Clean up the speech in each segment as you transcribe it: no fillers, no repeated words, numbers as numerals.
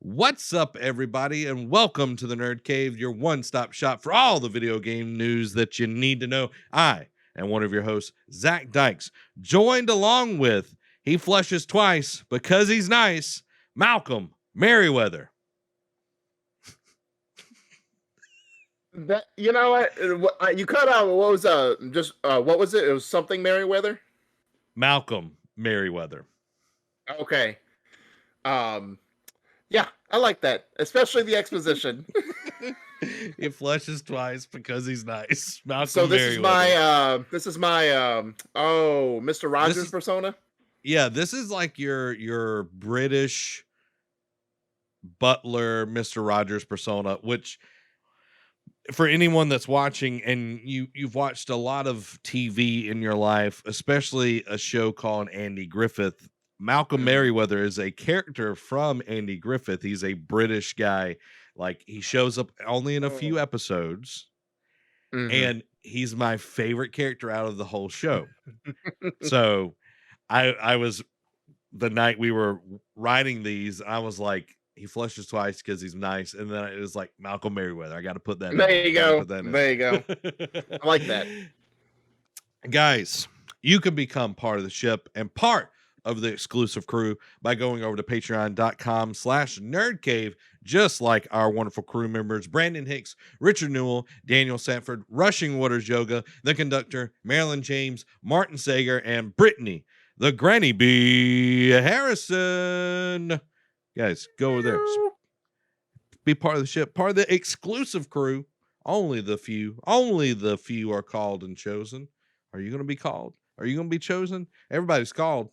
What's up, everybody, and welcome to the Nerd Cave, your one-stop shop for all the video game news that you need to know. I am one of your hosts, Zach Dykes, joined along with, he flushes twice because he's nice, Malcolm Merriweather. That you know what, you cut out. What was what was it? It was something Merriweather. Malcolm Merriweather. Okay. Um. Yeah, I like that, especially the exposition. He flushes twice because he's nice. Malcolm So Merriweather. this is my Mr. This Rogers is persona. this is like your British butler, Mr. Rogers persona, which for anyone that's watching and you've watched a lot of TV in your life, especially a show called Andy Griffith, Malcolm Merriweather is a character from Andy Griffith. He's a British guy. Like he shows up only in a few episodes, Mm-hmm. and he's my favorite character out of the whole show. So I was the night we were writing these, I was like, he flushes twice because he's nice, and then it was like Malcolm Merriweather. I got to put that. There you go. There you go. I like that, guys. You can become part of the ship and part of the exclusive crew by going over to patreon.com/nerdcave, just like our wonderful crew members Brandon Hicks, Richard Newell, Daniel Sanford, Rushing Waters Yoga, the conductor, Marilyn James, Martin Sager, and Brittany the Granny Bee Harrison. Guys, go over there. Be part of the ship, part of the exclusive crew. Only the few are called and chosen. Are you going to be called? Are you going to be chosen? Everybody's called.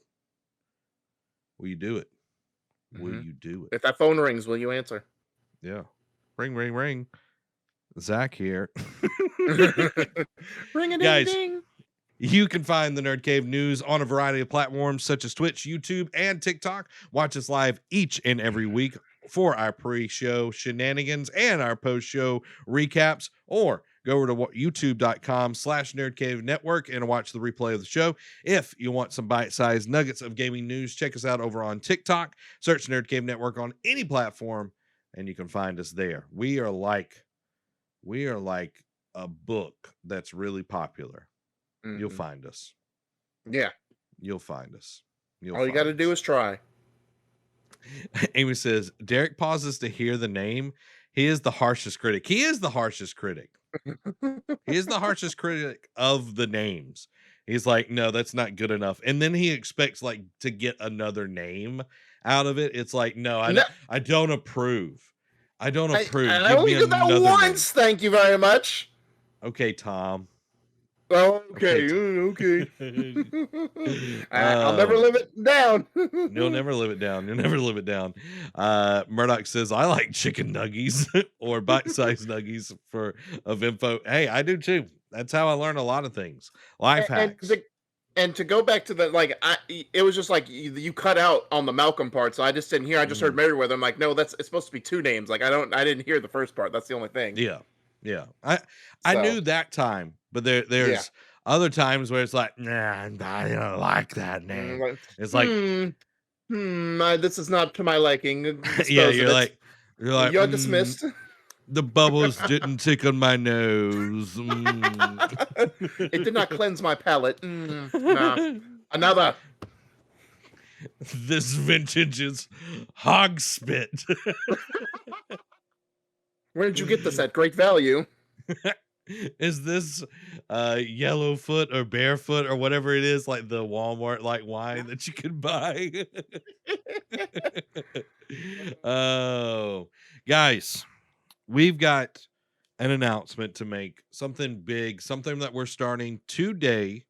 Will you do it? Will you do it? If that phone rings, will you answer? Yeah. Ring, ring, ring. Zach here. Ring a ding Guys, ding. You can find the Nerd Cave news on a variety of platforms such as Twitch, YouTube, and TikTok. Watch us live each and every week for our pre-show shenanigans and our post-show recaps, or go over to youtube.com/nerdcave network and watch the replay of the show. If you want some bite-sized nuggets of gaming news, check us out over on TikTok. Search Nerd Cave Network on any platform, and you can find us there. We are like a book that's really popular. You'll find us. Yeah. You'll find us. All you got to do is try. Amy says, Derek pauses to hear the name. He is the harshest critic. He is the harshest critic. He is the harshest critic of the names. He's like, no, that's not good enough. And then he expects like to get another name out of it. It's like, no, I don't approve. I don't approve. I only did that once. Name. Thank you very much. Okay, Tom. Okay. I'll never live it down. You'll never live it down. You'll never live it down. Murdoch says, I like chicken nuggies or bite-sized nuggies of info. Hey, I do too. That's how I learn a lot of things. Life hacks. And to go back to the, it was just like you cut out on the Malcolm part, so I just didn't hear. I just heard Merriweather. I'm like, no, it's supposed to be two names. Like, I didn't hear the first part. That's the only thing. Yeah. I knew that time, but there's other times where it's like, nah, I don't like that name. It's like, this is not to my liking. Yeah, you're dismissed. The bubbles didn't tickle my nose. It did not cleanse my palate. Nah. Another. This vintage is hog spit. Where did you get this at? Great value. Is this Yellowfoot or Barefoot or whatever it is, like the Walmart like wine that you can buy? Oh, guys, we've got an announcement to make. Something big, something that we're starting today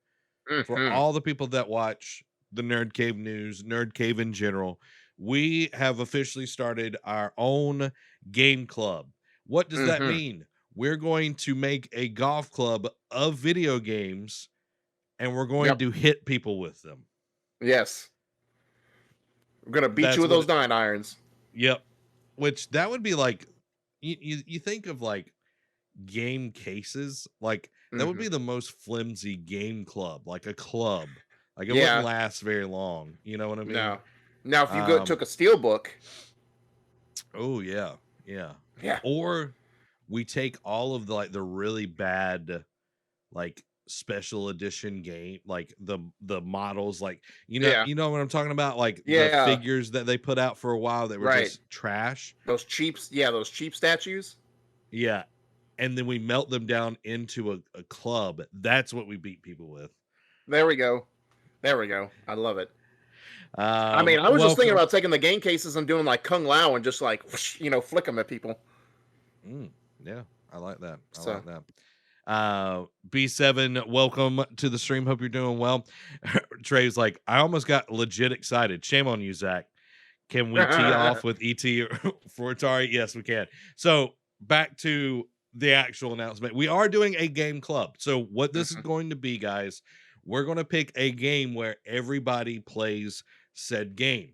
for all the people that watch the Nerd Cave news, Nerd Cave in general. We have officially started our own game club. What does that mean? We're going to make a golf club of video games, and we're going to hit people with them. Yes. We're going to beat you with those 9 irons. Yep. Which that would be like, you think of like game cases, like that would be the most flimsy game club, like a club. Like it wouldn't last very long. You know what I mean? No. Now, if you took a steel book Oh yeah, yeah. Yeah. Or we take all of the like the really bad like special edition game, like the models, like Yeah. you know what I'm talking about, like the Yeah. figures that they put out for a while that were Right. just trash. Those cheap statues. Yeah, and then we melt them down into a club. That's what we beat people with. There we go. There we go. I love it. I mean, I was Well, just thinking for about taking the game cases and doing like Kung Lao and just like, whoosh, flick them at people. yeah, I like that. I So like that. B7, welcome to the stream. Hope you're doing well. Trey's like, I almost got legit excited. Shame on you, Zach. Can we tee off with ET for Atari? Yes, we can. So back to the actual announcement. We are doing a game club. So what this is going to be, guys, we're going to pick a game where everybody plays said game.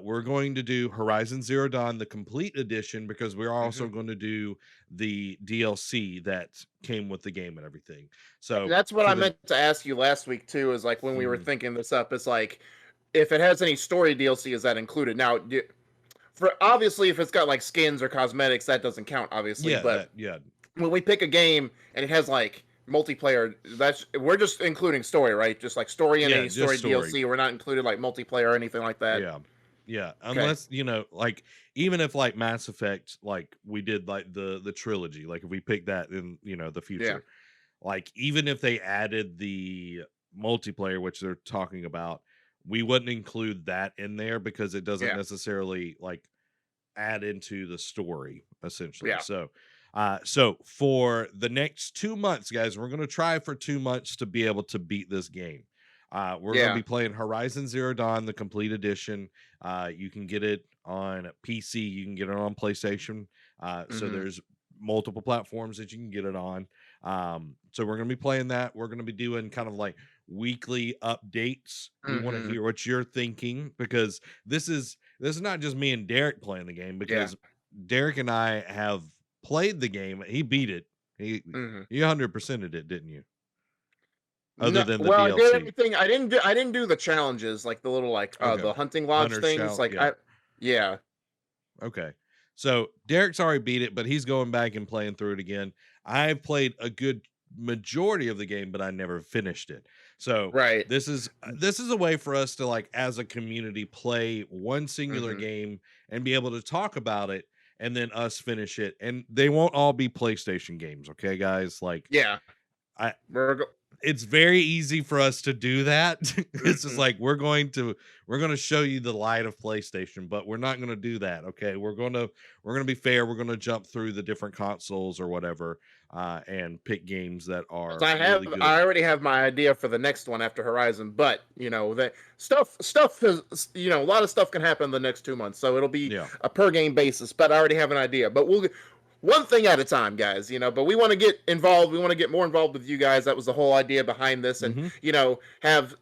We're going to do Horizon Zero Dawn, the complete edition, because we're also going to do the DLC that came with the game and everything. So that's what for I the meant to ask you last week too. Is like when we were Mhm. thinking this up, it's like if it has any story DLC, is that included? Now, for obviously, if it's got like skins or cosmetics, that doesn't count, obviously. Yeah, But that yeah. when we pick a game and it has like multiplayer, we're just including story, right? Just like story and Yeah, any just story story. DLC. We're not included like multiplayer or anything like that. Yeah. Yeah, Okay. unless, like even if like Mass Effect, like we did like the trilogy, like if we pick that in, the Yeah. future, like even if they added the multiplayer, which they're talking about, we wouldn't include that in there because it doesn't Yeah. necessarily like add into the story essentially. Yeah. So for the next 2 months, guys, we're going to try for 2 months to be able to beat this game. We're going to Yeah. be playing Horizon Zero Dawn, the complete edition. You can get it on PC, you can get it on PlayStation. So Mm-hmm. there's multiple platforms that you can get it on. So we're going to be playing that. We're going to be doing kind of like weekly updates. We want to Mm-hmm. hear what you're thinking because this is not just me and Derek playing the game Yeah. because Derek and I have played the game. He beat it. He Mm-hmm. he 100%ed it, didn't you? Other No, than the well, I did DLC. everything. I didn't do the challenges, like the little like Okay. the hunting lodge Hunter things. Shout. Like Yeah. yeah. Okay. So Derek's already beat it, but he's going back and playing through it again. I've played a good majority of the game, but I never finished it. So Right. this is a way for us to like as a community play one singular Mm-hmm. game and be able to talk about it and then us finish it. And they won't all be PlayStation games, okay, guys? Like Yeah. I We're go- it's very easy for us to do that. It's just Mhm. like we're going to show you the light of PlayStation, but we're not going to do that. Okay, we're going to be fair. We're going to jump through the different consoles or whatever, and pick games that 'Cause are I really have good. I already have my idea for the next one after Horizon, but that stuff is a lot of stuff can happen in the next 2 months, so it'll be Yeah. a per game basis. But I already have an idea. But we'll one thing at a time, guys. But we want to get involved. We want to get more involved with you guys. That was the whole idea behind this, and Hmm. have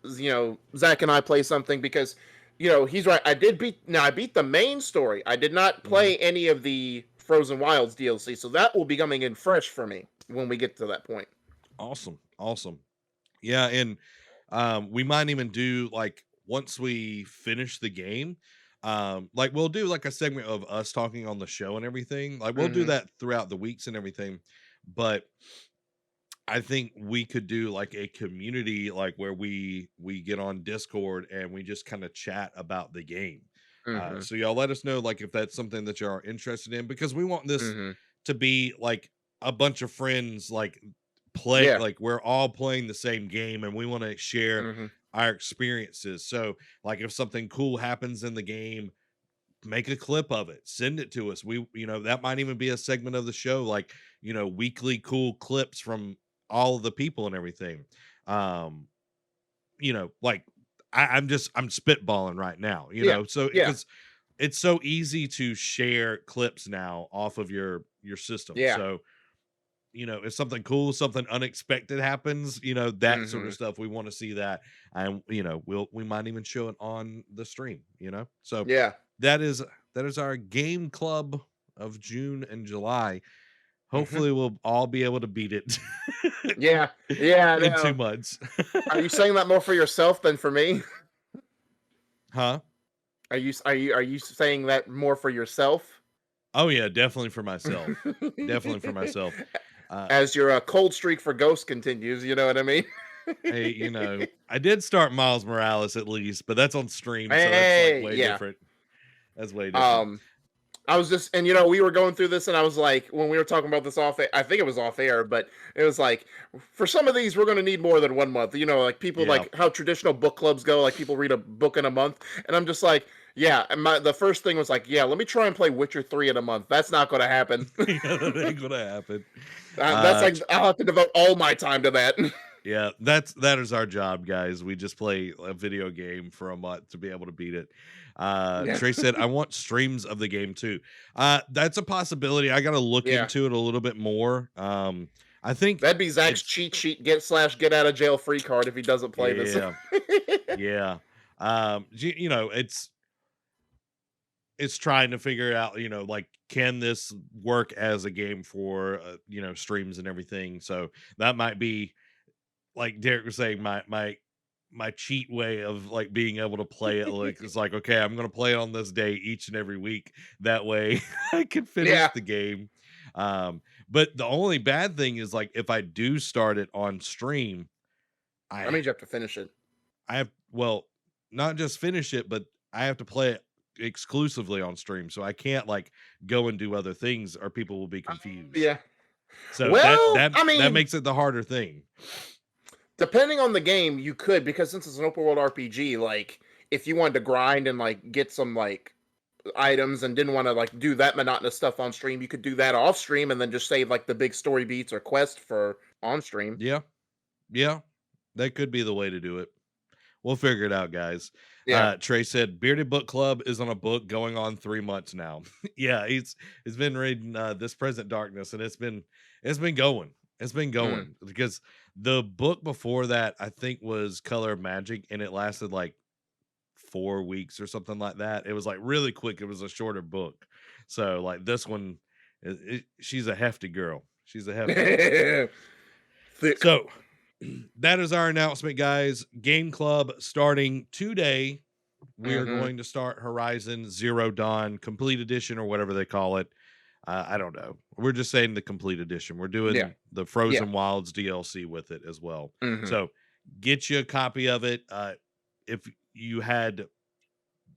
Zach and I play something because he's right. I beat the main story. I did not Hmm. play any of the Frozen Wilds DLC, so that will be coming in fresh for me when we get to that point. Awesome. Awesome. Yeah, and we might even do like once we finish the game, like we'll do like a segment of us talking on the show and everything. Like we'll do Mm-hmm. that throughout the weeks and everything. But I think we could do like a community like where we get on Discord and we just kind of chat about the game. Mm-hmm. So y'all let us know like if that's something that you are interested in because we want this Mm-hmm. to be like a bunch of friends like play Yeah. like we're all playing the same game and we want to share Mm-hmm. our experiences. So like if something cool happens in the game, make a clip of it, send it to us. That might even be a segment of the show, like, weekly cool clips from all of the people and everything. Um, like I'm spitballing right now, Yeah. so Yeah. because it's so easy to share clips now off of your system. Yeah. So, if something cool, something unexpected happens, that sort Mm-hmm. of stuff, we want to see that. And, we might even show it on the stream, So Yeah. that is that is our game club of June and July. Mm-hmm. Hopefully we'll all be able to beat it Yeah. Yeah. I in two know. months. Are you saying that more for yourself than for me? Huh? Are you saying that more for yourself? Oh yeah, definitely for myself. Definitely for myself. Uh, As your cold streak for Ghost continues, you know what I mean? hey, I did start Miles Morales at least, but that's on stream, so that's like Hey, way yeah. different. That's way different. Um, I was just, and we were going through this, and I was like, when we were talking about this off, I think it was off air, but it was like, for some of these, we're going to need more than 1 month. Like people, Yeah. like how traditional book clubs go, like people read a book in a month, and I'm just like, yeah. And the first thing was like, yeah, let me try and play Witcher 3 in a month. That's not going to happen. Yeah, that ain't gonna happen. That's Uh like I'll have to devote all my time to that. yeah, that is our job, guys. We just play a video game for a month to be able to beat it. Yeah, Trey said, I want streams of the game too. That's a possibility. I gotta look yeah. into it a little bit more. I think That'd be Zach's it's cheat sheet get out of jail free card if he doesn't play this. yeah, yeah. It's trying to figure out, like, can this work as a game for streams and everything. So that might be, like Derek was saying, my cheat way of like being able to play it. Like, it's like, okay, I'm gonna play it on this day each and every week. That way I can finish Yeah, the game. But the only bad thing is, like, if I do start it on stream, that I means you have to finish it. I have, well, not just finish it, but I have to play it exclusively on stream. So I can't like go and do other things, or people will be confused. Yeah. So that Well, that I that mean, makes it the harder thing. depending on the game, you could, because since it's an open world RPG, like if you wanted to grind and like get some like items and didn't want to like do that monotonous stuff on stream, you could do that off stream and then just save like the big story beats or quest for on stream. Yeah. Yeah. That could be the way to do it. We'll figure it out, guys. Yeah. Trey said Bearded Book Club is on a book going on 3 months now. Yeah, he's been reading This Present Darkness, and it's been going. It's been Mm. going because the book before that, I think, was Color of Magic, and it lasted like 4 weeks or something like that. It was like really quick. It was a shorter book. So like this one, she's a hefty girl. She's a hefty girl. Thick. So that is our announcement, guys. Game Club starting today. We are Hmm. going to start Horizon Zero Dawn Complete Edition, or whatever they call it. I don't know. We're just saying the Complete Edition. We're Yeah. doing the Yeah. Frozen Wilds DLC with it as well. Hmm. So get you a copy of it. If you had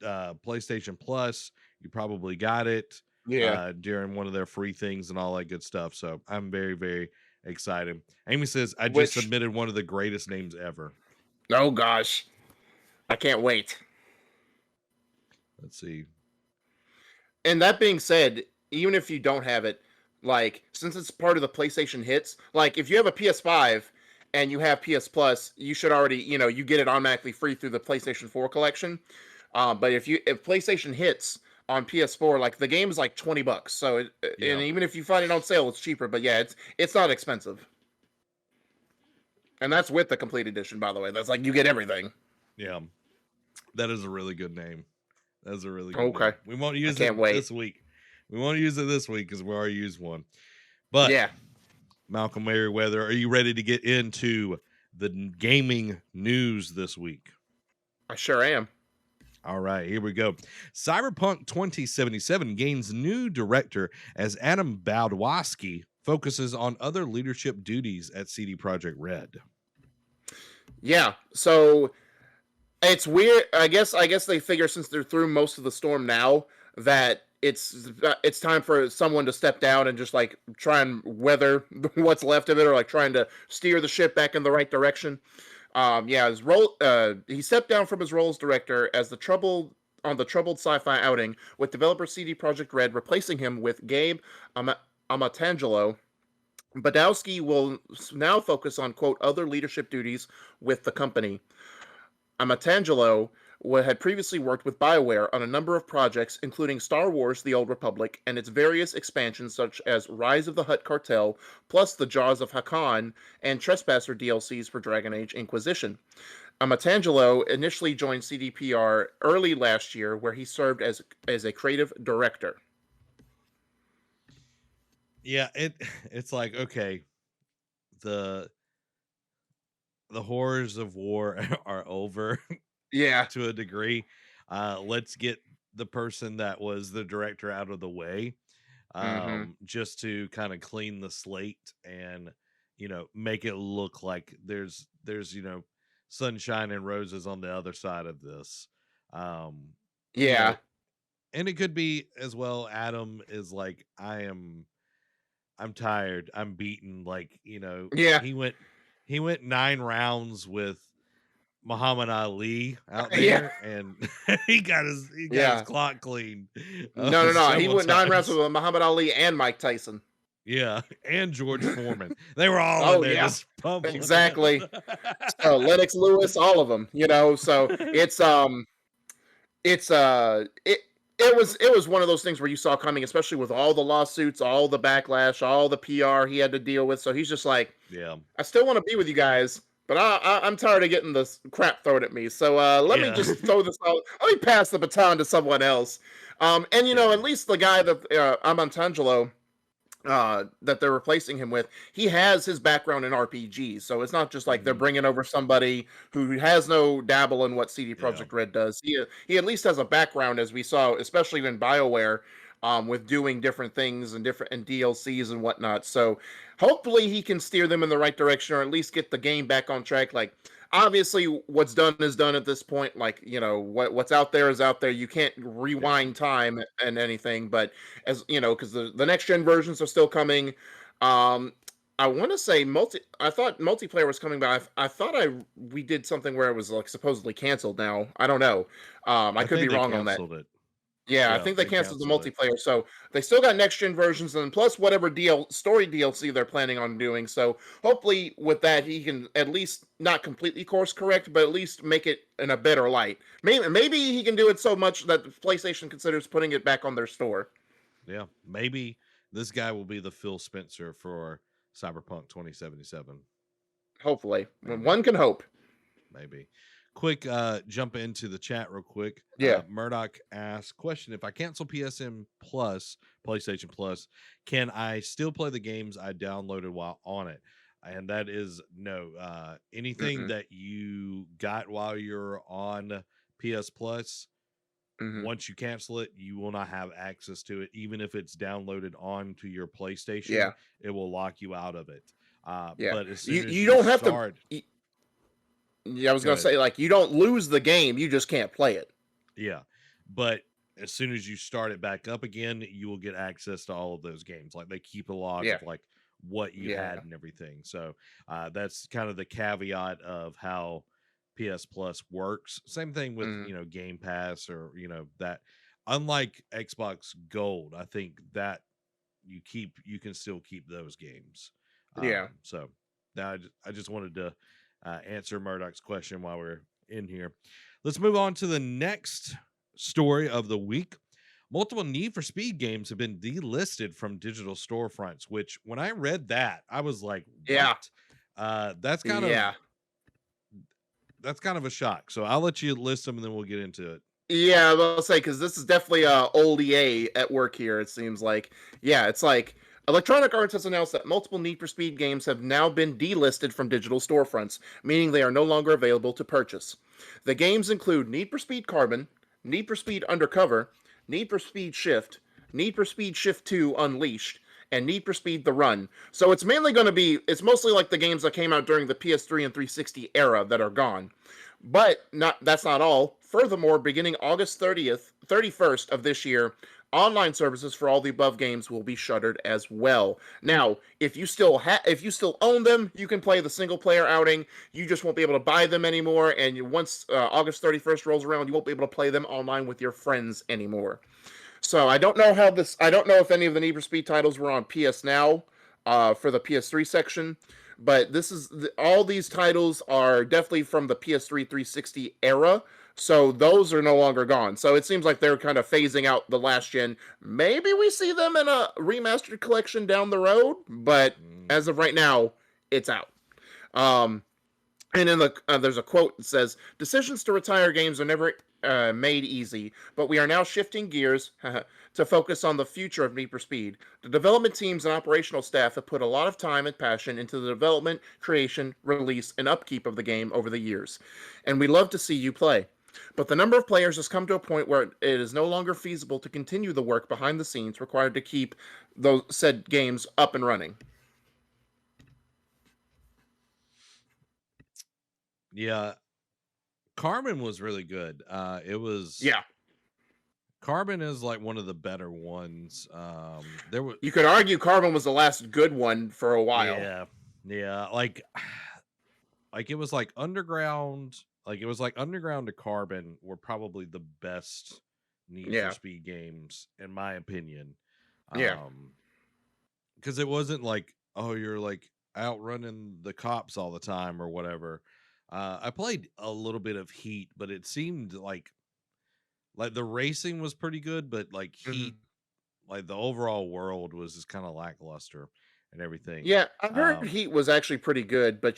PlayStation Plus, you probably got it Yeah. during one of their free things and all that good stuff. So I'm very, very excited. Amy says, I just Which, submitted one of the greatest names ever. oh gosh, I can't wait. Let's see. And that being said, even if you don't have it, like since it's part of the PlayStation hits, like if you have a PS5 and you have PS Plus, you should already, you get it automatically free through the PlayStation 4 collection. But if PlayStation hits on PS4, like the game is like $20, so Yeah. and even if you find it on sale, it's cheaper. But yeah, it's not expensive, and that's with the complete edition, by the way. That's like you get everything. Yeah. That is a really good name. That's a really good Okay, name. We won't I use can't it wait. this week. We won't use it this week because we already used one. But Yeah, Malcolm Merriweather, are you ready to get into the gaming news this week? I sure am. All right, here we go. Cyberpunk 2077 gains new director as Adam Baldwowski focuses on other leadership duties at CD Projekt Red. Yeah, so it's weird. I guess they figure since they're through most of the storm now that it's time for someone to step down and just like try and weather what's left of it, or like trying to steer the ship back in the right direction. Yeah, his role. He stepped down from his role as director as the troubled sci-fi outing with developer CD Projekt Red replacing him with Gabe Amatangelo. Badowski will now focus on quote other leadership duties with the company. Amatangelo had previously worked with BioWare on a number of projects, including Star Wars The Old Republic and its various expansions such as Rise of the Hutt Cartel, plus the Jaws of Hakan and Trespasser DLCs for Dragon Age Inquisition. Amatangelo initially joined CDPR early last year, where he served as a creative director. Yeah, it's like, okay, the horrors of war are over Yeah. to a degree. Let's get the person that was the director out of the way. Mm-hmm. just to kind of clean the slate and make it look like there's sunshine and roses on the other side of this. Um, you know, Yeah. and it could be as well. Adam is like, I'm tired. I'm beaten. Like, Yeah. he went 9 rounds with Muhammad Ali out Yeah. there, and he got his Yeah. clock clean No, no, no. He several went 9 rounds times. with Muhammad Ali and Mike Tyson. Yeah, and George Foreman. They were all in Oh there yeah, just pummeling him. exactly. So Lennox Lewis, all of them. So it was one of those things where you saw coming, especially with all the lawsuits, all the backlash, all the PR he had to deal with. So he's just like, Yeah, I still want to be with you guys, but I'm tired of getting this crap thrown at me. So let me yeah, just throw this out. Let me pass the baton to someone else. And yeah. at least the guy that Amantangelo that they're replacing him with, he has his background in RPGs. So it's not just like they're Mhm. bringing over somebody who has no dabble in what CD Yeah, Projekt Red does. He at least has a background, as we saw, especially in BioWare, with doing different things and different and DLCs and whatnot. So hopefully he can steer them in the right direction, or at least get the game back on track. Like, obviously what's done is done at this point. Like, what's out there is out there. You can't yeah. rewind time and anything, but as you know, because the next gen versions are still coming. um I want to say I thought multiplayer was coming, but I thought we did something where it was like supposedly canceled now. I don't know. I I could be think they wrong on that. canceled it. Yeah, I Yeah, think they they canceled the canceled it. multiplayer, so they still got next gen versions, and plus whatever story DLC they're planning on doing. So hopefully, with that, he can at least not completely course correct, but at least make it in a better light. Maybe he can do it so much that PlayStation considers putting it back on their store. Yeah, maybe this guy will be the Phil Spencer for Cyberpunk 2077. Hopefully, when Maybe. one can hope. Maybe. Quick jump into the chat real quick. Yeah. Murdoch asks, question, if I cancel PSN Plus, PlayStation Plus, can I still play the games I downloaded while on it? And that is no. Anything Mm-mm. that you got while you're on PS Plus, Mm-hmm. once you cancel it, you will not have access to it. Even if it's downloaded onto your PlayStation, Yeah. it will lock you out of it. Yeah. But as soon You as you you don't have to. start, Yeah, I was go gonna ahead. say, like, you don't lose the game, you just can't play it. Yeah. But as soon as you start it back up again, you will get access to all of those games. Like they keep a log Yeah. of like what you had Yeah. and everything. So that's kind of the caveat of how PS Plus works. Same thing with, Mm-hmm. Game Pass or, that unlike Xbox Gold, I think that you can still keep those games. Yeah. So now I just wanted to answer Murdoch's question while we're in here. Let's move on to the next story of the week. Multiple Need for Speed games have been delisted from digital storefronts, which when I read that, I was like, Yeah. what? That's kind of Yeah. a shock. So I'll let you list them and then we'll get into it. Yeah, I will say, because this is definitely old EA at work here. It seems like, yeah, it's like Electronic Arts has announced that multiple Need for Speed games have now been delisted from digital storefronts, meaning they are no longer available to purchase. The games include Need for Speed Carbon, Need for Speed Undercover, Need for Speed Shift, Need for Speed Shift 2 Unleashed, and Need for Speed The Run. So it's mainly going to be, it's mostly like the games that came out during the PS3 and 360 era that are gone. But that's not all. Furthermore, beginning August 31st of this year, online services for all the above games will be shuttered as well. Now, if you still own them, you can play the single player outing. You just won't be able to buy them anymore, and once August 31st rolls around, you won't be able to play them online with your friends anymore. So I don't know if any of the Need for Speed titles were on PS Now for the PS3 section, but all these titles are definitely from the PS3 360 era. So those are no longer gone. So it seems like they're kind of phasing out the last gen. Maybe we see them in a remastered collection down the road, but Mm, as of right now, it's out. Um, and in there's a quote that says, "Decisions to retire games are never made easy, but we are now shifting gears to focus on the future of Need for Speed. The development teams and operational staff have put a lot of time and passion into the development, creation, release, and upkeep of the game over the years, and we love to see you play. But the number of players has come to a point where it is no longer feasible to continue the work behind the scenes required to keep those said games up and running. Yeah, Carbon was really good. It was Yeah. Carbon is like one of the better ones. There was You could argue Carbon was the last good one for a while. yeah, like it was like Underground, Underground to Carbon were probably the best Need for Yeah. Speed games in my opinion. Yeah. Because it wasn't like, oh, you're like outrunning the cops all the time or whatever. I played a little bit of Heat, but it seemed like the racing was pretty good, but like Mhm. Heat, like the overall world was just kind of lackluster and everything. Yeah, I've heard Um, Heat was actually pretty good, but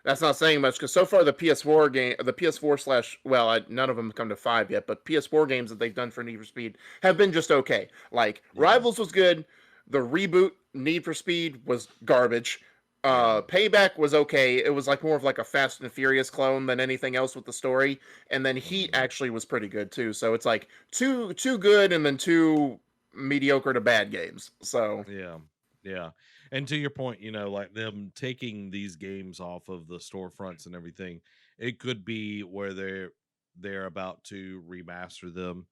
that's not saying much because so far the PS4 game, the PS4 slash, well, none of them come to 5 yet, but PS4 games that they've done for Need for Speed have been just okay. Like yeah, Rivals was good, the reboot Need for Speed was garbage. yeah, Payback was okay. It was like more of like a Fast and Furious clone than anything else with the story, and then Heat mhm, actually was pretty good too. So it's like two good and then two mediocre to bad games. So. yeah, yeah. And to your point, like them taking these games off of the storefronts and everything, it could be where they're about to remaster them.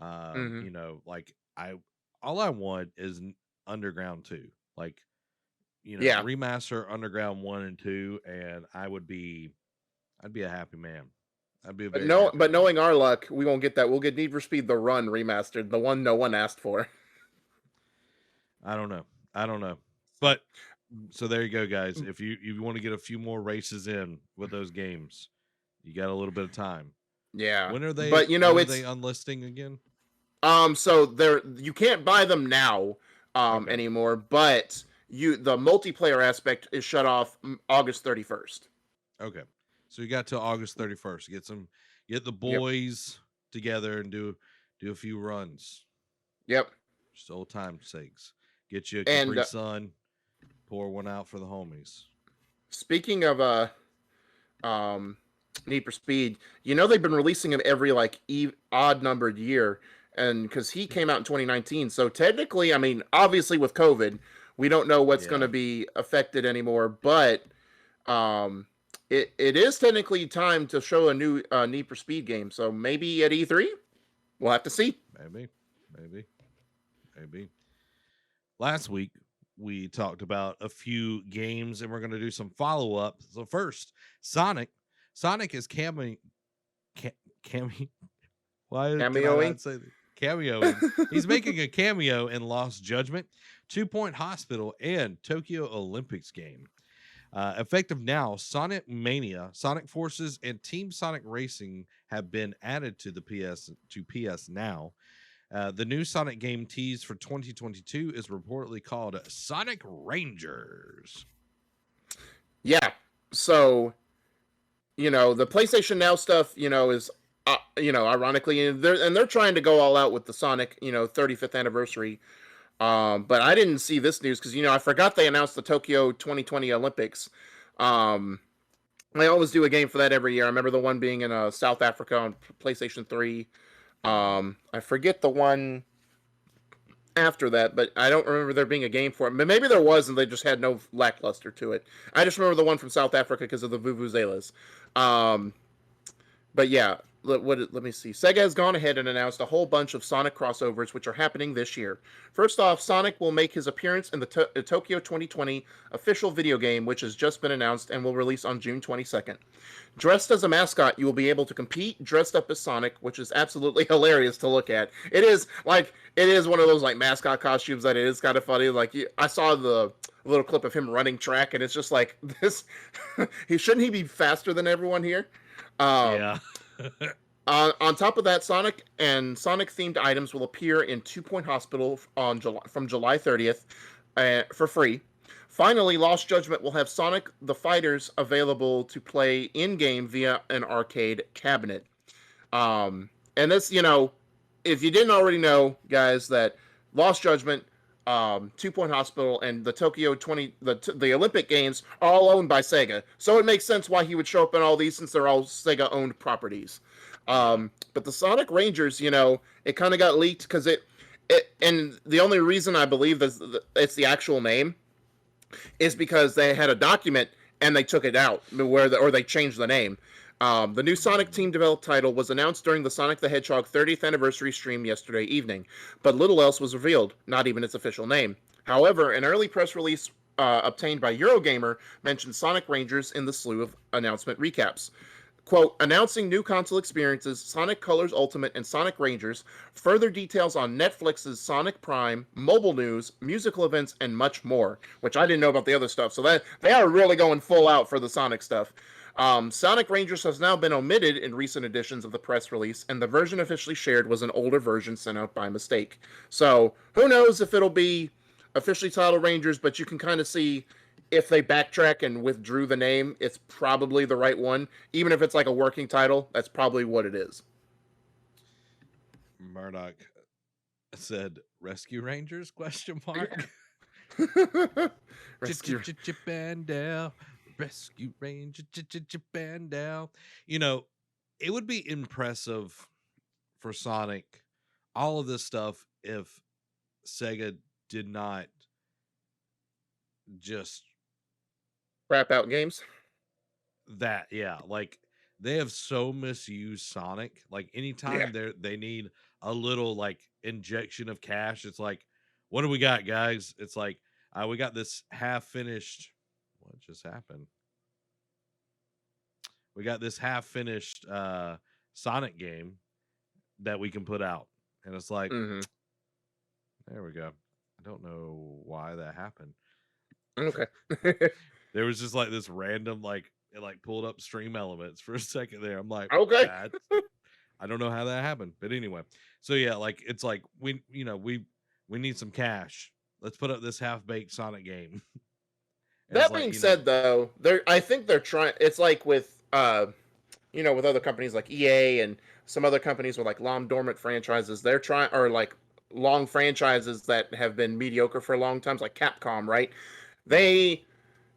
Mhm. Like all I want is Underground 2. Like, Yeah, remaster Underground 1 and 2 and I'd be a happy man. I'd be a but very happy man. knowing our luck, we won't get that. We'll get Need for Speed: The Run remastered, the one no one asked for. I don't know. I don't know. But so there you go, guys. If you want to get a few more races in with those games, you got a little bit of time. Yeah, When are they but when are they it's unlisting again? so there you can't buy them now Okay. anymore, but the multiplayer aspect is shut off August 31st. Okay. So you got till August 31st. Get the Yep. boys together and do a few runs. Yep. Just old time's sakes. Get you a And Capri Sun, pour one out for the homies. speaking of um Need for Speed, they've been releasing them every like odd numbered year, and because he came out in 2019, so technically, I mean, obviously with COVID, we don't know what's going Yeah. to be affected anymore, but um, it is technically time to show a new Need for Speed game. So maybe at E3, we'll have to see. Maybe. Maybe. Maybe. Last week we talked about a few games and we're going to do some follow up. So first, Sonic. Sonic is cameo. Why can I Cameoing. not say that? Cameoing. He's making a cameo in Lost Judgment, 2 Point Hospital, and Tokyo Olympics game. Effective now, Sonic Mania, Sonic Forces, and Team Sonic Racing have been added to the PS Now. The new Sonic game teased for 2022 is reportedly called Sonic Rangers. Yeah. So the PlayStation Now stuff, is ironically, and they're trying to go all out with the Sonic, 35th anniversary. But I didn't see this news because I forgot they announced the Tokyo 2020 Olympics. Um, they always do a game for that every year. I remember the one being in South Africa on PlayStation 3. Mhm. I forget the one after that, but I don't remember there being a game for it. But maybe there was, and they just had no lackluster to it. I just remember the one from South Africa because of the vuvuzelas. Um, but yeah, let me see. Sega has gone ahead and announced a whole bunch of Sonic crossovers, which are happening this year. First off, Sonic will make his appearance in the Tokyo 2020 official video game, which has just been announced and will release on June 22nd. Dressed as a mascot, you will be able to compete dressed up as Sonic, which is absolutely hilarious to look at. It is one of those like mascot costumes that is kind of funny. I saw the little clip of him running track, and it's just like this. He be faster than everyone here. Um, Yeah. on top of that, Sonic and Sonic themed items will appear in 2 Point Hospital from July 30th for free. Finally, Lost Judgment will have Sonic the Fighters available to play in game via an arcade cabinet. And this, if you didn't already know, guys, that Lost Judgment, Two Point Hospital, and the the Olympic Games are all owned by Sega. So it makes sense why he would show up in all these since they're all Sega owned properties. Yeah. But the Sonic Rangers, it kind of got leaked because and the only reason I believe that it's the actual name is because they had a document and they took it out or they changed the name. The new Sonic team developed title was announced during the Sonic the Hedgehog 30th anniversary stream yesterday evening, but little else was revealed, not even its official name. However, an early press release obtained by Eurogamer mentioned Sonic Rangers in the slew of announcement recaps. Quote, announcing new console experiences, Sonic Colors Ultimate and Sonic Rangers, further details on Netflix's Sonic Prime, mobile news, musical events, and much more, which I didn't know about the other stuff. So that they are really going full out for the Sonic stuff. Sonic Rangers has now been omitted in recent editions of the press release, and the version officially shared was an older version sent out by mistake. So who knows if it'll be officially titled Rangers, but you can kind of see if they backtrack and withdrew the name, it's probably the right one. Even if it's like a working title, that's probably what it is. Murdoch said, "Rescue Rangers?" Question mark. Rescue. Bandel, Rescue Ranger, Bandel. You know, it would be impressive for Sonic, all of this stuff, if Sega did not just Crap out games. that. Yeah, like they have so misused Sonic. Like anytime they need a little like injection of cash, it's like, what do we got, guys? It's like, we got this half finished. What just happened? We got this half finished Sonic game that we can put out, and it's like, there we go. I don't know why that happened. Okay. There was just like this random it like pulled up Stream Elements for a second there. I'm like, okay. I don't know how that happened, but anyway. So yeah, like it's like we need some cash. Let's put up this half-baked Sonic game. That being said, though, I think they're trying. It's like with with other companies like EA and some other companies with like long dormant franchises. They're trying, or like long franchises that have been mediocre for a long time, like Capcom, right?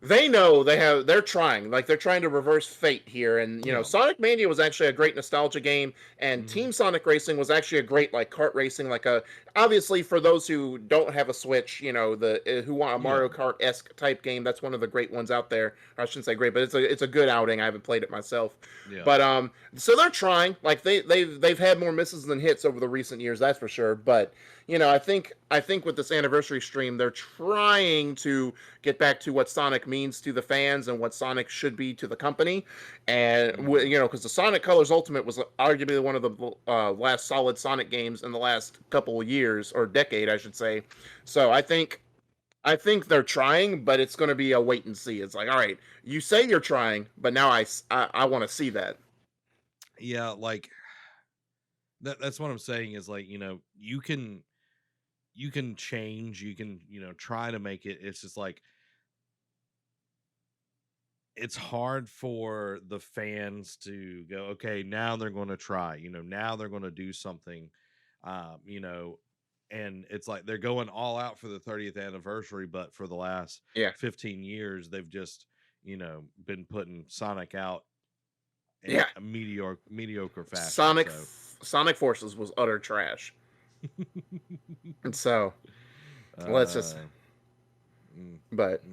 They know they're trying to reverse fate here, and Sonic Mania was actually a great nostalgia game, and Team Sonic Racing was actually a great like kart racing, obviously for those who don't have a Switch, who want a Mario Kart-esque type game, that's one of the great ones out there. I shouldn't say great, but it's a good outing. I haven't played it myself, but so they're trying. Like they've had more misses than hits over the recent years, that's for sure. But I think with this anniversary stream, they're trying to get back to what Sonic means to the fans and what Sonic should be to the company. And because the Sonic Colors Ultimate was arguably one of the last solid Sonic games in the last couple of years, or decade, I should say. So I think they're trying, but it's going to be a wait and see. It's like, all right, you say you're trying, but now I want to see that. Yeah, like that's what I'm saying is like, you can change, you can, try to make it. It's just like, it's hard for the fans to go, okay, now they're going to try, now they're going to do something, and it's like they're going all out for the 30th anniversary, but for the last 15 years, they've just, been putting Sonic out in a mediocre fashion. Sonic Forces was utter trash. And so let's just. But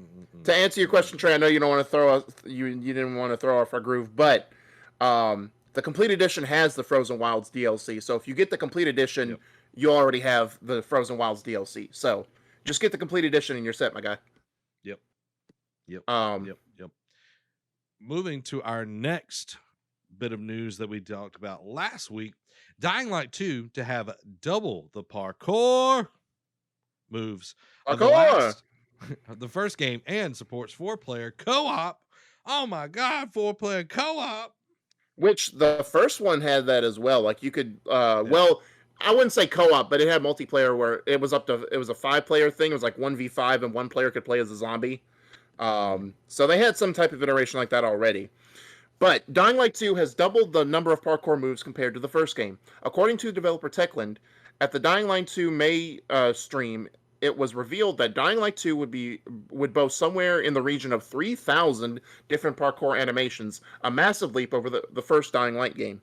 to answer your question, Trey, I know you don't want to throw you didn't want to throw off our groove, but the complete edition has the Frozen Wilds DLC. So if you get the complete edition, you already have the Frozen Wilds DLC. So just get the complete edition and you're set, my guy. Yep. Moving to our next bit of news that we talked about last week, Dying Light 2 to have double the parkour moves of the first game, and supports 4-player co-op. Oh my god, 4-player co-op. Which the first one had that as well. Like you could well, I wouldn't say co-op, but it had multiplayer where it was a 5-player thing. It was like 1v5 and one player could play as a zombie. So they had some type of iteration like that already. But Dying Light 2 has doubled the number of parkour moves compared to the first game. According to developer Techland, at the Dying Light 2 May stream, it was revealed that Dying Light 2 would boast somewhere in the region of 3,000 different parkour animations, a massive leap over the first Dying Light game.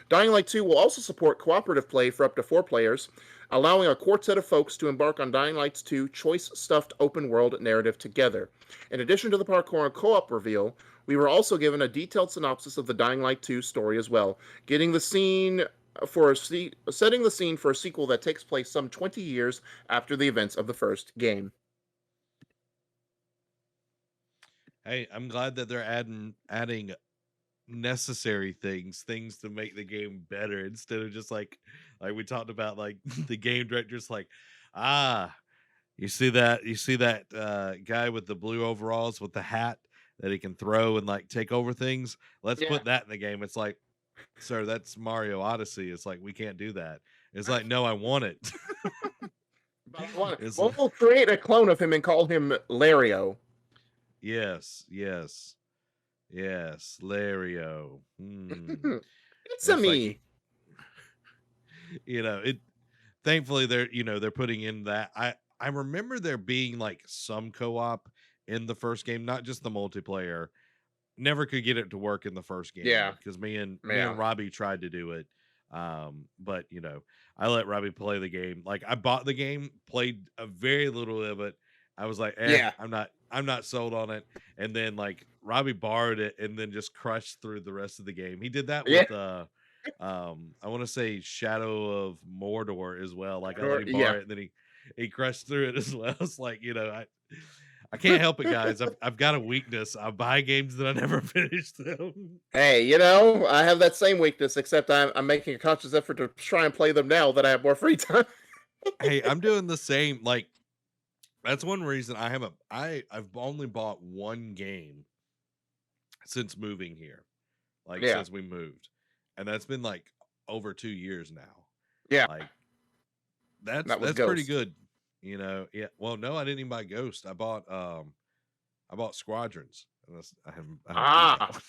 Dying Light 2 will also support cooperative play for up to 4 players, allowing a quartet of folks to embark on Dying Light's 2 choice-stuffed open-world narrative together. In addition to the parkour and co-op reveal, we were also given a detailed synopsis of the Dying Light 2 story as well, getting the scene setting the scene for a sequel that takes place some 20 years after the events of the first game. Hey, I'm glad that they're adding necessary things to make the game better instead of just like we talked about, like the game director's like, ah, you see that guy with the blue overalls with the hat that he can throw and like take over things. Let's Yeah. put that in the game. It's like, sir, that's Mario Odyssey. It's like, we can't do that. It's like, no, I want it. It's Well, like, we'll create a clone of him and call him Lario. yes, Lario. It's a It's like me. it. Thankfully, they're putting in that. I remember there being like some co-op in the first game, not just the multiplayer. Never could get it to work in the first game Yeah. because me Yeah. and Robbie tried to do it. But I let Robbie play the game. Like, I bought the game, played a very little of it. I was like, Yeah. I'm not sold on it. And then like Robbie borrowed it and then just crushed through the rest of the game. He did that Yeah. with I want to say Shadow of Mordor as well. Like, I let him Yeah. borrow it and then he crushed through it as well. It's like, I can't help it, guys. I've got a weakness. I buy games that I never finish them. Hey, I have that same weakness, except I'm making a conscious effort to try and play them now that I have more free time. Hey, I'm doing the same. Like, that's one reason I've only bought one game since moving here. Like, Yeah. since we moved. And that's been like over 2 years now. Yeah. Like, That was that's pretty Ghost. good. Yeah. Well, no, I didn't even buy Ghost. I bought Squadrons. And I haven't beat that one.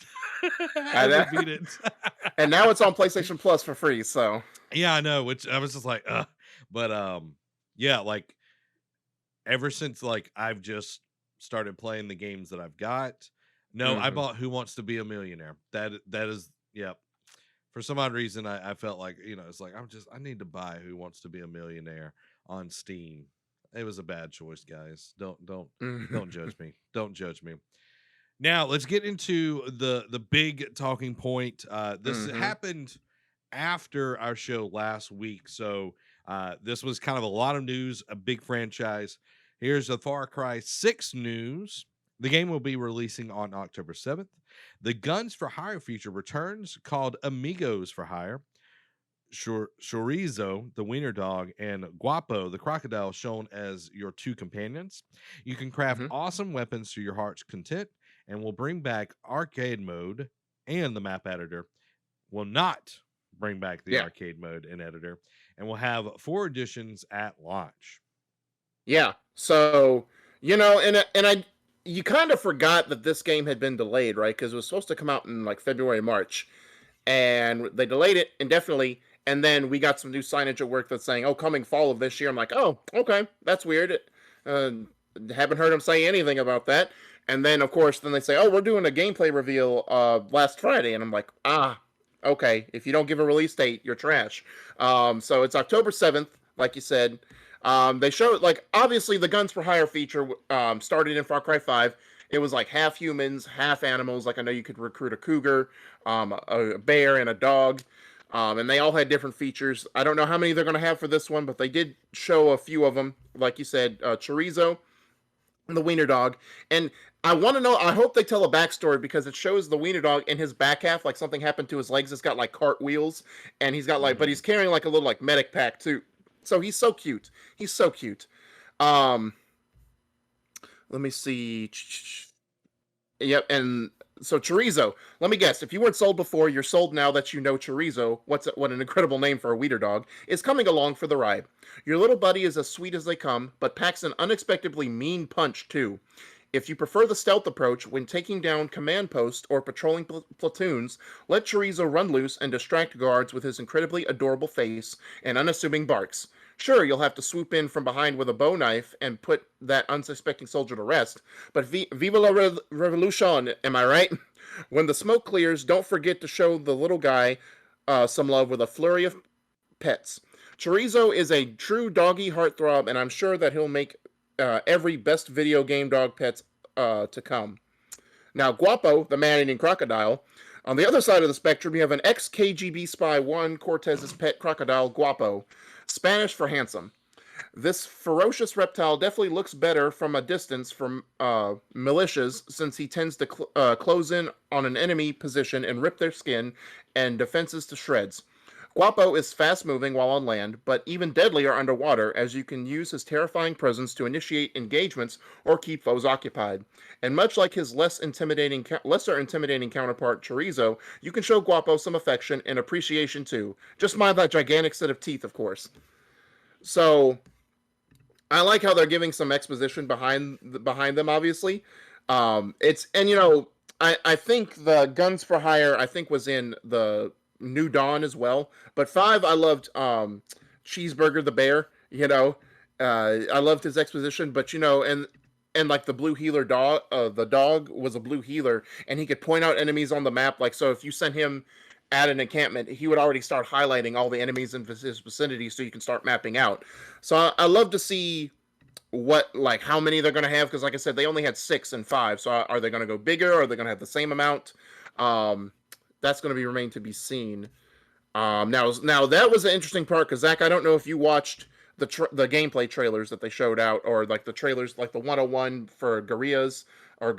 I haven't beat it. And now it's on PlayStation Plus for free, so. Yeah, I know, which I was just like, but yeah, like ever since like I've just started playing the games that I've got. No, I bought Who Wants to Be a Millionaire. That is, yeah. For some odd reason, I felt like, it's like I need to buy Who Wants to Be a Millionaire on Steam. It was a bad choice, guys. Don't judge me. Don't judge me. Now let's get into the big talking point. This happened after our show last week, so this was kind of a lot of news, a big franchise. Here's the Far Cry 6 news. The game will be releasing on October 7th. The Guns for Hire feature returns, called Amigos for Hire. Chorizo, the wiener dog, and Guapo, the crocodile, shown as your 2 companions. You can craft awesome weapons to your heart's content, and will bring back arcade mode and the map editor. Will not bring back the arcade mode and editor, and will have 4 editions at launch. Yeah. So, you kind of forgot that this game had been delayed, right? Because it was supposed to come out in like February, March, and they delayed it indefinitely. And then we got some new signage at work that's saying, "Oh, coming fall of this year." I'm like, "Oh, okay, that's weird." Haven't heard them say anything about that. And then, of course, then they say, "Oh, we're doing a gameplay reveal last Friday," and I'm like, okay. If you don't give a release date, you're trash. So it's October 7th, like you said. They showed, like, obviously the Guns for Hire feature started in Far Cry 5. It was like half humans, half animals. Like, I know you could recruit a cougar, a bear, and a dog. And they all had different features. I don't know how many they're going to have for this one, but they did show a few of them. Like you said, Chorizo, and the wiener dog. And I want to know, I hope they tell a backstory, because it shows the wiener dog in his back half, like something happened to his legs. It's got like cartwheels, and he's got like, but he's carrying like a little like medic pack too. So he's so cute. He's so cute. Let me see. Yep, and so Chorizo. Let me guess. If you weren't sold before, you're sold now that you know Chorizo. What an incredible name for a wiener dog. Is coming along for the ride. Your little buddy is as sweet as they come, but packs an unexpectedly mean punch too. If you prefer the stealth approach when taking down command posts or patrolling platoons, let Chorizo run loose and distract guards with his incredibly adorable face and unassuming barks. Sure, you'll have to swoop in from behind with a bow knife and put that unsuspecting soldier to rest, but viva la revolution, am I right? When the smoke clears, don't forget to show the little guy some love with a flurry of pets. Chorizo is a true doggy heartthrob, and I'm sure that he'll make every best video game dog pets to come. Now, Guapo, the man-eating crocodile. On the other side of the spectrum, you have an ex-KGB spy Juan Cortez's pet crocodile, Guapo, Spanish for handsome. This ferocious reptile definitely looks better from a distance from militias, since he tends to close in on an enemy position and rip their skin and defenses to shreds. Guapo is fast moving while on land, but even deadlier underwater, as you can use his terrifying presence to initiate engagements or keep foes occupied. And much like his lesser intimidating counterpart Chorizo, you can show Guapo some affection and appreciation too. Just mind that gigantic set of teeth, of course. So I like how they're giving some exposition behind them. Obviously, it's and I think the Guns for Hire was in the New Dawn as well. But 5, I loved Cheeseburger the bear. I loved his exposition. But and like the blue healer dog, the dog was a blue healer, and he could point out enemies on the map. Like, so if you sent him at an encampment, he would already start highlighting all the enemies in his vicinity, so you can start mapping out. So I love to see how many they're going to have, because like I said, they only had 6 and 5. So are they going to go bigger? Or are they going to have the same amount? That's going to be remain to be seen. Now that was an interesting part, because Zach, I don't know if you watched the gameplay trailers that they showed out, or like the trailers, like the 101 for Gorillas. No,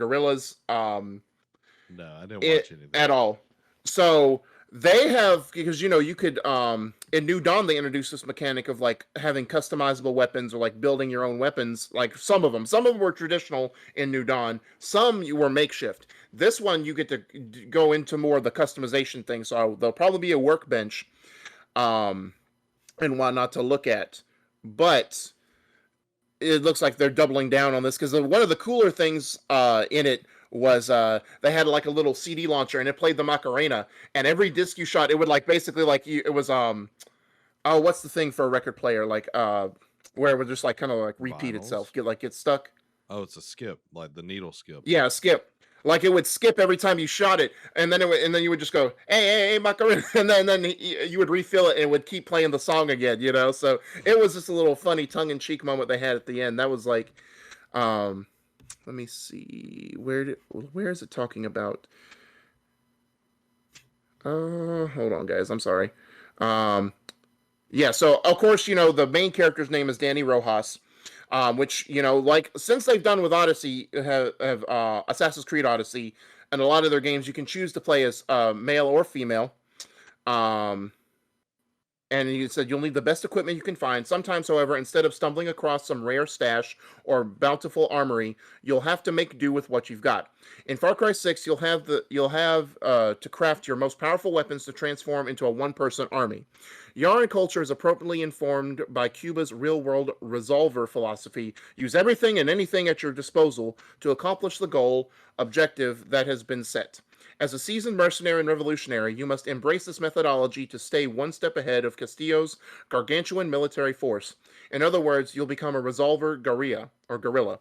I didn't watch anything at all. So they have, because you could in New Dawn they introduced this mechanic of like having customizable weapons, or like building your own weapons. Like some of them were traditional in New Dawn, some you were makeshift. This one you get to go into more of the customization thing, so there'll probably be a workbench and whatnot to look at. But it looks like they're doubling down on this, because one of the cooler things in it was they had like a little CD launcher, and it played the Macarena, and every disc you shot, it would like basically like it was what's the thing for a record player, like where it would just like kind of like repeat Vinyls? itself, get stuck. Oh, it's a skip, like the needle skip. Yeah, skip. Like it would skip every time you shot it, and then you would just go, hey, Macarena, and then you would refill it, and it would keep playing the song again, So it was just a little funny tongue-in-cheek moment they had at the end. That was like, let me see, where is it talking about? Hold on, guys, I'm sorry. Yeah, so of course, the main character's name is Danny Rojas. Which, like, since they've done with Odyssey, have Assassin's Creed Odyssey, and a lot of their games, you can choose to play as male or female. And you said you'll need the best equipment you can find. Sometimes, however, instead of stumbling across some rare stash or bountiful armory, you'll have to make do with what you've got. In Far Cry 6, you'll have to craft your most powerful weapons to transform into a one-person army. Yarn culture is appropriately informed by Cuba's real-world resolver philosophy. Use everything and anything at your disposal to accomplish the objective that has been set. As a seasoned mercenary and revolutionary, you must embrace this methodology to stay one step ahead of Castillo's gargantuan military force. In other words, you'll become a resolver guerrilla.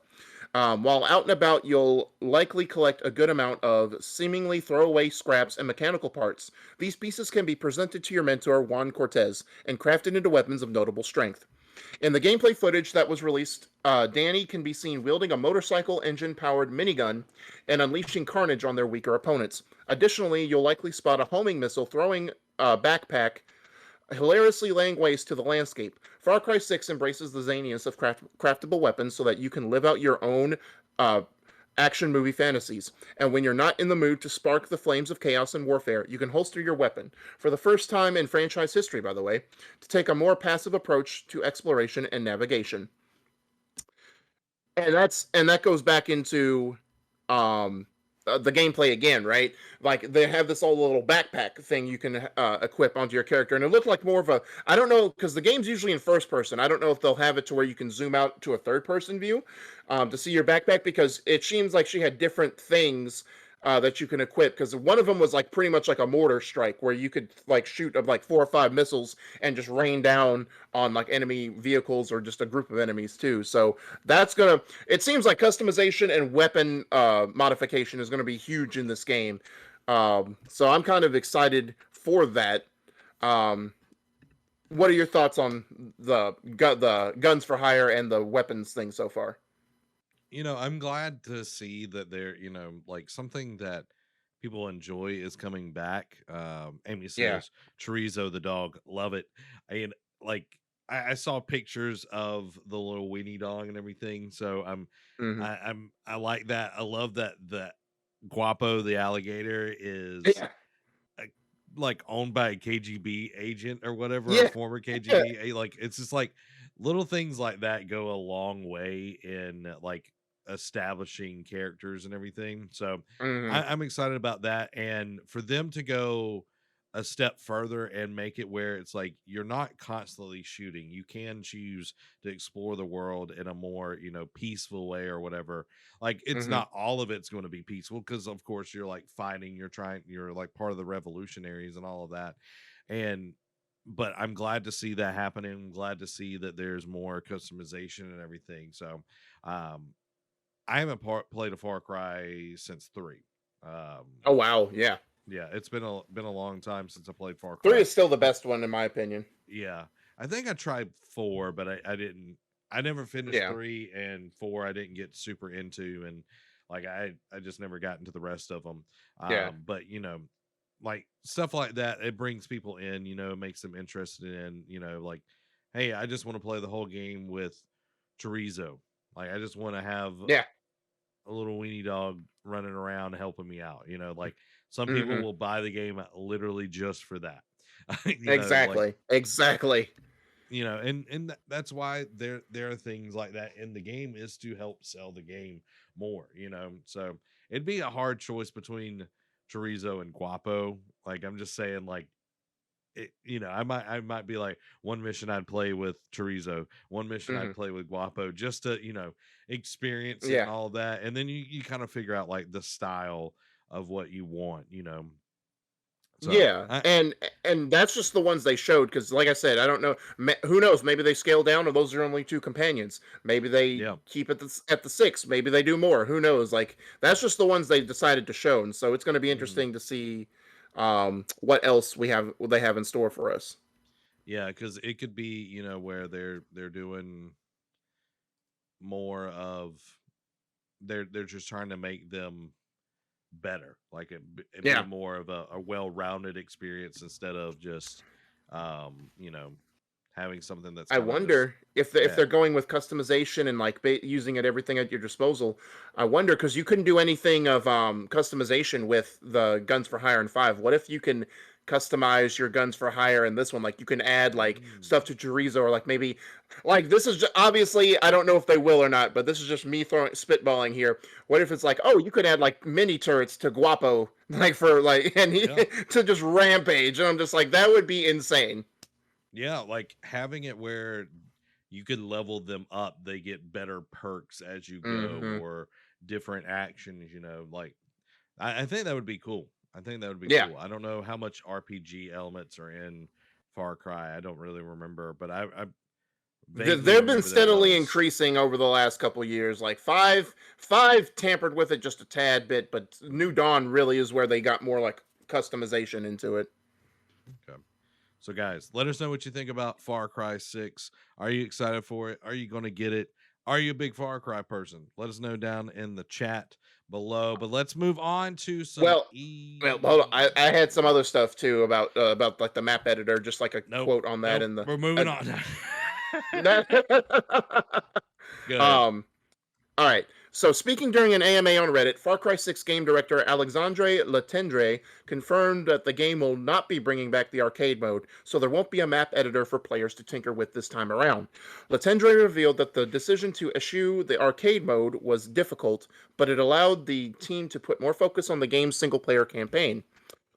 While out and about, you'll likely collect a good amount of seemingly throwaway scraps and mechanical parts. These pieces can be presented to your mentor, Juan Cortez, and crafted into weapons of notable strength. In the gameplay footage that was released, Danny can be seen wielding a motorcycle engine-powered minigun and unleashing carnage on their weaker opponents. Additionally, you'll likely spot a homing missile throwing a backpack, hilariously laying waste to the landscape. Far Cry 6 embraces the zaniness of craftable weapons so that you can live out your own action movie fantasies. And when you're not in the mood to spark the flames of chaos and warfare, you can holster your weapon, for the first time in franchise history, by the way, to take a more passive approach to exploration and navigation. And that goes back into the gameplay again, right? Like they have this whole little backpack thing you can equip onto your character, and it looked like more of a, I don't know, because the game's usually in first person. I don't know if they'll have it to where you can zoom out to a third person view to see your backpack, because it seems like she had different things that you can equip, because one of them was like pretty much like a mortar strike where you could like shoot up like 4 or 5 missiles and just rain down on like enemy vehicles or just a group of enemies too. So that's gonna. It seems like customization and weapon modification is gonna be huge in this game. So I'm kind of excited for that. Um, what are your thoughts on the guns for hire and the weapons thing so far? I'm glad to see that they're, like something that people enjoy is coming back. Amy Yeah. says, Chorizo the dog, love it. And like, I saw pictures of the little weenie dog and everything. So Hmm. I like that. I love that the Guapo, the alligator, is Yeah. uh, like owned by a KGB agent or whatever, a Yeah. former Yeah. KGB. Like it's just like little things like that go a long way in like establishing characters and everything. So Hmm. I'm excited about that, and for them to go a step further and make it where it's like you're not constantly shooting. You can choose to explore the world in a more, peaceful way or whatever. Like it's Hmm. not all of it's going to be peaceful because of course you're like fighting, you're like part of the revolutionaries and all of that. And but I'm glad to see that happening. I'm glad to see that there's more customization and everything. So um I haven't played a Far Cry since 3. Oh wow. Yeah. Yeah, it's been a long time since I played Far 3 Cry. is still the I, best one in my opinion. yeah, I think I tried 4, but I didn't. I never finished Yeah. 3 and 4. I didn't get super into, and like I just never got into the rest of them. Yeah. But like stuff like that, it brings people in. Makes them interested in. Like, hey, I just want to play the whole game with chorizo. Like, I just want to have Yeah. a little weenie dog running around helping me out. Like some people Hmm. will buy the game literally just for that. Like Exactly. Exactly. and that's why there are things like that in the game is to help sell the game more. So it'd be a hard choice between chorizo and guapo. Like I'm just saying, like I might be like one mission I'd play with chorizo, one mission Hmm. I'd play with guapo, just to experience it and Yeah. all of that, and then you kind of figure out like the style of what you want. So Yeah, and that's just the ones they showed, because like I said, I don't know. Who knows? Maybe they scale down, or those are only 2 companions. Maybe they yeah. keep it at the 6. Maybe they do more. Who knows? Like that's just the ones they decided to show, and so it's going to be Mhm. interesting to see what else what they have in store for us. Yeah, because it could be where they're doing more of they're just trying to make them better, like it be Yeah. more of a well-rounded experience instead of just having something that's I kind of just wonder if that. they're going with customization and like using it everything at your disposal. I wonder, because you couldn't do anything of customization with the guns for hire in 5. What if you can customize your guns for hire in this one? Like you can add like stuff Mm. to chorizo, or like maybe like this is obviously I don't know if they will or not, but this is just me throwing spitballing here. What if it's like, oh, you could add like mini turrets to Guapo, like for like and Yeah. to just rampage, and I'm just like that would be insane. Yeah, like having it where you could level them up, they get better perks as you go Hmm. or different actions, like I think that would be cool. I think that would be Yeah. cool. I don't know how much RPG elements are in Far Cry. I don't really remember, but I vaguely They've been remember there steadily was. increasing over the last couple years. Like five tampered with it just a tad bit, but New Dawn really is where they got more like customization into it. Okay. So, guys, let us know what you think about Far Cry 6. Are you excited for it? Are you going to get it? Are you a big Far Cry person? Let us know down in the chat below. But let's move on to some Well, hold on. I had some other stuff too about like the map editor, just like a Nope. quote on that Nope. in the. We're moving on. Go ahead. um, All right. So, speaking during an AMA on Reddit, Far Cry 6 game director Alexandre Letendre confirmed that the game will not be bringing back the arcade mode, so there won't be a map editor for players to tinker with this time around. Letendre revealed that the decision to eschew the arcade mode was difficult, but it allowed the team to put more focus on the game's single player campaign.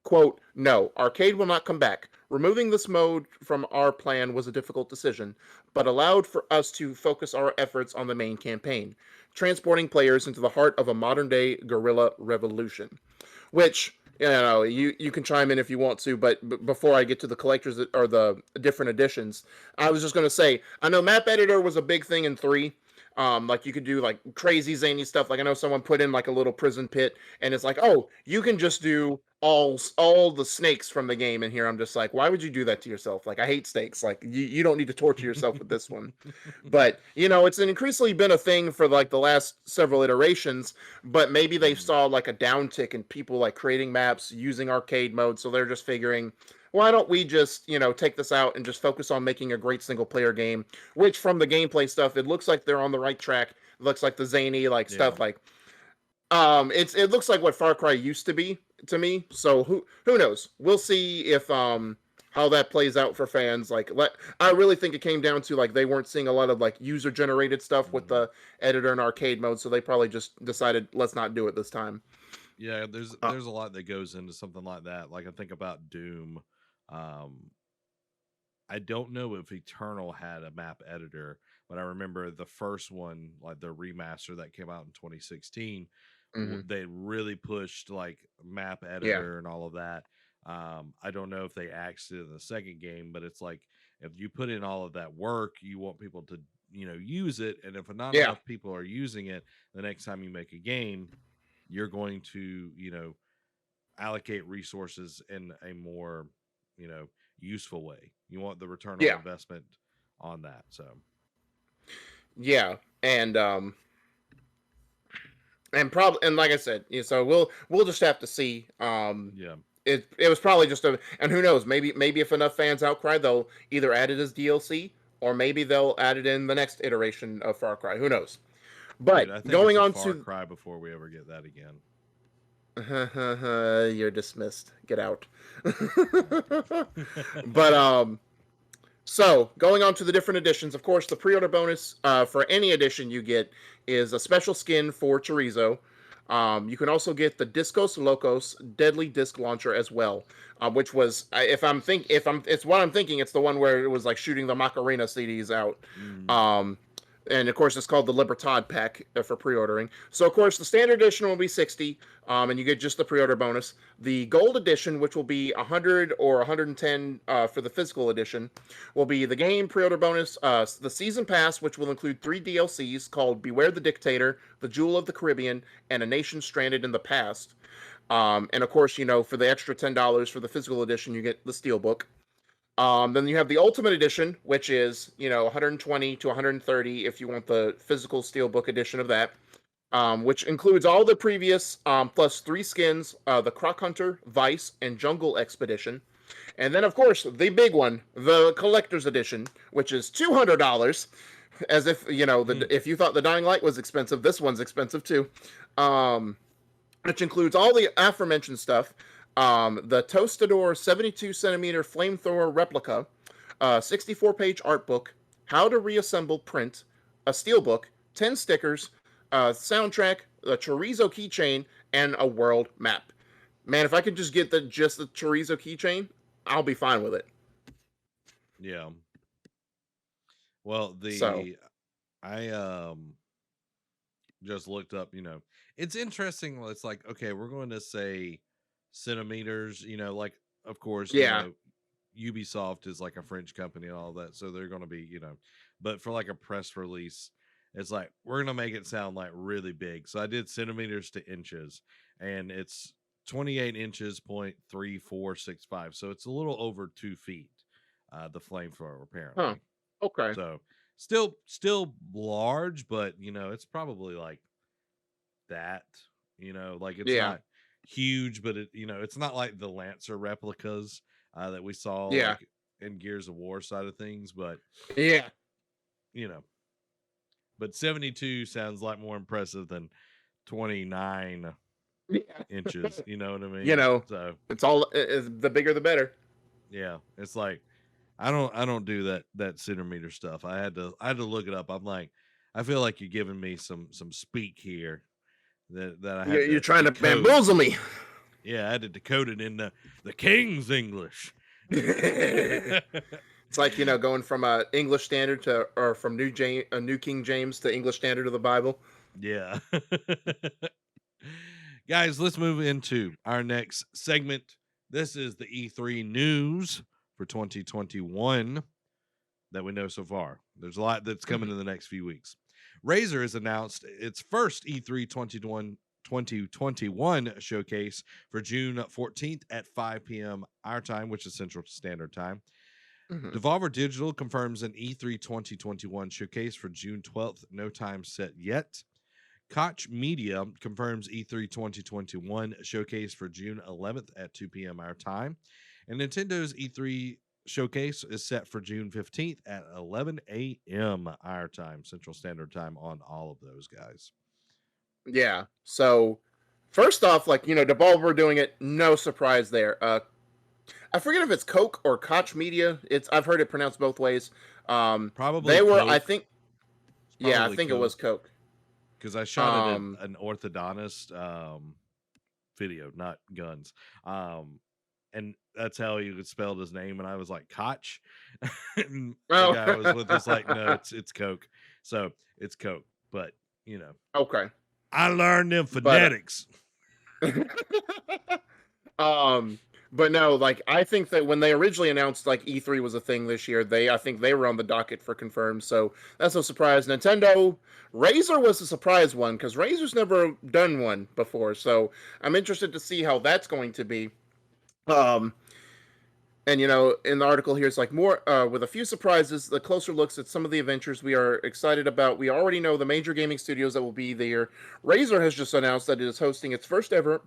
Quote, no, arcade will not come back. Removing this mode from our plan was a difficult decision, but allowed for us to focus our efforts on the main campaign, transporting players into the heart of a modern day guerrilla revolution. which you can chime in if you want to, but before I get to the collectors or the different editions, I was just going to say I know map editor was a big thing in 3. Like you could do like crazy zany stuff. Like I know someone put in like a little prison pit, and it's like, oh, you can just do all the snakes from the game in here. I'm just like, why would you do that to yourself? Like I hate snakes. Like you don't need to torture yourself with this one. But it's increasingly been a thing for like the last several iterations. But maybe they Mm, saw like a downtick in people like creating maps using arcade mode, so they're just figuring, why don't we just take this out and just focus on making a great single player game? Which from the gameplay stuff, it looks like they're on the right track. It looks like the zany like yeah. stuff like it looks like what Far Cry used to be to me. So who knows? We'll see if how that plays out for fans. I really think it came down to like they weren't seeing a lot of like user generated stuff with Mhm. the editor and arcade mode, so they probably just decided let's not do it this time. Yeah, there's Uh, there's a lot that goes into something like that. Like I think about Doom. Um, I don't know if Eternal had a map editor, but I remember the first one, like the remaster that came out in 2016, mhm. they really pushed like map Yeah, editor and all of that. I don't know if they axed it in the second game, but it's like if you put in all of that work, you want people to use it, and if not yeah, enough people are using it, the next time you make a game, you're going to allocate resources in a more useful way. You want the return on yeah, investment on that. So yeah, and probably, and like I said, so we'll just have to see. yeah, It was probably just a, and who knows, maybe if enough fans outcry, they'll either add it as DLC or maybe they'll add it in the next iteration of Far Cry. Who knows? dude, But I think it's going a on far to, cry before we ever get that again. you're dismissed. Get out. Yeah. But so going on to the different editions, of course, the pre-order bonus for any edition you get is a special skin for Chorizo. You can also get the Discos Locos Deadly Disc Launcher as well, which was, if I'm, it's what I'm thinking. It's the one where it was like shooting the Macarena CDs out. Mm, Um, and of course, it's called the Libertad pack for pre-ordering. So of course, the standard edition will be 60, and you get just the pre-order bonus. The gold edition, which will be 100 or 110 for the physical edition, will be the game pre-order bonus, the season pass, which will include 3 DLCs called Beware the Dictator, The Jewel of the Caribbean, and A Nation Stranded in the Past. And of course, for the extra $10 for the physical edition, you get the Steelbook. Then you have the Ultimate Edition, which is 120 to 130 if you want the physical Steelbook edition of that, which includes all the previous plus 3 skins: the Croc Hunter, Vice, and Jungle Expedition. And then, of course, the big one, the Collector's Edition, which is $200. As if mm, if you thought the Dying Light was expensive, this one's expensive too. Um, which includes all the aforementioned stuff: the Tostador 72 centimeter flamethrower replica, 64-page art book, how to reassemble print, a steelbook, 10 stickers, soundtrack, a chorizo keychain, and a world map. Man, if I could just get just the chorizo keychain, I'll be fine with it. yeah. Well, So the I just looked up. It's interesting. It's like okay, we're going to say centimeters. Like of course, yeah, Ubisoft is like a French company and all that, so they're going to be, but for like a press release, it's like we're going to make it sound like really big. So I did centimeters to inches, and it's 28 inches, 0.3465. So it's a little over 2 feet, the flamethrower, huh? apparently. Okay, So still large, but it's probably like that, like it's yeah, not huge, but it's not like the Lancer replicas that we saw yeah, like in Gears of War side of things, but yeah, you know, but 72 sounds like more impressive than 29 yeah. inches, you know what I you mean? know, So it's all the bigger the better. yeah, it's like I don't do that centimeter stuff. I had to look it up. I'm like, I feel like you're giving me some speak here that I had You're to trying to decode. bamboozle me. Yeah, I had to decode it in the King's English. It's like going from English Standard to, or from New King James to English Standard of the Bible. Yeah. Guys, let's move into our next segment. This is the E3 news for 2021 that we know so far. There's a lot that's coming in the next few weeks. Razer has announced its first E3 2021 showcase for June 14th at 5 p.m. our time, which is Central Standard Time. Mhm. Devolver Digital confirms an E3 2021 showcase for June 12th, no time set yet. Koch Media confirms E3 2021 showcase for June 11th at 2 p.m. our time. And Nintendo's E3 showcase is set for June 15th at 11 a.m. our time, Central Standard Time on all of those guys. Yeah. So first off, like, Devolver doing it, no surprise there. I forget if it's Coke or Koch Media. I've heard it pronounced both ways. Probably They were, I Coke. think, It's yeah, I probably think it was Coke Coke. because I shot it at Um, an orthodontist video, not guns. And that's how he would spelled his name, and I was like Koch. And the guy I was with was like, no, oh, it's Coke. So it's Coke. But okay, I learned them but phonetics. um, but no, like I think that when they originally announced like E3 was a thing this year, I think they were on the docket for confirmed. So that's no surprise. Nintendo, Razer was a surprise one because Razer's never done one before. So I'm interested to see how that's going to be. Um, And in the article here, it's like more with a few surprises, the closer looks at some of the adventures we are excited about. We already know the major gaming studios that will be there. Razer has just announced that it is hosting its first ever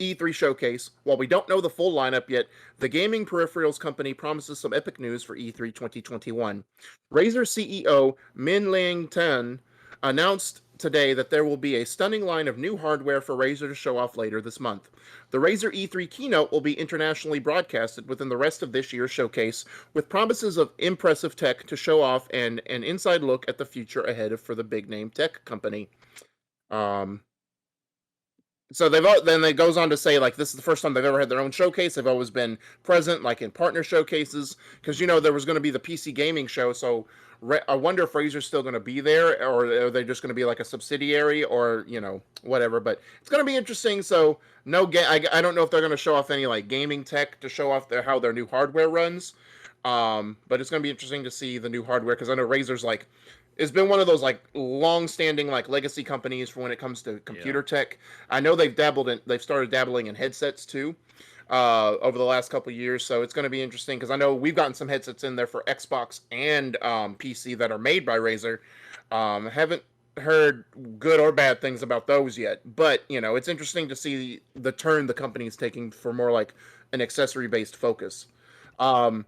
E3 showcase. While we don't know the full lineup yet, the gaming peripherals company promises some epic news for E3 2021. Razer CEO Min Liang Tan announced today that there will be a stunning line of new hardware for Razer to show off later this month. The Razer E3 keynote will be internationally broadcasted within the rest of this year's showcase, with promises of impressive tech to show off and an inside look at the future ahead for the big name tech company. Um, so then it goes on to say like this is the first time they've ever had their own showcase. They've always been present like in partner showcases because there was going to be the PC gaming show. So I wonder if Razer's still going to be there or are they just going to be like a subsidiary or whatever. But it's going to be interesting. So I don't know if they're going to show off any like gaming tech to show off how their new hardware runs. But it's going to be interesting to see the new hardware because I know Razer's like it's been one of those like long-standing like legacy companies for when it comes to computer tech. I know they've started dabbling in headsets too over the last couple of years, so it's going to be interesting because I know we've gotten some headsets in there for Xbox and PC that are made by Razer. Haven't heard good or bad things about those yet, but it's interesting to see the turn the company's taking for more like an accessory-based focus. Um,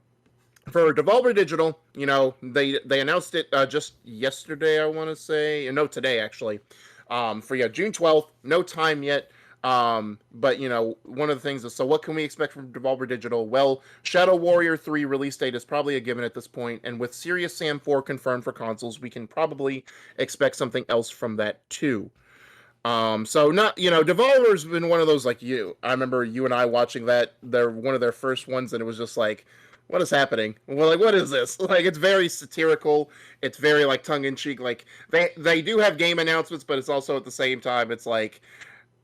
for Devolver Digital, they announced it just yesterday, I want to say, no, today actually. For June 12th, no time yet. But one of the things is, so what can we expect from Devolver Digital? Well, Shadow Warrior 3 release date is probably a given at this point, and with Serious Sam 4 confirmed for consoles, we can probably expect something else from that too. So not, Devolver's been one of those like I remember you and I watching that. They're one of their first ones, and it was just like, what is happening? Well, like, what is this? Like, it's very satirical. It's very like tongue in cheek. Like they do have game announcements, but it's also at the same time, it's like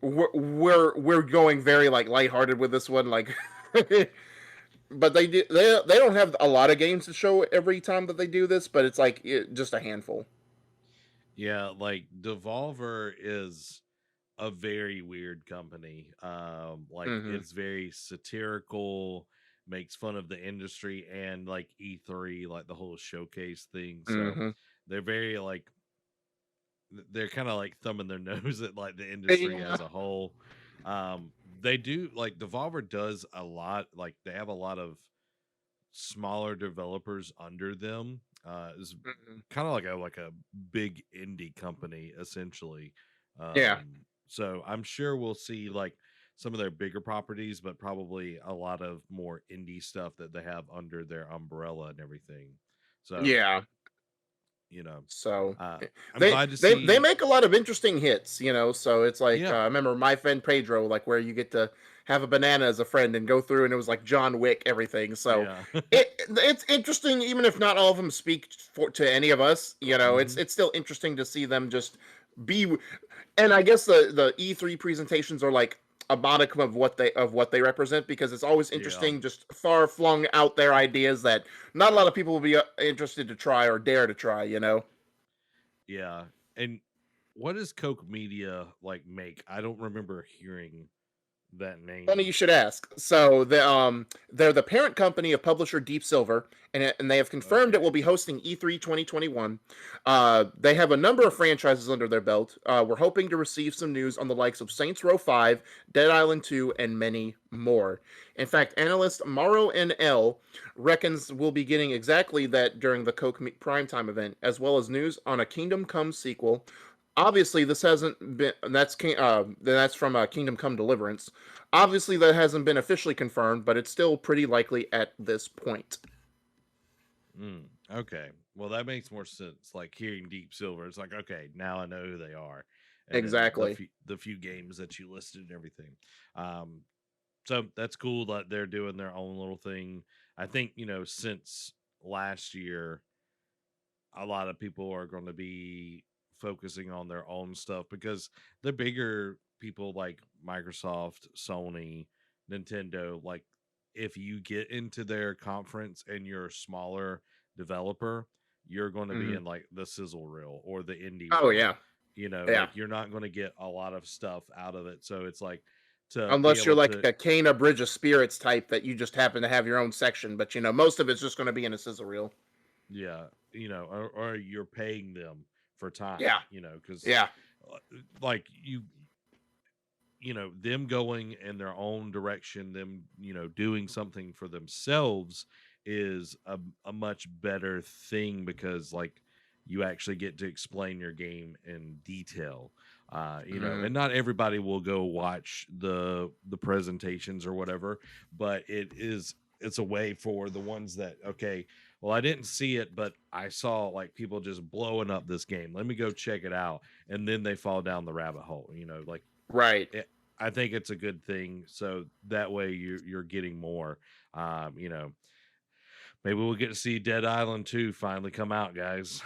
we're going very like lighthearted with this one. Like, but they don't have a lot of games to show every time that they do this, but it's like just a handful. Yeah, like Devolver is a very weird company. Like Hmm. it's very satirical, makes fun of the industry and like E3, like the whole showcase thing. So Hmm. they're very like they're kind of like thumbing their nose at like the industry Yeah. as a whole. They do like Devolver does a lot, like they have a lot of smaller developers under them. Is Mhm. kind of like a big indie company essentially. Yeah. So I'm sure we'll see like some of their bigger properties, but probably a lot of more indie stuff that they have under their umbrella and everything. So Yeah. you know, So uh, I'm they glad to they see. make a lot of interesting hits, So it's like Yeah, I remember My Friend Pedro, like where you get to have a banana as a friend and go through, and it was like John Wick everything. So yeah. it's interesting, even if not all of them speak to any of us. Hmm. It's still interesting to see them just be, and I guess the E3 presentations are like a modicum of what they represent, because it's always Yeah. interesting, just far flung out there ideas that not a lot of people will be interested to try or dare to try. You know. Yeah. And what does Coke Media like make? I don't remember hearing that Funny name. you should ask. So they're the parent company of publisher Deep Silver, and they have confirmed it will Okay. be hosting E3 2021. They have a number of franchises under their belt. We're hoping to receive some news on the likes of Saints Row 5, Dead Island 2, and many more. In fact, analyst Maro NL reckons we'll be getting exactly that during the Coke Primetime event, as well as news on a Kingdom Come sequel. Obviously, this hasn't been. That's from Kingdom Come Deliverance. Obviously, that hasn't been officially confirmed, but it's still pretty likely at this point. Okay. Well, that makes more sense. Like hearing Deep Silver, it's like, okay, now I know who they are. And then Exactly. the few games that you listed and everything. Um, so that's cool that they're doing their own little thing. I think, since last year, a lot of people are going to be focusing on their own stuff because the bigger people like Microsoft, Sony, Nintendo, like if you get into their conference and you're a smaller developer, you're going to be Hmm. in like the sizzle reel or the indie Oh reel. yeah, yeah. Like you're not going to get a lot of stuff out of it. So it's like to be Unless you're able like to, a Kena Bridge of Spirits type that you just happen to have your own section, but most of it's just going to be in a sizzle reel. yeah, or you're paying them for time, Yeah, because yeah. like them going in their own direction, them doing something for themselves is a much better thing because like you actually get to explain your game in detail, Hmm. and not everybody will go watch the presentations or whatever, but it's a way for the ones that, okay, well, I didn't see it, but I saw like people just blowing up this game, let me go check it out, and then they fall down the rabbit hole, like Right. it, I think it's a good thing. So that way you're getting more. Maybe we'll get to see Dead Island 2 finally come out, guys.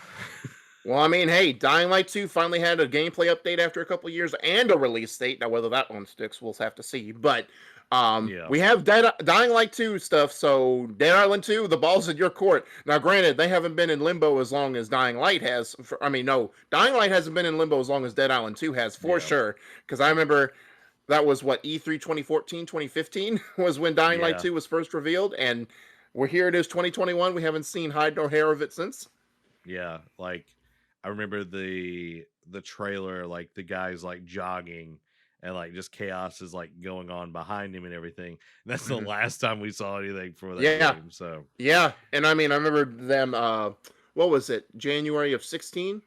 Well, I mean, hey, Dying Light 2 finally had a gameplay update after a couple years and a release date. Now, whether that one sticks, we'll have to see. But Yeah. we have Dying Light 2 stuff, so Dead Island 2, the ball's in your court. Now, granted, they haven't been in limbo as long as Dying Light has. No, Dying Light hasn't been in limbo as long as Dead Island 2 has, for Yeah. sure. Because I remember that was what, E3 2014, 2015 was when Dying Light Yeah. 2 was first revealed. And we're here, it is 2021. We haven't seen hide nor hair of it since. Yeah. Like I remember the trailer, like the guy's like jogging and like just chaos is like going on behind him and everything. And that's the Mhm. last time we saw anything for that Yeah. game. So Yeah, and I mean, I remember them. What was it? January of 16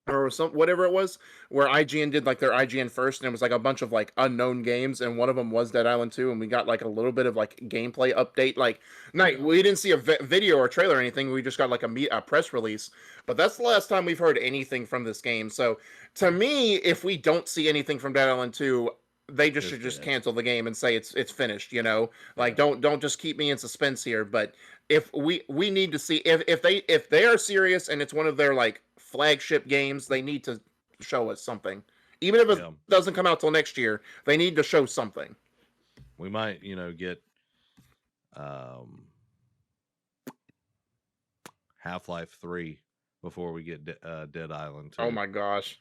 or some whatever it was, where IGN did like their IGN first, and it was like a bunch of like unknown games, and one of them was Dead Island 2, and we got like a little bit of like gameplay update. Like, night yeah. we didn't see a video or trailer or anything. We just got like a press release. But that's the last time we've heard anything from this game. So to me, if we don't see anything from Dead Island 2, they just It's should just dead. cancel the game and say it's finished. Like Yeah. don't just keep me in suspense here. But if we need to see if they are serious and it's one of their like flagship games, they need to show us something. Even if it Yeah. doesn't come out till next year, they need to show something. We might, get um Half-Life 3 before we get Dead Island Oh 2. my gosh.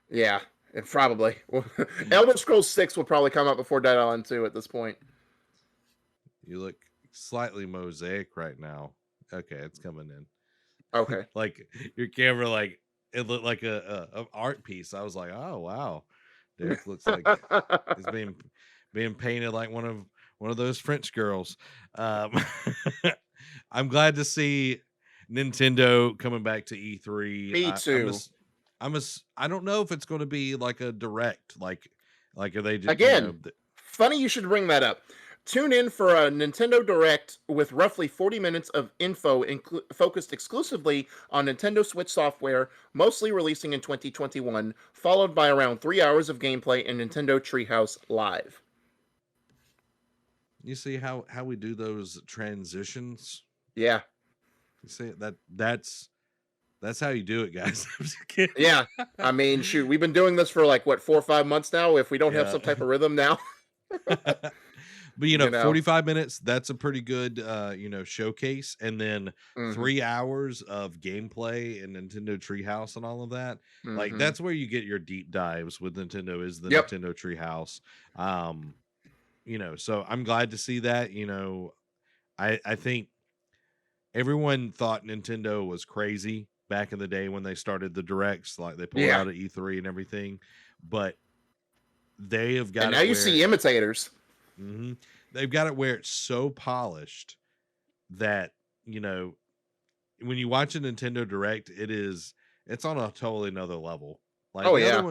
Yeah, it probably. Elder Scrolls 6 will probably come out before Dead Island 2 at this point. You look slightly mosaic right now. Okay, it's coming in. Okay. Like your camera, like it looked like a art piece. I was like, oh wow, Derek looks like he's being painted like one of those French girls. Um, I'm glad to see Nintendo coming back to E3. Me too. I don't know if it's going to be like a direct, like are they just Again, funny you should bring that up. Tune in for a Nintendo Direct with roughly 40 minutes of info focused exclusively on Nintendo Switch software, mostly releasing in 2021, followed by around 3 hours of gameplay in Nintendo Treehouse Live. you see how we do those transitions. Yeah. You see that's That's how you do it, guys. I'm just kidding. Yeah. I mean, shoot, we've been doing this for like what 4 or 5 months now. If we don't have Yeah. some type of rhythm now, But, you know. 45 minutes, that's a pretty good, showcase, and then Hmm. 3 hours of gameplay and Nintendo Treehouse and all of that. Like, Hmm. that's where you get your deep dives with Nintendo is the Yep. Nintendo Treehouse. Um, so I'm glad to see that, I think everyone thought Nintendo was crazy back in the day when they started the directs, like they pulled Yeah. out at E3 and everything, but they have And got now it you where see imitators. mhm, they've got it where it's so polished that, you know, when you watch a Nintendo Direct, it's on a totally another level. Like Oh yeah.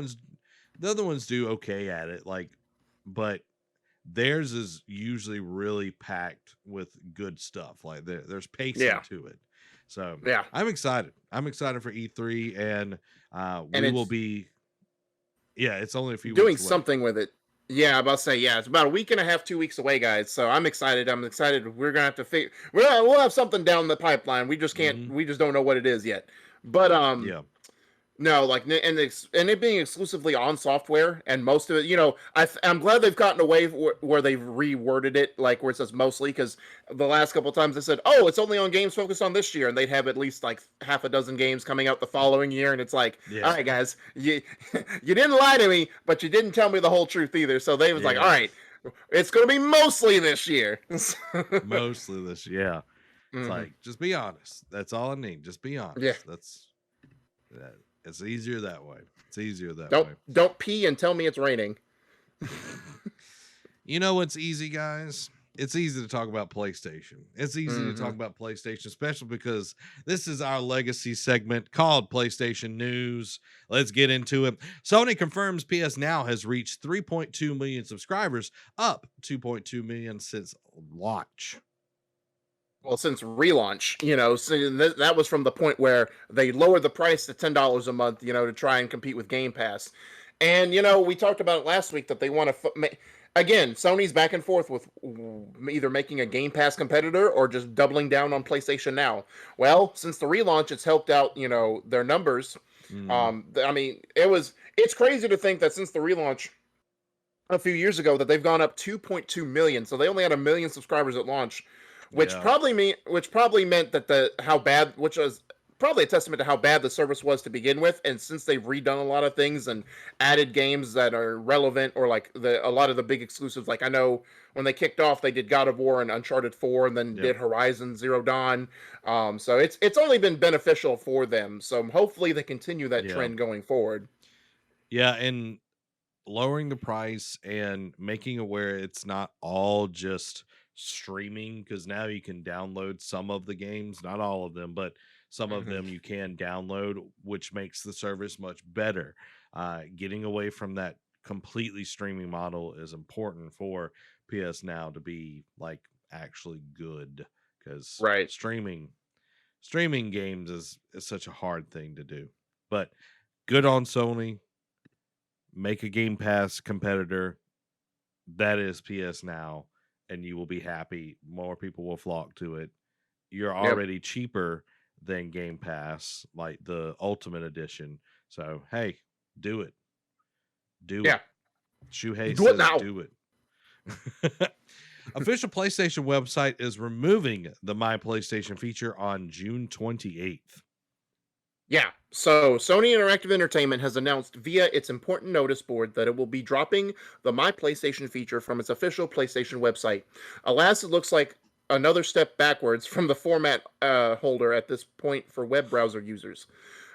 the other ones do okay at it, like, but theirs is usually really packed with good stuff. Like there's pacing Yeah. to it. So Yeah. I'm excited. I'm excited for E3, and And we will it's be. Yeah, it's only a few doing weeks away. something with it. Yeah, I'm about to say, yeah, it's about a week and a half, 2 weeks away, guys. So I'm excited. I'm excited. We're gonna have to figure. We'll have something down the pipeline. We just can't. Hmm. We just don't know what it is yet. But Yeah, no, like and it being exclusively on software, and most of it, I'm glad they've gotten away where they've reworded it, like where it says mostly, because the last couple of times they said, "Oh, it's only on games focused on this year," and they'd have at least like half a dozen games coming out the following year, and it's like, "All yeah, right, guys, you you didn't lie to me, but you didn't tell me the whole truth either." So they was like, "All yeah. right, it's gonna be mostly this year." Mostly this. Yeah, it's Hmm. like just be honest. That's all I need. Just be Yeah, honest. That. It's easier that way. It's easier that don't way. don't pee and tell me it's raining. You know what's easy, guys? It's easy to talk about PlayStation. It's easy to talk Hmm. about PlayStation, especially because this is our legacy segment called PlayStation News. Let's get into it. Sony confirms PS Now has reached 3.2 million subscribers, up 2.2 million since launch. Well, since relaunch, so that was from the point where they lowered the price to $10 a month, to try and compete with Game Pass. And we talked about it last week that they want to again, Sony's back and forth with either making a Game Pass competitor or just doubling down on PlayStation Now. Well, since the relaunch, it's helped out, their numbers. Mm, I mean, it's crazy to think that since the relaunch a few years ago that they've gone up 2.2 million. So they only had 1 million subscribers at launch, yeah. which probably meant that the how bad which was probably a testament to how bad the service was to begin with. And since they've redone a lot of things and added games that are relevant, or like a lot of the big exclusives, like I know when they kicked off, they did God of War and Uncharted 4, and then Yep. did Horizon Zero Dawn. So it's only been beneficial for them. So hopefully they continue that Yeah. trend going forward. Yeah. And lowering the price and making aware it's not all just streaming, because now you can download some of the games, not all of them, but some of Hmm. them you can download, which makes the service much better. Getting away from that completely streaming model is important for PS Now to be like actually good, because Right. streaming games is such a hard thing to do. But good on Sony. Make a Game Pass competitor that is PS Now, and you will be happy. More people will flock to it. You're Yep. already cheaper than Game Pass, like the Ultimate Edition. So hey, do it. Do it. Yeah. Shuhei Do it says now. do it. Official PlayStation website is removing the My PlayStation feature on June 28th. Yeah. So Sony Interactive Entertainment has announced via its important notice board that it will be dropping the My PlayStation feature from its official PlayStation website. Alas, it looks like another step backwards from the format holder at this point for web browser users.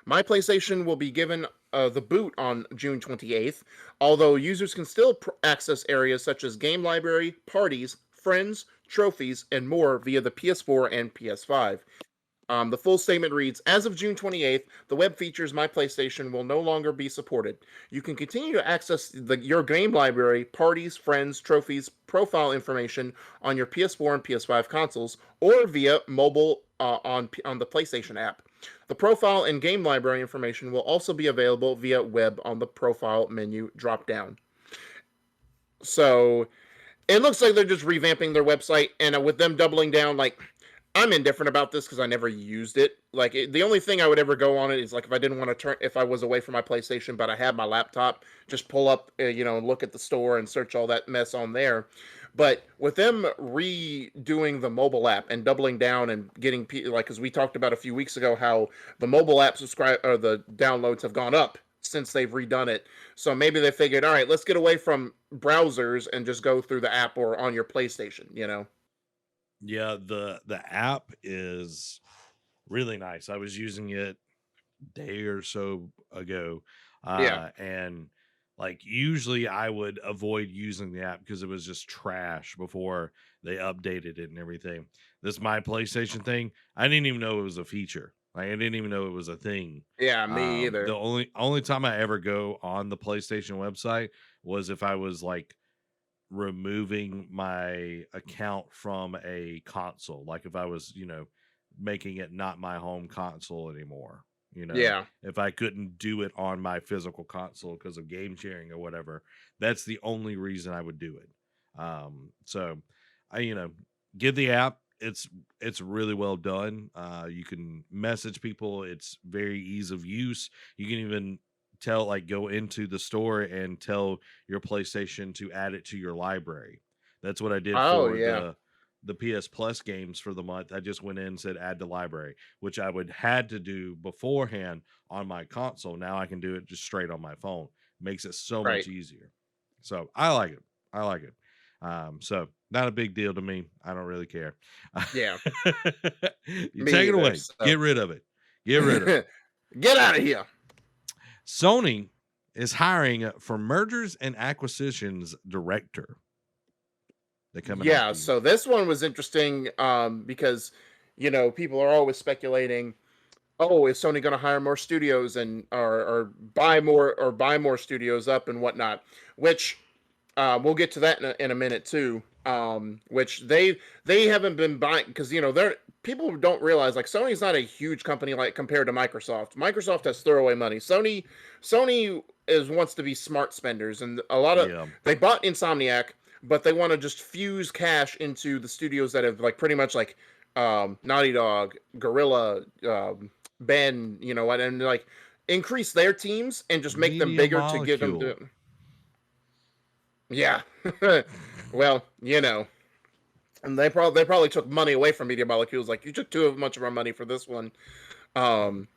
My PlayStation will be given the boot on June 28th, although users can still access areas such as game library, parties, friends, trophies, and more via the PS4 and PS5. The full statement reads, as of June 28th, the web features My PlayStation will no longer be supported. You can continue to access your game library, parties, friends, trophies, profile information on your PS4 and PS5 consoles, or via mobile on the PlayStation app. The profile and game library information will also be available via web on the profile menu drop down. So it looks like they're just revamping their website, and with them doubling down, like I'm indifferent about this because I never used it. Like the only thing I would ever go on it is like if I didn't want to turn, if I was away from my PlayStation, but I had my laptop, just pull up, and look at the store and search all that mess on there. But with them redoing the mobile app and doubling down and getting like, because we talked about a few weeks ago how the mobile app subscribe or the downloads have gone up since they've redone it. So maybe they figured, all right, let's get away from browsers and just go through the app or on your PlayStation. Yeah, the app is really nice. I was using it day or so ago, Yeah. and like usually I would avoid using the app because it was just trash before they updated it and everything. This my PlayStation thing, I didn't even know it was a feature. Like I didn't even know it was a thing. Yeah, me The either. only time I ever go on the PlayStation website was if I was like removing my account from a console, like if I was, making it not my home console anymore, Yeah. if I couldn't do it on my physical console because of game sharing or whatever. That's the only reason I would do it. So I, get the app. It's really well done. You can message people. It's very ease of use. You can even tell, like, go into the store and tell your PlayStation to add it to your library. That's what I did Oh, for yeah. the PS Plus games for the month. I just went in and said add to library, which I would had to do beforehand on my console. Now I can do it just straight on my phone. Makes it so Right. much easier. So I like it. I like it. So not a big deal to me. I don't really care. Yeah. You take Me it either. away. So Get rid of it. Get rid of it. get out of here. Sony is hiring for mergers and acquisitions director. They're coming Yeah, after you. so this one was interesting because people are always speculating, oh, is Sony going to hire more studios and or buy more studios up and whatnot, which we'll get to that in a minute too. Which they haven't been buying because they're people don't realize like Sony's not a huge company like compared to Microsoft. Microsoft has throwaway money. Sony is wants to be smart spenders, and a lot of Yeah. they bought Insomniac, but they want to just fuse cash into the studios that have like pretty much like Naughty Dog, Gorilla, Ben, what, and like increase their teams and just make them Media bigger to give them molecule. yeah. Well, and they probably took money away from Media Molecules. Like you took too much of our money for this one. Um,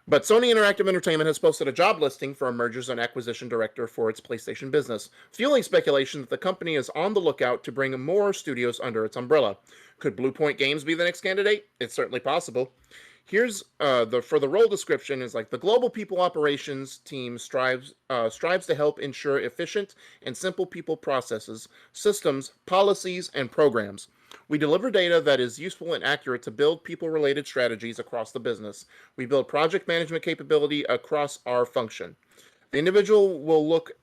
but Sony Interactive Entertainment has posted a job listing for a mergers and acquisition director for its PlayStation business, fueling speculation that the company is on the lookout to bring more studios under its umbrella. Could Bluepoint Games be the next candidate? It's certainly possible. Here's the role description is like the global people operations team strives to help ensure efficient and simple people processes, systems, policies, and programs. We deliver data that is useful and accurate to build people related strategies across the business. We build project management capability across our function. The individual will work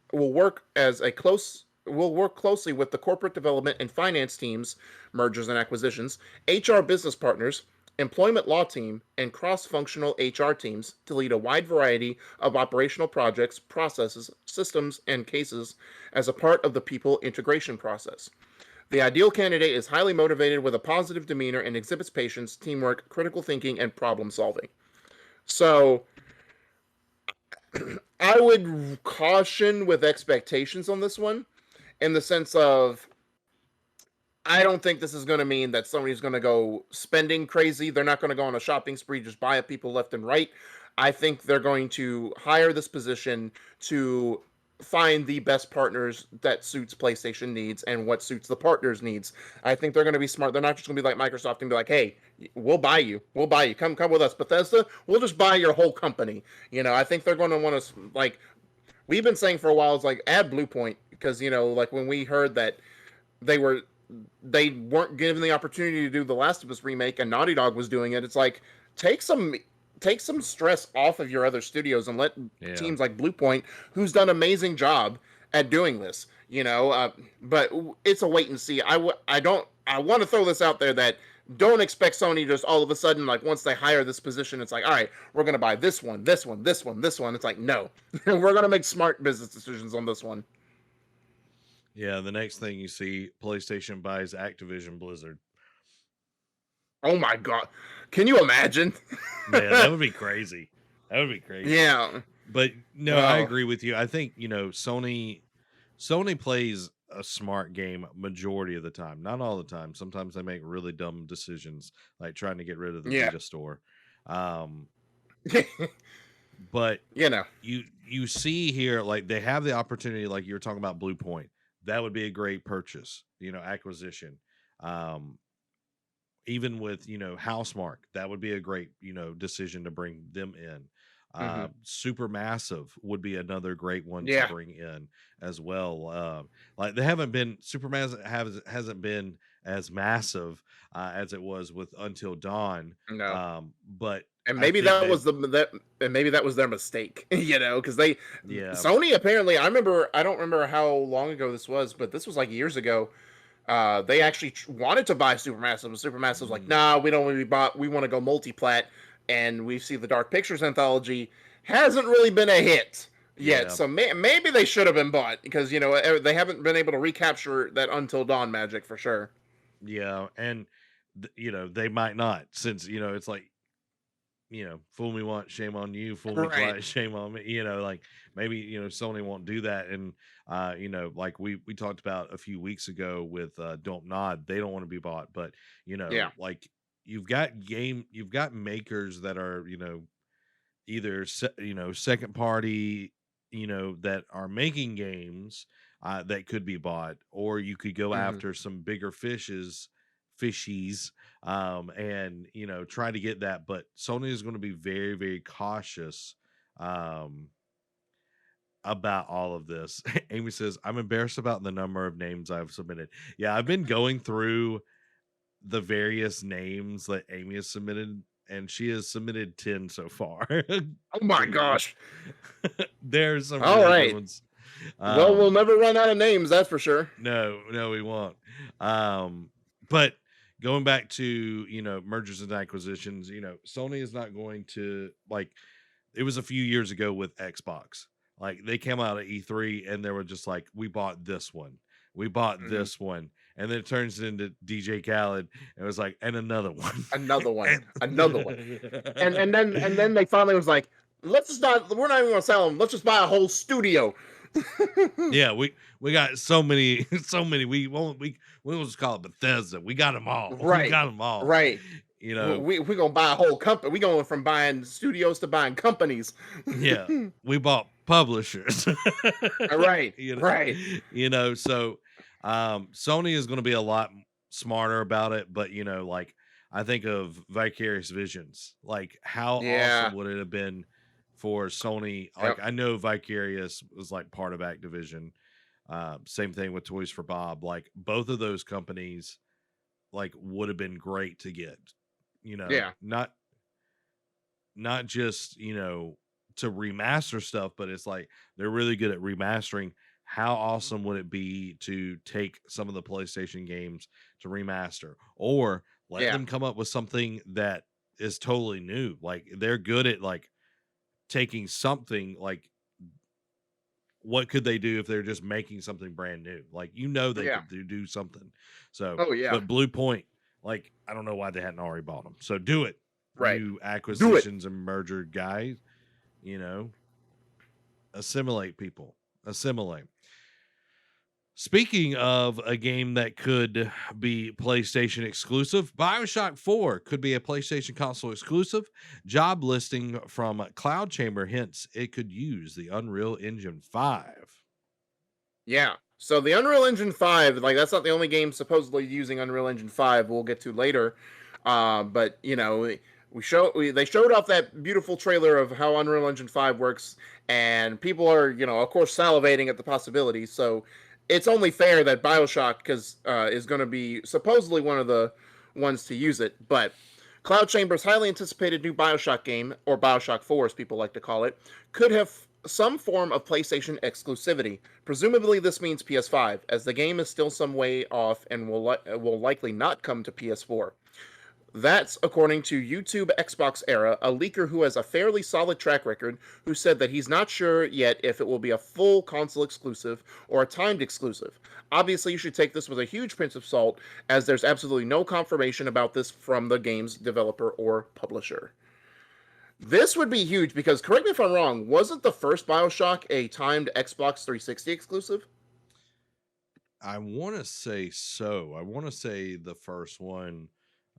closely with the corporate development and finance teams, mergers and acquisitions, HR business partners, employment law team, and cross-functional HR teams to lead a wide variety of operational projects, processes, systems, and cases as a part of the people integration process. The ideal candidate is highly motivated with a positive demeanor and exhibits patience, teamwork, critical thinking, and problem solving. So, I would caution with expectations on this one in the sense of I don't think this is going to mean that somebody's going to go spending crazy. They're not going to go on a shopping spree, just buy up people left and right. I think they're going to hire this position to find the best partners that suits PlayStation needs and what suits the partners needs. I think they're going to be smart. They're not just going to be like Microsoft and be like, "Hey, we'll buy you. We'll buy you. Come with us, Bethesda. We'll just buy your whole company." I think they're going to want to like we've been saying for a while is like add Bluepoint because like when we heard that they were they weren't given the opportunity to do the Last of Us remake and Naughty Dog was doing it. It's like take some take some stress off of your other studios and let Yeah. teams like Bluepoint, who's done an amazing job at doing this. But it's a wait and see. I don't I want to throw this out there that don't expect Sony just all of a sudden like once they hire this position, it's like all right, we're gonna buy this one, this one, this one, this one. It's like no, we're gonna make smart business decisions on this one. Yeah. The next thing you see, PlayStation buys Activision Blizzard. Oh my god. Can you imagine? Man, that would be crazy. That would be crazy. Yeah. But no, I Oh, agree with you. I think, Sony plays a smart game majority of the time. Not all the time. Sometimes they make really dumb decisions, like trying to get rid of the yeah. Vita store. Um, but You know. you see here, like they have the opportunity, like you were talking about Blue Point. That would be a great purchase, acquisition. Um, even with Housemark, that would be a great decision to bring them in. Mhm. Supermassive would be another great one to Yeah. bring in as well. Like they haven't been Supermassive hasn't been as massive as it was with Until Dawn. No. But And I maybe think that they was and maybe that was their mistake, because yeah. Sony apparently, I don't remember how long ago this was, but this was like years ago. They actually wanted to buy Supermassive, but Supermassive's like, Mm, nah, we don't want to be bought. We want to go multi-plat, and we see the Dark Pictures anthology hasn't really been a hit yet. yeah. So maybe they should have been bought because they haven't been able to recapture that Until Dawn magic for sure. Yeah, and they might not, since it's like fool me once, shame on you, fool me Right. twice, shame on me. Like maybe Sony won't do that. And like we talked about a few weeks ago with Don't Nod, they don't want to be bought. But Yeah. like you've got makers that are either second party, that are making games that could be bought, or you could go Hmm. after some bigger fishies, and try to get that. But Sony is going to be very, very cautious um about all of this. Amy says, I'm embarrassed about the number of names I've submitted. Yeah, I've been going through the various names that Amy has submitted, and she has submitted 10 so far. Oh my gosh. There's some All really good right. ones. Well, we'll Um, never run out of names, that's for sure. no, we won't. But going back to, mergers and acquisitions, Sony is not going to, like, it was a few years ago with Xbox. Like they came out at E3 and they were just like, we bought this one. We bought Hmm. this one. And then it turns into DJ Khaled. And it was like, and another one. Another one. and Another one. And then they finally was like, let's just not. We're not even gonna sell them. Let's just buy a whole studio. yeah, we got so many, so many. We just call it Bethesda. We got them all. We Right. got them all. Right. You know, We're gonna buy a whole company. We going from buying studios to buying companies. yeah, we bought publishers. Right. you know, Right. so Sony is going to be a lot smarter about it. But like I think of Vicarious Visions. Like how Yeah. awesome would it have been for Sony? Like Yep. I know Vicarious was like part of Activision. Same thing with Toys for Bob. Like both of those companies like would have been great to get. Yeah. Not just to remaster stuff, but it's like they're really good at remastering. How awesome would it be to take some of the PlayStation games to remaster, or let Yeah. them come up with something that is totally new? Like they're good at like taking something like, what could they do if they're just making something brand new? Like they Yeah. could do something. So, Oh yeah. but Blue Point, like I don't know why they hadn't already bought them. So do it, Right. you Do it. acquisitions and merger guys. You know, assimilate people, assimilate. Speaking of a game that could be PlayStation exclusive, BioShock 4 could be a PlayStation console exclusive. Job listing from Cloud Chamber hints it could use the Unreal Engine 5. Yeah. So the Unreal Engine 5, like that's not the only game supposedly using Unreal Engine 5. We'll get to later. But they showed off that beautiful trailer of how Unreal Engine 5 works, and people are, of course, salivating at the possibility. So it's only fair that BioShock is going to be supposedly one of the ones to use it. But Cloud Chamber's highly anticipated new BioShock game, or BioShock 4 as people like to call it, could have some form of PlayStation exclusivity. Presumably, this means PS5, as the game is still some way off and will likely not come to PS4. That's according to YouTube Xbox Era, a leaker who has a fairly solid track record, who said that he's not sure yet if it will be a full console exclusive or a timed exclusive. Obviously, you should take this with a huge pinch of salt, as there's absolutely no confirmation about this from the game's developer or publisher. This would be huge because, correct me if I'm wrong, wasn't the first Bioshock a timed Xbox 360 exclusive? I want to say so. I want to say the first one.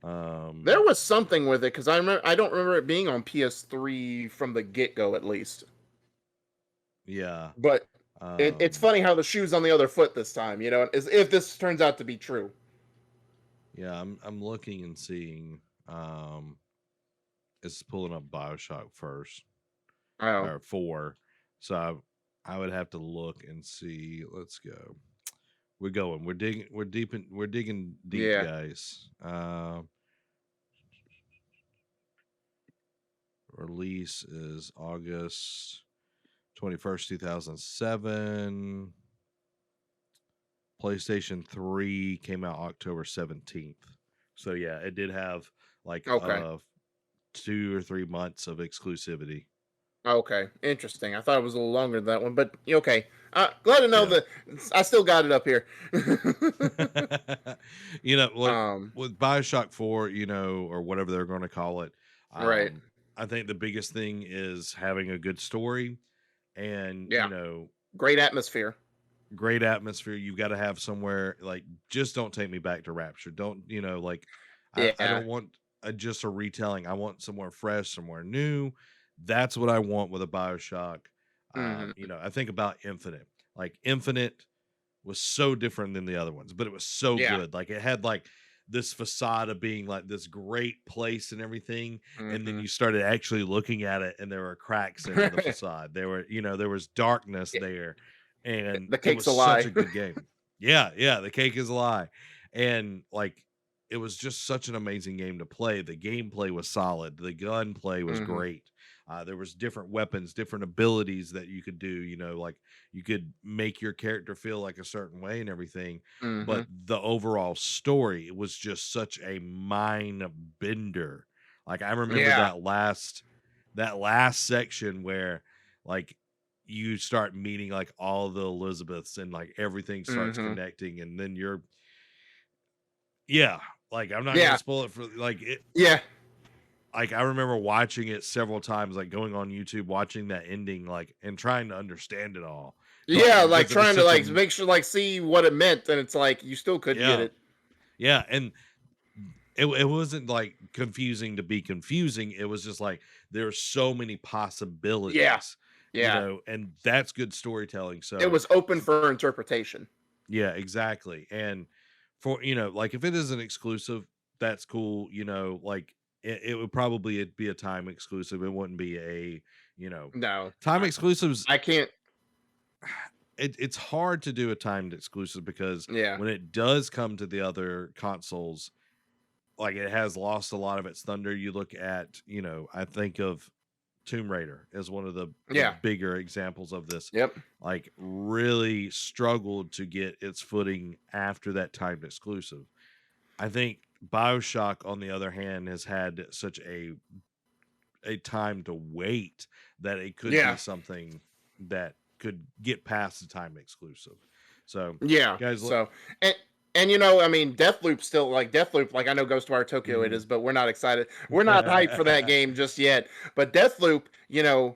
There was something with it because I don't remember it being on PS3 from the get go, at least. Yeah. But it's Um, funny how the shoe's on the other foot this time. As if this turns out to be true. yeah, I'm looking and seeing. It's pulling up BioShock first Oh, or 4. So I would have to look and see. Let's go. We're going. We're digging. We're digging deep, yeah. guys. Release is August 21st, 2007. PlayStation 3 came out October 17th. So yeah, it did have like Okay. 2 or 3 months of exclusivity. Okay. Interesting. I thought it was a little longer than that one, but okay. Glad to know Yeah. that I still got it up here. You know, like um. with BioShock 4, or whatever they're going to call it, Right. I think the biggest thing is having a good story and, Yeah. Great atmosphere. great atmosphere. You've got to have somewhere like, just don't take me back to Rapture. Don't, like, I Yeah. don't want just a retelling. I want somewhere fresh, somewhere new. That's what I want with a BioShock. Hmm. I think about Infinite. Like Infinite was so different than the other ones, but it was so Yeah. good. Like it had like this facade of being like this great place and everything. And then Hmm. you started actually looking at it and there were cracks in the facade. There was darkness there. And The it cake's was a such lie. a good game. Yeah, yeah, the cake is a lie. And like it was just such an amazing game to play. The gameplay was solid. The gunplay was Hmm. great. There was different weapons, different abilities that you could do. Like you could make your character feel like a certain way and everything. Hmm. But the overall story was just such a mind bender. Like I remember Yeah. that last section where like you start meeting like all the Elizabeths and like everything starts Hmm. connecting and then yeah, like I'm not gonna Yeah. spoil it for like it. Yeah. Like I remember watching it several times, like going on YouTube, watching that ending, like and trying to understand it all. Yeah, like Because it was trying to such a like make sure like see what it meant, and it's like you still couldn't get yeah, it. yeah, and it wasn't like confusing to be confusing. It was just like there's so many Yeah. possibilities, Yeah. and that's good storytelling. It So was open for interpretation. yeah, exactly. And for like if it is an exclusive, that's cool. Like it would probably be a time exclusive. It wouldn't be a No. time exclusives. I can't. It's hard to do a timed exclusive because Yeah. when it does come to the other consoles, like it has lost a lot of its thunder. You look at, I think of Tomb Raider as one of the Yeah. bigger examples of this. Yep. Like really struggled to get its footing after that timed exclusive. I think BioShock, on the other hand, has had such a time to wait that it could be Yeah. something that could get past the time exclusive. So, Yeah. guys, So and I mean, Deathloop. Like I know Ghostwire Tokyo it mhm. is, but we're not excited. We're not hyped for that game just yet. But Deathloop,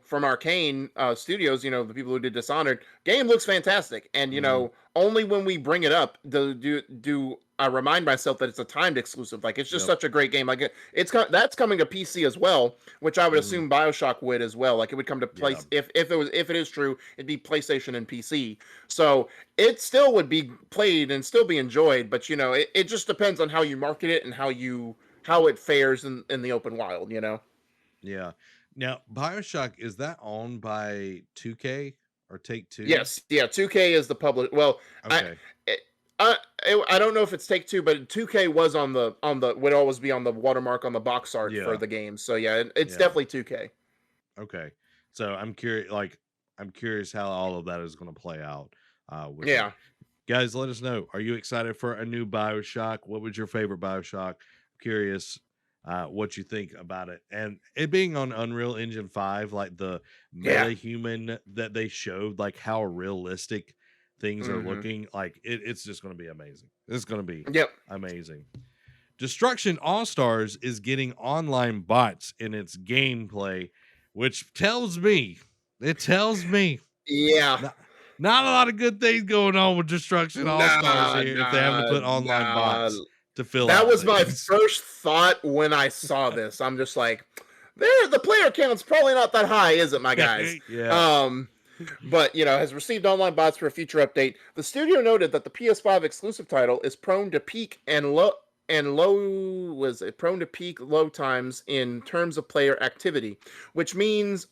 from Arcane Studios, the people who did Dishonored, game looks fantastic. And Mhm. only when we bring it up do I remind myself that it's a timed exclusive. Like it's just Yep. such a great game. Like that's coming to PC as well, which I would Mhm. assume BioShock would as well. Like it would come to Yeah. place if it is true, it'd be PlayStation and PC. So it still would be played and still be enjoyed, but it just depends on how you market it and how it fares in the open wild. Yeah. Now, BioShock, is that owned by 2K or Take Two? Yes, yeah, 2K is the public. Well, I Okay. it, I don't know if it's Take Two, but 2K was on the would always be on the watermark on the box art for Yeah. the game. So yeah, it's Yeah. definitely 2K. Okay. So I'm curious how all of that is going to play out with it. Yeah. Guys, let us know. Are you excited for a new BioShock? What was your favorite BioShock? I'm curious. what you think about it. And it being on Unreal Engine 5, like the Yeah. meta human that they showed, like how realistic things are Hmm. looking, like it's just going to be amazing. It's going to be Yep. amazing. Destruction All Stars is getting online bots in its gameplay, which it tells me Yeah. not, not a lot of good things going on with Destruction All Stars Nah, here if they're having to nah, put online nah. bots to fill That out was my things. first thought when I saw this. I'm just like, there, the player count's probably not that high, is it, my guys? Yeah. Um, but has received online bots for a future update. The studio noted that the PS5 exclusive title is prone to peak and low was it prone to peak low times in terms of player activity, which means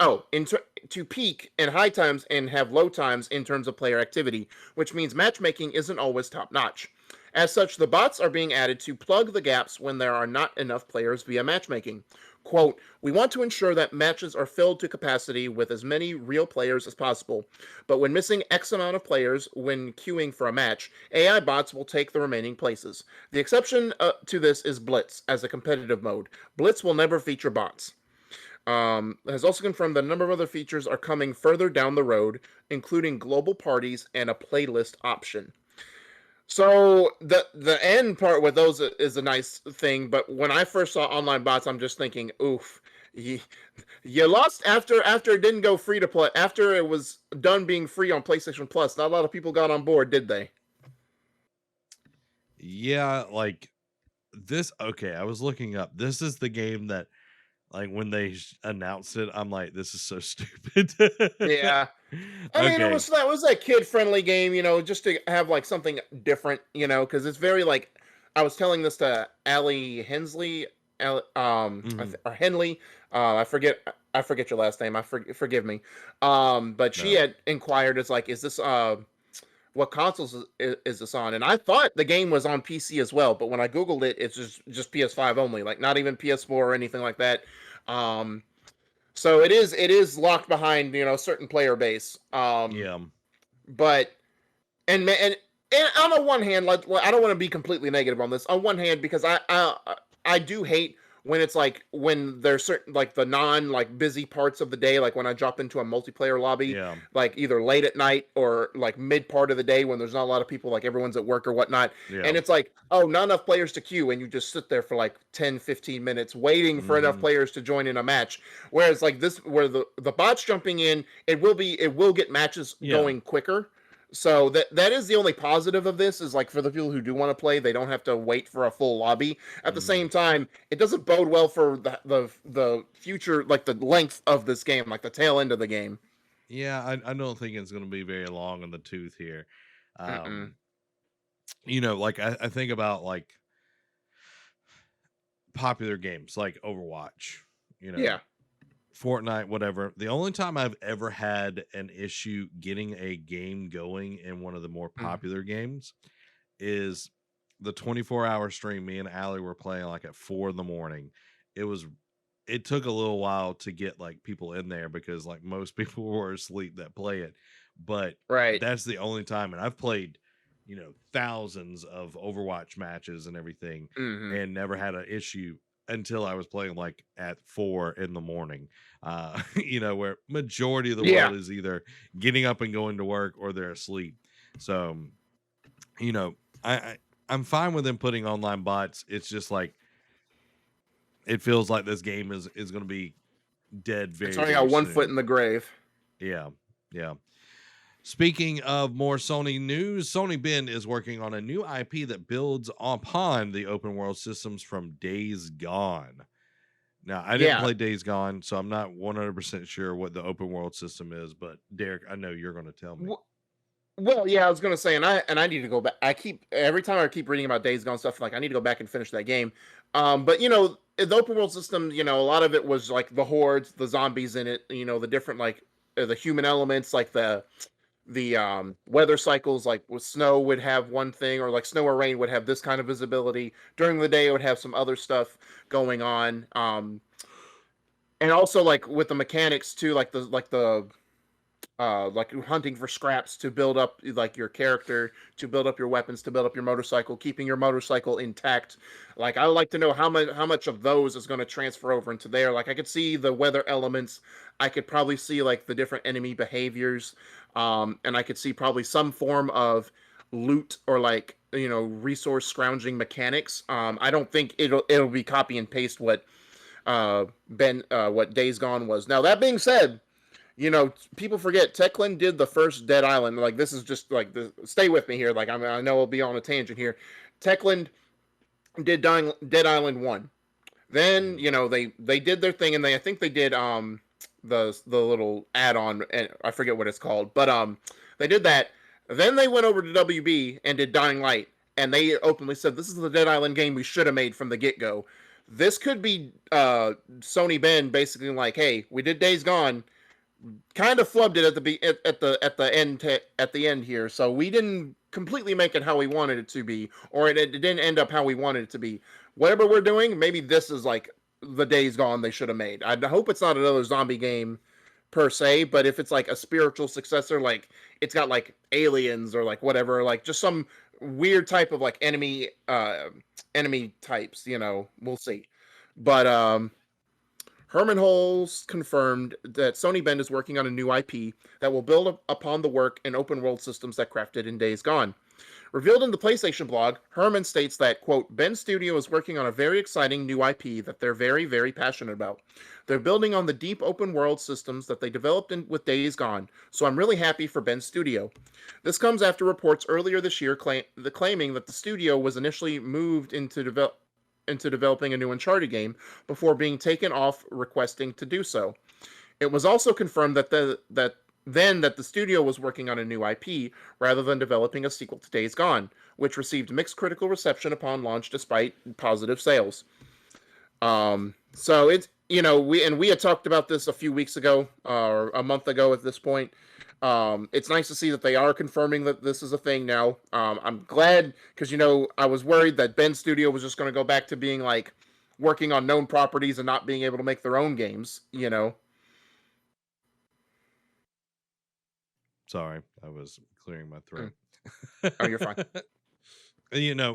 to peak and high times and have low times in terms of player activity, which means matchmaking isn't always top notch. As such, the bots are being added to plug the gaps when there are not enough players via matchmaking. Quote, we want to ensure that matches are filled to capacity with as many real players as possible, but when missing X amount of players when queuing for a match, AI bots will take the remaining places. The exception to this is Blitz as a competitive mode. Blitz will never feature bots. Has also confirmed that a number of other features are coming further down the road, including global parties and a playlist option. So the end part with those is a nice thing, but when I first saw online bots, I'm just thinking, oof, you, you lost after it didn't go free to play, after it was done being free on PlayStation Plus. Not a lot of people got on board, did they? Yeah, like this. Okay, I was looking up. This is the game that, like, when they announced it, I'm like, this is so stupid. Yeah. I mean, Okay, that was a kid friendly game, just to have like something different, because it's very like I was telling this to Allie Hensley, mhm, or Henley, I forget your last name. Forgive me. But she no, had inquired, it's like, is this what consoles is this on? And I thought the game was on PC as well, but when I googled it, it's just PS5 only, like not even PS4 or anything like that. Um, so it is locked behind a certain player base. yeah, But and on the one hand, like, I don't want to be completely negative on this. On one hand, because I do hate when it's like when there's certain like the non like busy parts of the day, like when I drop into a multiplayer lobby, yeah, like either late at night or like mid part of the day when there's not a lot of people, like everyone's at work or whatnot, yeah, and it's like, oh, not enough players to queue, and you just sit there for like 10-15 minutes waiting for enough hmm, players to join in a match. Whereas like this, where the bots jumping in, it will get matches yeah, going quicker. So that is the only positive of this, is like for the people who do want to play, they don't have to wait for a full lobby. At the hmm, same time, it doesn't bode well for the future, like the length of this game, like the tail end of the game. yeah. I don't think it's going to be very long in the tooth here. Mm-mm. Um, like I think about like popular games like Overwatch, you know, Yeah. Fortnite, whatever. The only time I've ever had an issue getting a game going in one of the more Mm. popular games is the 24-hour stream me and Allie were playing like at 4 in the morning. It was it took a little while to get like people in there because like most people were asleep that play it. But Right. that's the only time, and I've played, thousands of Overwatch matches and everything Mm-hmm. and never had an issue until I was playing like at 4 in the morning. Where majority of the Yeah. world is either getting up and going to work or they're asleep. So, you know, I'm fine with them putting online bots. It's just like it feels like this game is going to be dead It's very already very got one foot soon. in the grave. Yeah, yeah. Speaking of more Sony news, Sony Bend is working on a new IP that builds upon the open world systems from Days Gone. Now, I didn't Yeah. play Days Gone, so I'm not 100% sure what the open world system is, but Derek, I know you're going to tell me. Well, yeah, I was gonna say, and I need to go back. I keep every time I keep reading about Days Gone stuff, like I need to go back and finish that game. But the open world system, a lot of it was like the hordes, the zombies in it. The different like the human elements, like the weather cycles. Like with snow would have one thing, or like snow or rain would have this kind of visibility. During the day, it would have some other stuff going on. And also like with the mechanics too, like the like hunting for scraps to build up like your character, to build up your weapons, to build up your motorcycle, keeping your motorcycle intact. Like I would like to know how much of those is going to transfer over into there. Like I could see the weather elements, I could probably see like the different enemy behaviors, and I could see probably some form of loot or like resource scrounging mechanics. I don't think it'll be copy and paste what Days Gone was. Now that being said, people forget Techland did the first Dead Island. Like this is just like stay with me here. Like I know I'll be on a tangent here. Techland did Dead Island 1. Then, they did their thing, and I think they did the little add-on, and I forget what it's called, but they did that. Then they went over to WB and did Dying Light, and they openly said this is the Dead Island game we should have made from the get-go. This could be Sony Ben basically like, hey, we did Days Gone, kind of flubbed it at the end here, so we didn't completely make it how we wanted it to be, or it didn't end up how we wanted it to be. Whatever we're doing, maybe this is like the Days Gone they should have made. I hope it's not another zombie game per se, but if it's like a spiritual successor, like it's got like aliens or like whatever, like just some weird type of like enemy types, we'll see. But Herman Hulse confirmed that Sony Bend is working on a new IP that will build upon the work and open world systems that crafted in Days Gone. Revealed in the PlayStation blog, Herman states that, quote, Bend Studio is working on a very exciting new IP that they're very, very passionate about. They're building on the deep open world systems that they developed with Days Gone, so I'm really happy for Bend Studio. This comes after reports earlier this year claiming that the studio was initially moved into developing a new Uncharted game before being taken off requesting to do so. It was also confirmed that the studio was working on a new IP rather than developing a sequel to Days Gone, which received mixed critical reception upon launch despite positive sales. So it's we had talked about this a few weeks ago or a month ago at this point. It's nice to see that they are confirming that this is a thing now. I'm glad because I was worried that Bend Studio was just going to go back to being like working on known properties and not being able to make their own games. Sorry, I was clearing my throat. Oh, you're fine.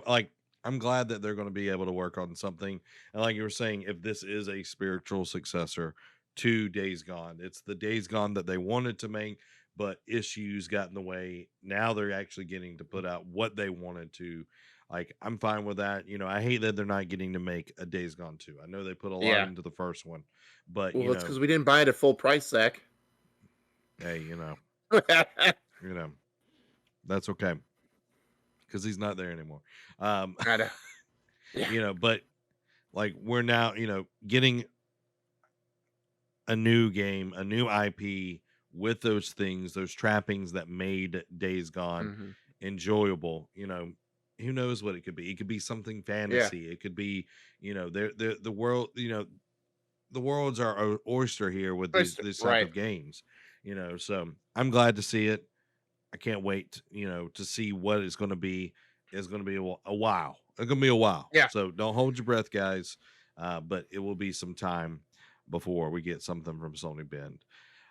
Like I'm glad that they're going to be able to work on something. And like you were saying, if this is a spiritual successor to Days Gone, it's the Days Gone that they wanted to make, but issues got in the way. Now they're actually getting to put out what they wanted to. Like, I'm fine with that. I hate that they're not getting to make a Days Gone 2. I know they put a lot into the first one, but well, it's because we didn't buy it at full price, Zach. Hey, that's okay because he's not there anymore. But like we're now, getting a new game, a new IP with those things, those trappings that made Days Gone enjoyable. Who knows what it could be? It could be something fantasy. Yeah. It could be, the world, the worlds are our oyster here with these type of games, so I'm glad to see it. I can't wait, to see what it's going to be. It's going to be a while. It's going to be a while. Yeah. So don't hold your breath, guys. But it will be some time before we get something from Sony Bend.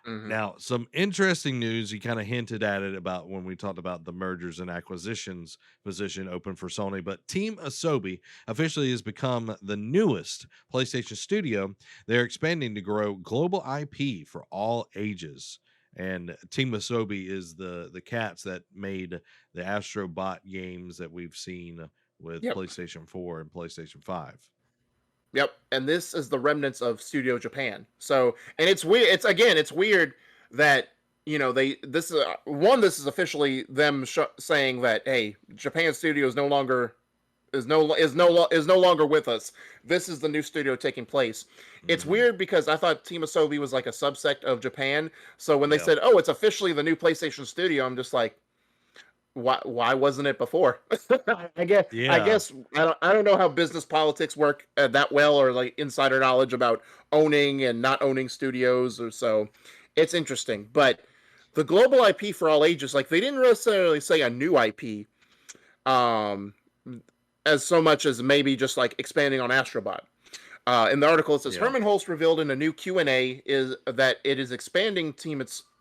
Now, some interesting news. You kind of hinted at it about when we talked about the mergers and acquisitions position open for Sony, but Team Asobi officially has become the newest PlayStation studio. They're expanding to grow global IP for all ages. And Team Asobi is the cats that made the Astro Bot games that we've seen with PlayStation 4 and PlayStation 5. Yep, and this is the remnants of Studio Japan. So, and it's weird. It's weird that this is officially them saying that hey, Japan Studio is no longer with us. This is the new studio taking place. It's weird because I thought Team Asobi was like a subsect of Japan. So when they said, "Oh, it's officially the new PlayStation studio," I'm just like, why wasn't it before? I guess I don't know how business politics work that well, or like insider knowledge about owning and not owning studios, or so. It's interesting, but the global IP for all ages, like they didn't necessarily say a new IP, as so much as maybe just like expanding on Astrobot. In the article, it says Herman Hulse revealed in a new Q&A is that it is expanding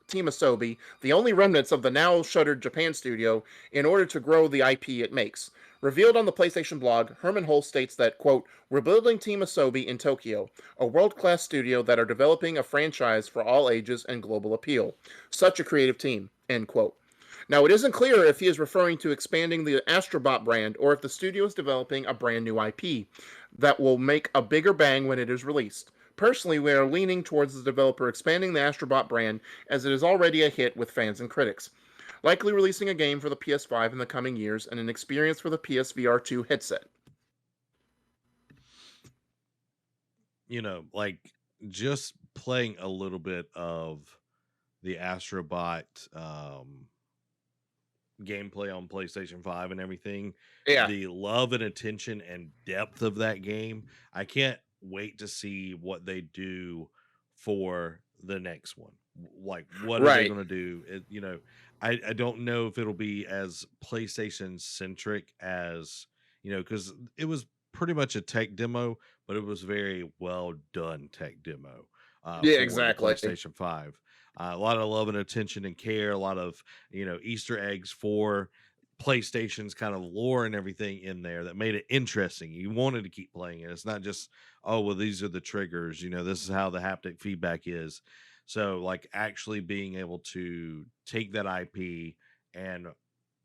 Team Asobi, the only remnants of the now shuttered Japan studio, in order to grow the IP it makes. Revealed on the PlayStation blog, Herman Hulse states that, quote, "We're building Team Asobi in Tokyo, a world-class studio that are developing a franchise for all ages and global appeal. Such a creative team," end quote. Now, it isn't clear if he is referring to expanding the Astrobot brand or if the studio is developing a brand new IP that will make a bigger bang when it is released. Personally, we are leaning towards the developer expanding the Astrobot brand as it is already a hit with fans and critics, likely releasing a game for the PS5 in the coming years and an experience for the PSVR 2 headset. Like just playing a little bit of the Astrobot gameplay on PlayStation 5 and everything, Yeah. the love and attention and depth of that game, I can't wait to see what they do for the next one. Like, what are they Right. going to do? I don't know if it'll be as PlayStation centric as, because it was pretty much a tech demo, but it was very well done tech demo Yeah, for the exactly. PlayStation 5. A lot of love and attention and care, a lot of Easter eggs for PlayStation's kind of lore and everything in there that made it interesting. You wanted to keep playing it. It's not just, oh well, these are the triggers. This is how the haptic feedback is. So like actually being able to take that IP and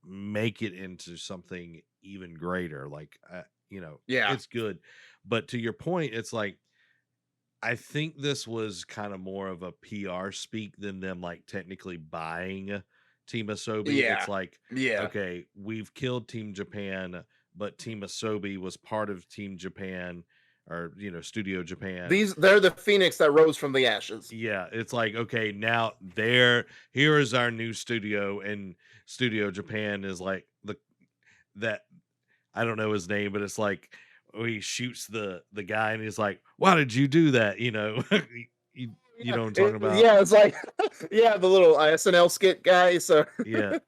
make it into something even greater, like Yeah. it's good. But to your point, it's like I think this was kind of more of a PR speak than them like technically buying Team Asobi. It's Yeah. like, Yeah. okay, we've killed Team Japan, but Team Asobi was part of Team Japan or Studio Japan. They're the phoenix that rose from the ashes. Yeah, it's like, okay, now here is our new studio, and Studio Japan is like that I don't know his name, but it's like he shoots the guy and he's like, "Why did you do that?" You, you Yeah, know what I'm talking about? yeah, it's like yeah, the little SNL skit guy. So Yeah,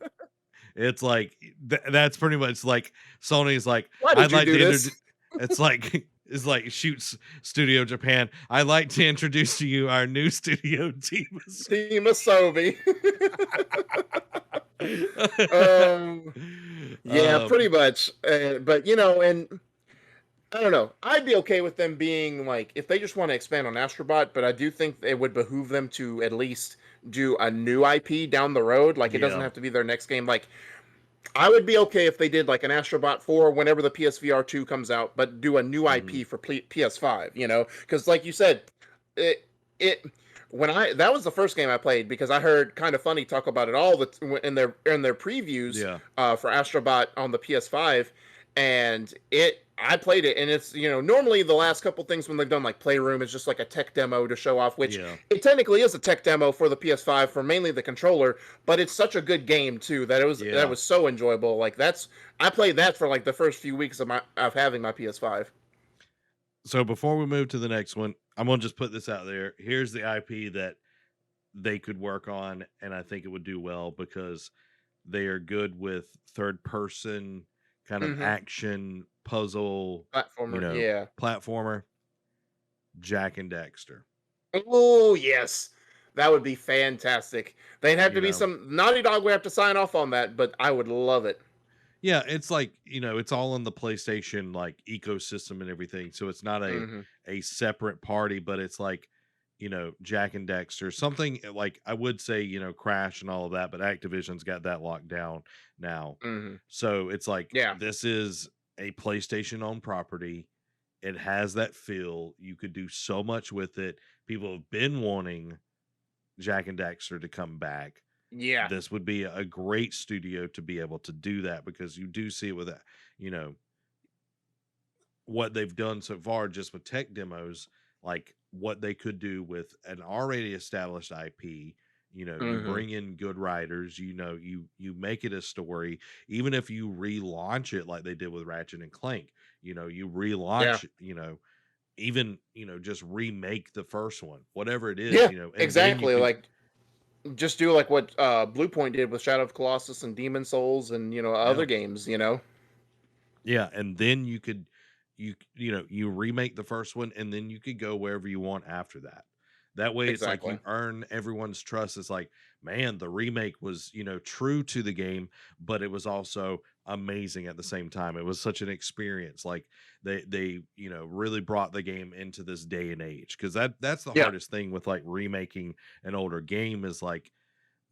it's like that's pretty much like Sony's like, why did "I'd you like do to this? introduce." It's like it's like shoots Studio Japan. I'd like to introduce to you our new studio team. Team Asobi. um, yeah, pretty um, much. But and I don't know. I'd be okay with them being like if they just want to expand on Astrobot, but I do think it would behoove them to at least do a new IP down the road. Like it doesn't yeah, have to be their next game. Like I would be okay if they did like an Astrobot 4 whenever the PSVR 2 comes out, but do a new mhm, IP for PS5, Because like you said, it it when I that was the first game I played because I heard Kind of Funny talk about it all in their previews yeah, for Astrobot on the PS5, and I played it and it's normally the last couple things when they've done like Playroom is just like a tech demo to show off, which yeah, it technically is a tech demo for the PS5 for mainly the controller, but it's such a good game too that that yeah. was so enjoyable. Like I played that for like the first few weeks of having my PS5. So before we move to the next one, I'm gonna just put this out there. Here's the IP that they could work on, and I think it would do well because they are good with third person kind of Mm-hmm. action puzzle, Platformer, yeah. platformer. Jack and Dexter. Oh yes, that would be fantastic. They'd have You to be know, some Naughty Dog would have to sign off on that, but I would love it. yeah, it's like it's all in the PlayStation like ecosystem and everything. So it's not Mm-hmm. a separate party, but it's like Jack and Dexter, something like I would say Crash and all of that, but Activision's got that locked down now. Mm-hmm. So it's like Yeah. this is a PlayStation owned property. It has that feel. You could do so much with it. People have been wanting Jack and Dexter to come back. Yeah. This would be a great studio to be able to do that because you do see it with that, you know, what they've done so far just with tech demos, like what they could do with an already established IP. You Mm-hmm. bring in good writers, you make it a story, even if you relaunch it like they did with Ratchet and Clank, you Yeah. relaunch, even, just remake the first one, whatever it is, Yeah. and then you Exactly. could, Like just do like what Blue Point did with Shadow of Colossus and Demon Souls and yeah, other games. yeah, and then you could, you remake the first one, and then you could go wherever you want after that. That way it's like you Exactly. earn everyone's trust. It's like, man, the remake was, true to the game, but it was also amazing at the same time. It was such an experience. Like they really brought the game into this day and age, because that's the Yeah. hardest thing with like remaking an older game is like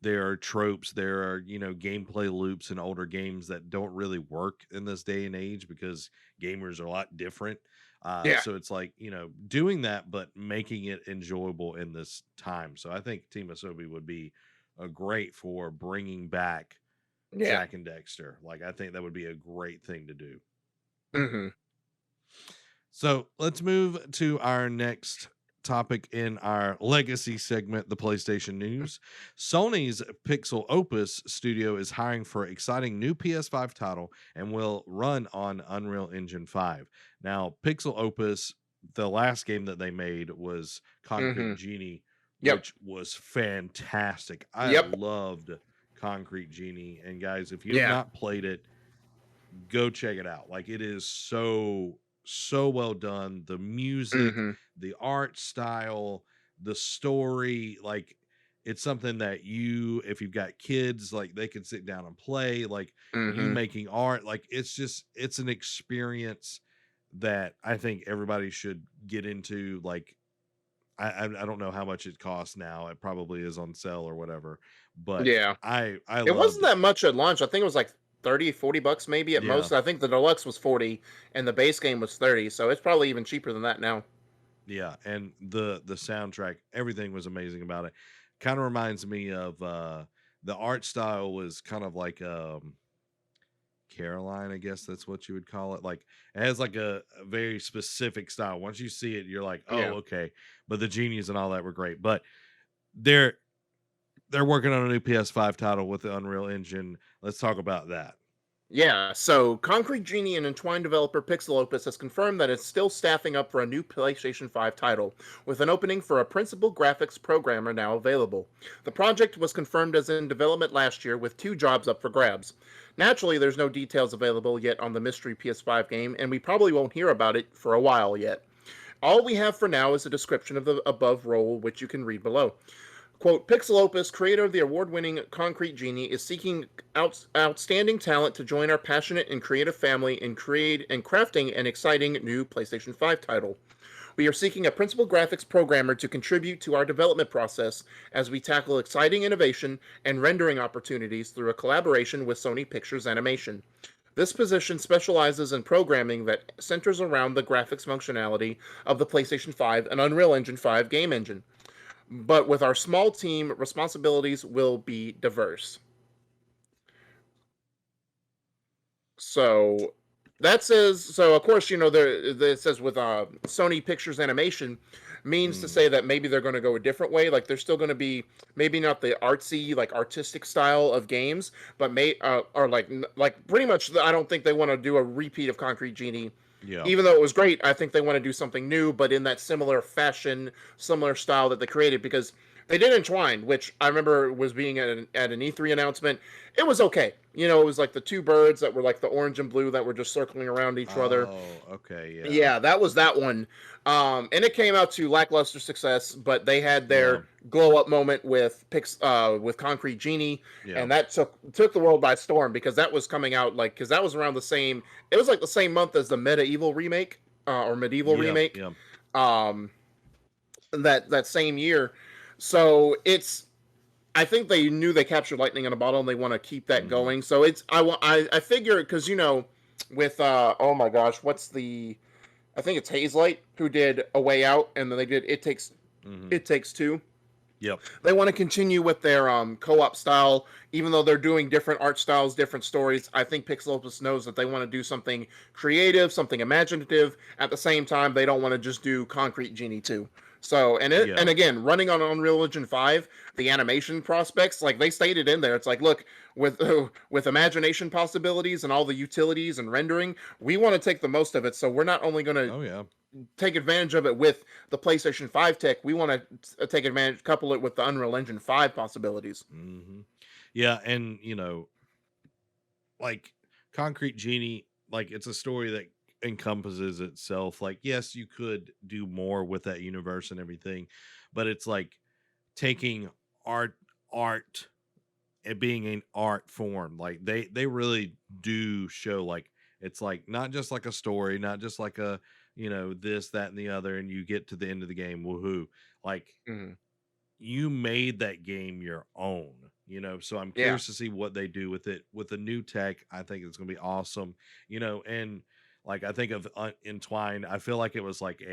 there are tropes, there are, gameplay loops in older games that don't really work in this day and age because gamers are a lot different. Yeah. So it's like, doing that, but making it enjoyable in this time. So I think Team Asobi would be a great for bringing back Yeah. Jack and Dexter. Like, I think that would be a great thing to do. Hmm. So let's move to our next topic in our legacy segment, the PlayStation News. Sony's Pixel Opus studio is hiring for an exciting new PS5 title and will run on Unreal Engine 5. Now, Pixel Opus, the last game that they made was Concrete Hmm. Genie, Yep. which was fantastic. I Yep. loved Concrete Genie. And guys, if you have Yeah. not played it, go check it out. Like, it is so well done. The music, Hmm. the art style, the story, like it's something that you, if you've got kids, like they can sit down and play. Like you Hmm. making art, like it's an experience that I think everybody should get into. Like I don't know how much it costs now. It probably is on sale or whatever, but Yeah. I It wasn't loved it. that much at launch. I think it was like 30, $40 maybe at Yeah. most. I think the deluxe was 40 and the base game was 30, so it's probably even cheaper than that now. Yeah, and the soundtrack, everything was amazing about it. Kind of reminds me of the art style was kind of like Caroline, I guess that's what you would call it. Like it has like a very specific style. Once you see it, you're like, oh, Yeah. okay. But the genies and all that were great. But they're they're working on a new PS5 title with the Unreal Engine. Let's talk about that. Yeah, so Concrete Genie and Entwined developer Pixel Opus has confirmed that it's still staffing up for a new PlayStation 5 title, with an opening for a principal graphics programmer now available. The project was confirmed as in development last year, with 2 jobs up for grabs. Naturally, there's no details available yet on the mystery PS5 game, and we probably won't hear about it for a while yet. All we have for now is a description of the above role, which you can read below. Quote, Pixel Opus, creator of the award-winning Concrete Genie, is seeking outstanding talent to join our passionate and creative family in crafting an exciting new PlayStation 5 title. We are seeking a principal graphics programmer to contribute to our development process as we tackle exciting innovation and rendering opportunities through a collaboration with Sony Pictures Animation. This position specializes in programming that centers around the graphics functionality of the PlayStation 5 and Unreal Engine 5 game engine, but with our small team, responsibilities will be diverse. So that says so. Of course, it says with Sony Pictures Animation means to Mm, say that maybe they're going to go a different way. Like they're still going to be maybe not the artsy, like artistic style of games, but or like pretty much. I don't think they want to do a repeat of Concrete Genie. yeah. Even though it was great, I think they want to do something new, but in that similar fashion, similar style that they created, because they did Entwine, which I remember was being at an E3 announcement. It was okay. It was like the 2 birds that were like the orange and blue that were just circling around each other. Oh, okay, yeah. Yeah, that was that one. And it came out to lackluster success, but they had Yeah. their glow up moment with Concrete Genie, Yeah. and that took the world by storm, because that was coming out like, because that was around the same. It was like the same month as the Medieval remake, or Medieval Yeah. remake. Yeah. Um, that same year. So it's, I think they knew they captured lightning in a bottle and they want to keep that Hmm. going. So it's, I figure, because with oh my gosh, what's the, I think it's Hazelight who did A Way Out, and then they did Hmm. It Takes Two. Yep. They want to continue with their co-op style, even though they're doing different art styles, different stories. I think Pixel Opus knows that they want to do something creative, something imaginative. At the same time, they don't want to just do Concrete Genie 2. So, Yeah. and again, running on Unreal Engine 5, the animation prospects, like they stated in there, it's like, look, with with imagination possibilities and all the utilities and rendering, we want to take the most of it. So we're not only going to Oh yeah. take advantage of it with the PlayStation 5 tech, we want to take advantage, couple it with the Unreal Engine 5 possibilities. Hmm. Yeah, and like Concrete Genie, like it's a story that encompasses itself. Like, yes, you could do more with that universe and everything, but it's like taking art it being an art form. Like they really do show like it's like not just like a story, not just like a this, that, and the other, and you get to the end of the game, woohoo. Like Mhm. you made that game your own, so I'm Yeah. curious to see what they do with it with the new tech. I think it's gonna be awesome, and like I think of Entwined, I feel like it was like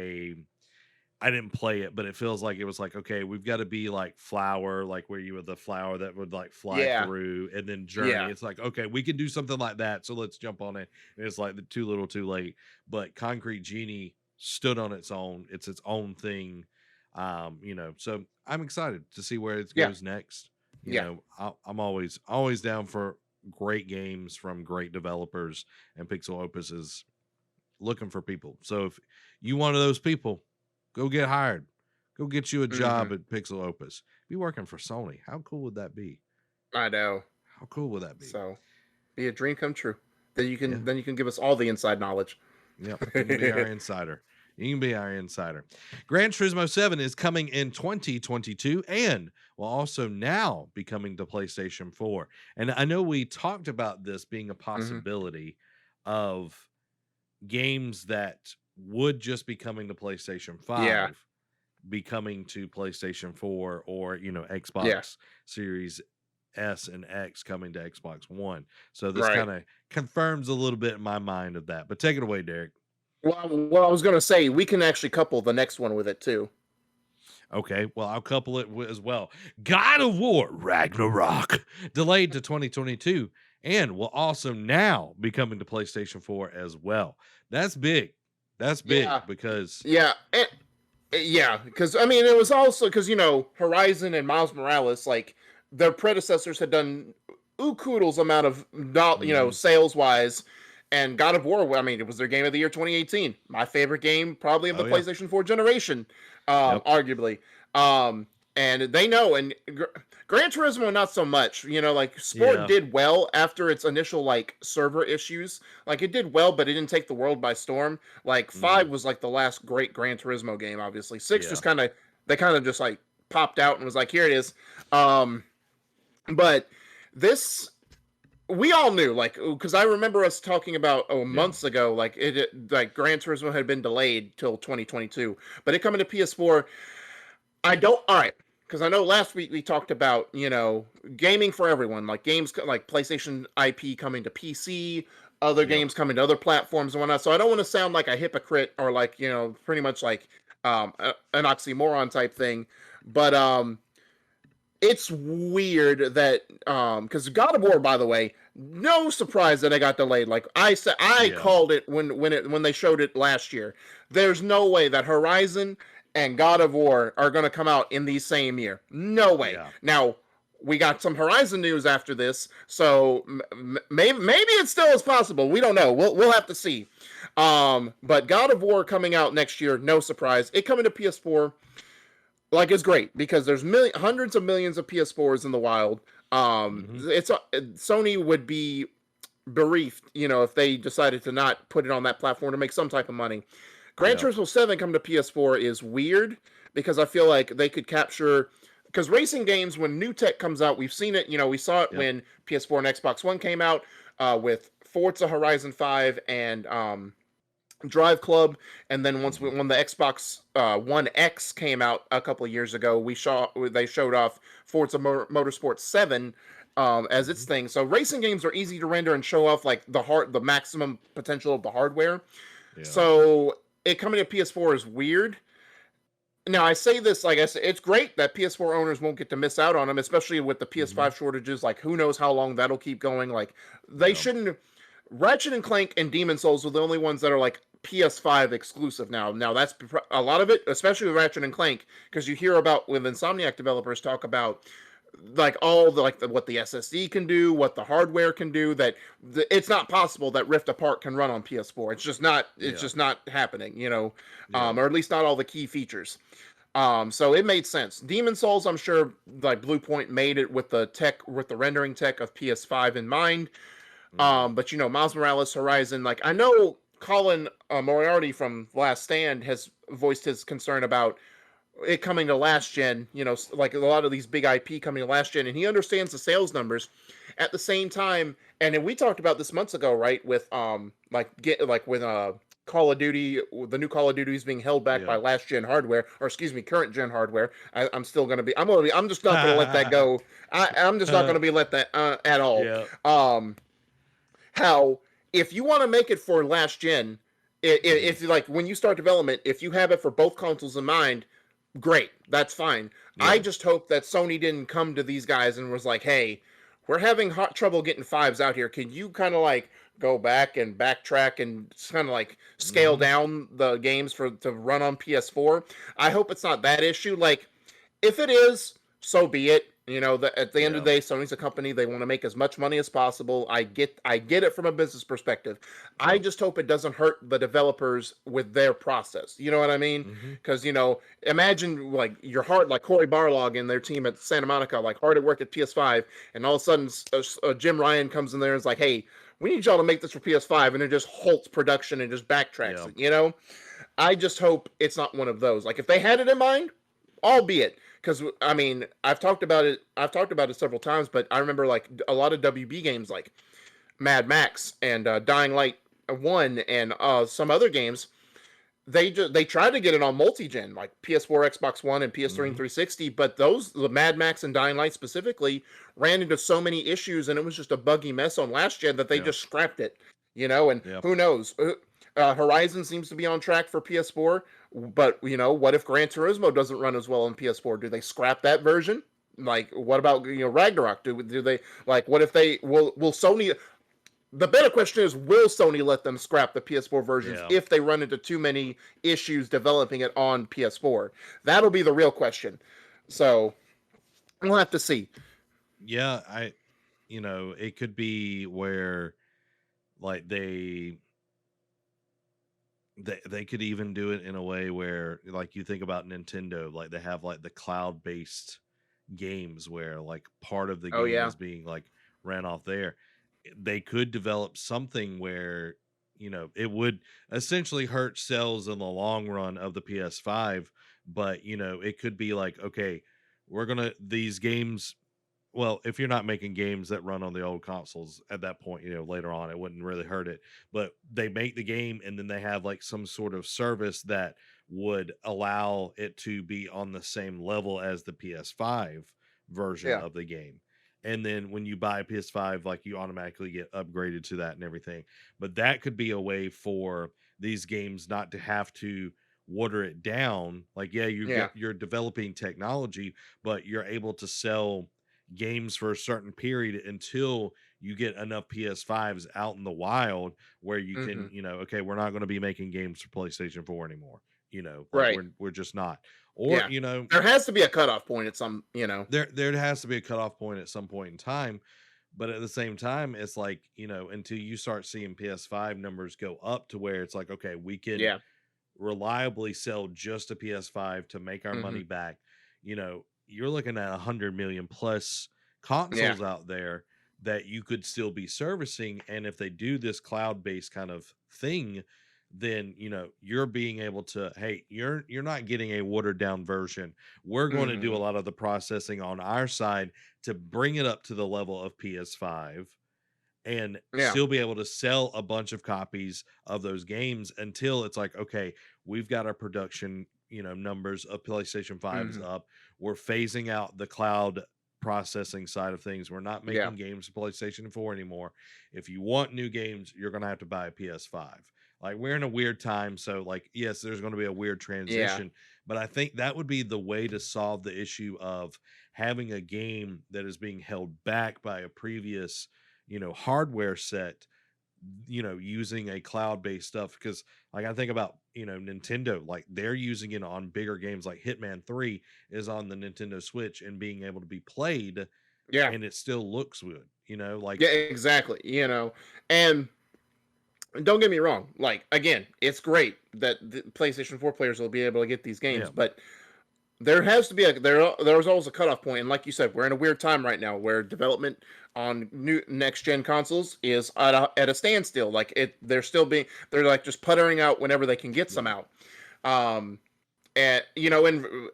I didn't play it, but it feels like it was like, okay, we've got to be like Flower, like where you were the flower that would like fly Yeah. through, and then Journey. Yeah. It's like, okay, we can do something like that. So let's jump on it. And it's like the too little too late. But Concrete Genie stood on its own. It's its own thing. So I'm excited to see where it Yeah. goes next. Yeah. I'm always down for great games from great developers, and Pixel Opus is looking for people. So if you one of those people, go get hired. Go get you a Mhm. job at Pixel Opus. Be working for Sony. How cool would that be? I know. How cool would that be? So, be a dream come true. Yeah. Then you can give us all the inside knowledge. Yep. You can be our insider. You can be our insider. Gran Turismo 7 is coming in 2022 and will also now be coming to PlayStation 4. And I know we talked about this being a Mhm. possibility of games that would just be coming to PlayStation Yeah. 5 be coming to PlayStation 4, or Yeah. Xbox Series S and X coming to Xbox One. So this Right. kind of confirms a little bit in my mind of that. But take it away, Derek. Well, I was gonna say we can actually couple the next one with it too. Okay, well, I'll couple it as well. God of War Ragnarok delayed to 2022 and will also now be coming to PlayStation 4 as well. That's big. That's Yeah. big because Yeah. Yeah, because I mean, it was also because Horizon and Miles Morales, like their predecessors had done oodles amount of not mhm, sales wise, and God of War. I mean, it was their game of the year 2018. My favorite game, probably of the oh yeah, PlayStation 4 generation, yep, arguably. Um, and they know, and Gran Turismo not so much. Like Sport yeah, did well after its initial like server issues. Like it did well, but it didn't take the world by storm. Like mhm, five was like the last great Gran Turismo game. Obviously, six yeah, just kind of just like popped out and was like, here it is. Um, but this we all knew, like, because I remember us talking about yeah, months ago, like like Gran Turismo had been delayed till 2022, but it coming to PS4. I don't. All right, because I know last week we talked about gaming for everyone, like games like PlayStation IP coming to PC, other yep, games coming to other platforms and whatnot. So I don't want to sound like a hypocrite or like pretty much like an oxymoron type thing, but it's weird that because God of War, by the way, no surprise that it got delayed. Like I said, I yeah, called it when they showed it last year. There's no way that Horizon and God of War are going to come out in the same year. No way. yeah. Now we got some Horizon news after this, so maybe it still is possible. We don't know. We'll have to see. But God of War coming out next year, no surprise. It coming to PS4, like it's great because there's hundreds of millions of PS4s in the wild. Mhm. Sony would be bereaved, if they decided to not put it on that platform to make some type of money. Gran Yeah. Turismo 7 coming to PS4 is weird because I feel like they could capture because racing games when new tech comes out, we've seen it. We saw it Yep. when PS4 and Xbox One came out with Forza Horizon 5 and Drive Club, and then Mhm. when the Xbox One X came out a couple of years ago, they showed off Forza Motorsport 7 as its Mhm. thing. So racing games are easy to render and show off like the maximum potential of the hardware. Yeah. So it coming to PS4 is weird. Now I say this, like I said, it's great that PS4 owners won't get to miss out on them, especially with the Mhm. PS5 shortages. Like who knows how long that'll keep going. Like they Yeah. shouldn't. Ratchet and Clank and Demon Souls are the only ones that are like PS5 exclusive now. Now that's a lot of it, especially with Ratchet and Clank, because you hear about when Insomniac developers talk about like all the what the SSD can do, what the hardware can do. That it's not possible that Rift Apart can run on PS4. It's just not. It's Yeah. just not happening. Yeah. Or at least not all the key features. So it made sense. Demon Souls, I'm sure, like Bluepoint made it with the rendering tech of PS5 in mind. Mhm. But Miles Morales, Horizon, like I know Colin Moriarty from Last Stand has voiced his concern about it coming to last gen, like a lot of these big IP coming to last gen, and he understands the sales numbers. At the same time, and then we talked about this months ago, right? With like when Call of Duty, the new Call of Duty is being held back by Yeah. last gen hardware, or excuse me, current gen hardware. I'm still gonna be. I'm just not gonna let that go. I'm just not gonna be let that at all. Yeah. Um, how if you want to make it for last gen, Mhm. if like when you start development, if you have it for both consoles in mind, great, that's fine. I Yeah. just hope that Sony didn't come to these guys and was like, hey, we're having hot trouble getting fives out here. Can you kind of like go back and backtrack and kind of like scale Mhm. down the games for to run on PS4? I hope it's not that issue. Like if it is, so be it. At the end of Yeah. the day, Sony's a company. They want to make as much money as possible. I get it from a business perspective. I Yeah. just hope it doesn't hurt the developers with their process. You know what I mean? Mhm. Because imagine like your hard like Corey Barlog and their team at Santa Monica, like hard at work at PS5, and all of a sudden Jim Ryan comes in there and is like, "Hey, we need y'all to make this for PS5," and it just halts production and just backtracks Yeah. it. I just hope it's not one of those. Like if they had it in mind, albeit because I mean I've talked about it. I've talked about it several times, but I remember like a lot of WB games like Mad Max and Dying Light One and some other games. They tried to get it on multi-gen like PS4, Xbox One, and PS3 and Mhm. 360, but the Mad Max and Dying Light specifically ran into so many issues, and it was just a buggy mess on last gen that they Yeah. just scrapped it. And Yeah. who knows? Horizon seems to be on track for PS4, but what if Gran Turismo doesn't run as well on PS4? Do they scrap that version? Like, what about Ragnarok? Do they like? What if they will Sony? The better question is, will Sony let them scrap the PS4 versions Yeah. if they run into too many issues developing it on PS4? That'll be the real question. So we'll have to see. Yeah. It could be where like they could even do it in a way where like you think about Nintendo, like they have like the cloud based games where like part of the Oh game yeah, is being like ran off there. They could develop something where it would essentially hurt sales in the long run of the PS5, but it could be like, okay, we're gonna these games, well, if you're not making games that run on the old consoles at that point, later on, it wouldn't really hurt it. But they make the game and then they have like some sort of service that would allow it to be on the same level as the PS5 version yeah, of the game. And then when you buy a PS5, like you automatically get upgraded to that and everything. But that could be a way for these games not to have to water it down. Like, yeah, yeah, you're developing technology, but you're able to sell games for a certain period until you get enough PS5s out in the wild where you can, hmm okay, we're not going to be making games for PlayStation 4 anymore. Like right, we're just not. Or, yeah. There has to be a cutoff point at some. there has to be a cutoff point at some point in time. But at the same time, it's like, until you start seeing PS5 numbers go up to where it's like, okay, we can Yeah. reliably sell just a PS5 to make our hmm money back, you're looking at 100 million plus Yeah. consoles out there that you could still be servicing. And if they do this cloud based kind of thing, then you're being able to, hey, you're not getting a watered down version. We're going to do a hmm lot of the processing on our side to bring it up to the level of PS5 and Yeah. still be able to sell a bunch of copies of those games until it's like, okay, we've got our production, numbers of PlayStation 5s hmm up. We're phasing out the cloud processing side of things. We're not Yeah. making games for PlayStation 4 anymore. If you want new games, you're going to have to buy a PS5. Like we're in a weird time, so like yes, there's going to be a weird Yeah. transition, but I think that would be the way to solve the issue of having a game that is being held back by a previous hardware set, using a cloud-based stuff. Because like I think about Nintendo, like they're using it on bigger games, like Hitman 3 is on the Nintendo Switch and being able to be played Yeah. and it still looks good, like Yeah. Exactly. And don't get me wrong. Like again, it's great that the PlayStation 4 players will be able to get these games, yeah. but there has to be there's always a cutoff point, and like you said, we're in a weird time right now where development on new next gen consoles is at a standstill. Like they're like just puttering out whenever they can get some Yeah. out. Um, and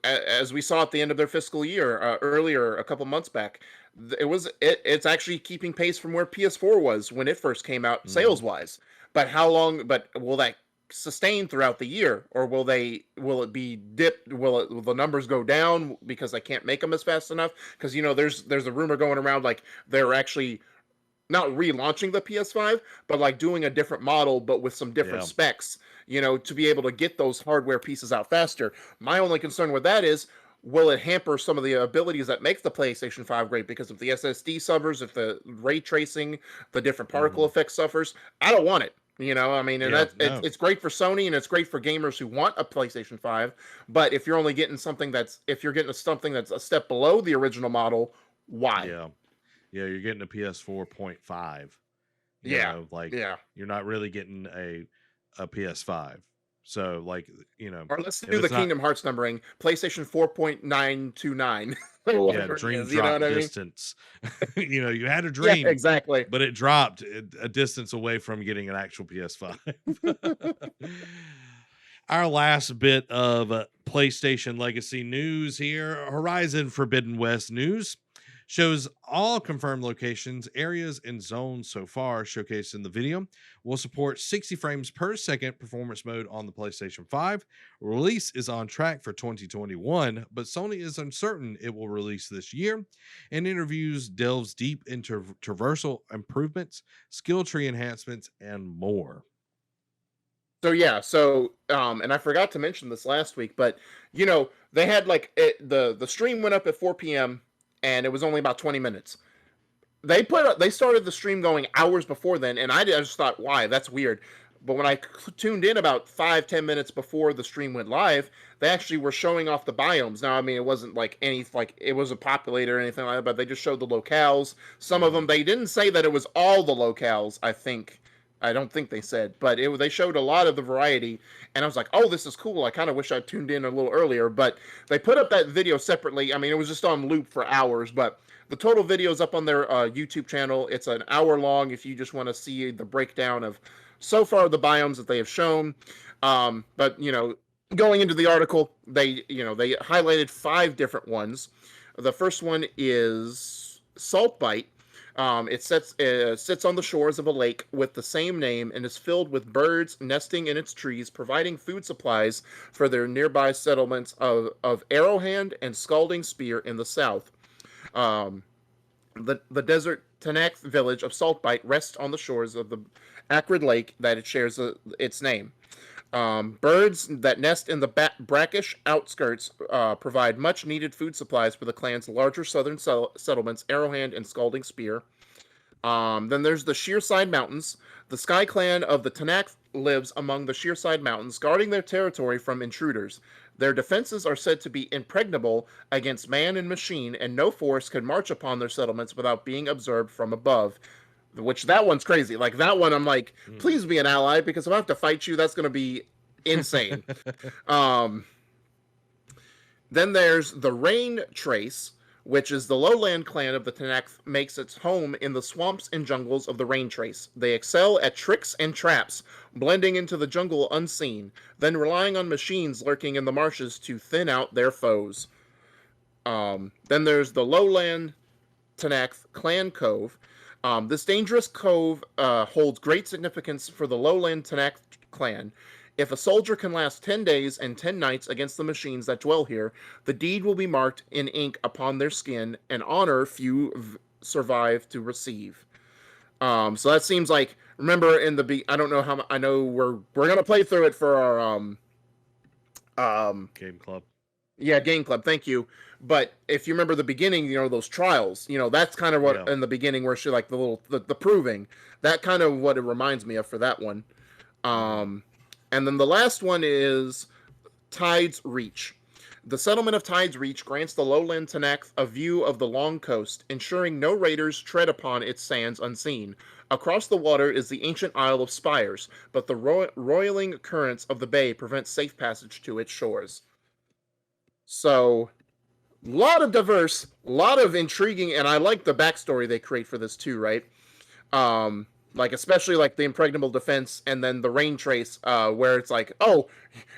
as we saw at the end of their fiscal year earlier a couple months back, it's actually keeping pace from where PS4 was when it first came out Mhm. sales wise. But how long? But will that sustain throughout the year, or will it be dipped? Will the numbers go down because they can't make them as fast enough? Because there's a rumor going around like they're actually not relaunching the PS5, but like doing a different model, but with some different Yeah. specs, to be able to get those hardware pieces out faster. My only concern with that is, will it hamper some of the abilities that makes the PlayStation 5 great because if the SSD suffers, if the ray tracing, the different particle Mhm. effects suffers? I don't want it. I mean, and Yeah. that No. it's great for Sony and it's great for gamers who want a PlayStation 5. But if you're only getting if you're getting something that's a step below the original model, why? Yeah. Yeah. You're getting a PS4.5. Yeah, Like yeah. you're not really getting a PS5. So like, Or let's if do the it's not, Kingdom Hearts numbering, PlayStation 4.929 or yeah, whatever it dream is, you know what drop I mean? distance. You had a Yeah, dream, exactly. but it dropped a distance away from getting an actual PS5. Our last bit of PlayStation legacy news here. Horizon Forbidden West news shows all confirmed locations, areas, and zones so far showcased in the video. Will support 60 frames per second performance mode on the PlayStation 5. Release is on track for 2021, but Sony is uncertain it will release this year. And interviews delves deep into traversal improvements, skill tree enhancements, and more. So yeah, and I forgot to mention this last week, but they had like the stream went up at 4 p.m. and it was only about 20 minutes. They started the stream going hours before then, and I just thought, why? That's weird. But when I tuned in about 5-10 minutes before the stream went live, they actually were showing off the biomes. Now, I mean, it wasn't like it wasn't populated or anything like that, but they just showed the locales. Some of them Mhm. they didn't say that it was all the locales. I don't think they said, but they showed a lot of the variety, and I was like, oh, this is cool. I kind of wish I tuned in a little earlier, but they put up that video separately. I mean, it was just on loop for hours, but the total video is up on their YouTube channel. It's an hour long if you just want to see the breakdown of so far the biomes that they have shown. But going into the article, they highlighted 5 different ones. The first one is Salt Bite. Sits on the shores of a lake with the same name and is filled with birds nesting in its trees, providing food supplies for their nearby settlements of Arrowhand and Scalding Spear in the south. Um, the desert Tanakh village of Saltbite rests on the shores of the acrid lake that it shares its name. Birds that nest in the brackish outskirts provide much needed food supplies for the clan's larger southern settlements, Arrowhand and Scalding Spear. Then there's the Shearside Mountains. The Sky Clan of the Tanakh lives among the Shearside Mountains, guarding their territory from intruders. Their defenses are said to be impregnable against man and machine, and no force can march upon their settlements without being observed from above. Which that one's crazy. Like that one, I'm like, Mm. please be an ally because if I have to fight you, that's going to be insane. Um, then there's the Rain Trace, which is the lowland clan of the Tanakh makes its home in the swamps and jungles of the Rain Trace. They excel at tricks and traps, blending into the jungle unseen, then relying on machines lurking in the marshes to thin out their foes. Then there's the lowland Tanakh Clan Cove. This dangerous cove holds great significance for the lowland Tanakh clan. If a soldier can last 10 days and 10 nights against the machines that dwell here, the deed will be marked in ink upon their skin, an honor few survive to receive. So that seems like, remember in I don't know how, I know we're going to play through it for our, um, Game Club. yeah, Game Club. Thank you. But if you remember the beginning, those trials, that's kind of what Yeah. in the beginning where she like the proving. That kind of what it reminds me of for that one. Mhm. Um, and then the last one is Tides Reach. The settlement of Tides Reach grants the lowland Tanakh a view of the long coast, ensuring no raiders tread upon its sands unseen. Across the water is the ancient Isle of Spires, but the roiling currents of the bay prevent safe passage to its shores. So a lot of diverse, a lot of intriguing, and I like the backstory they create for this too, right? Like especially like the impregnable defense and then the rain trace, where it's like, oh,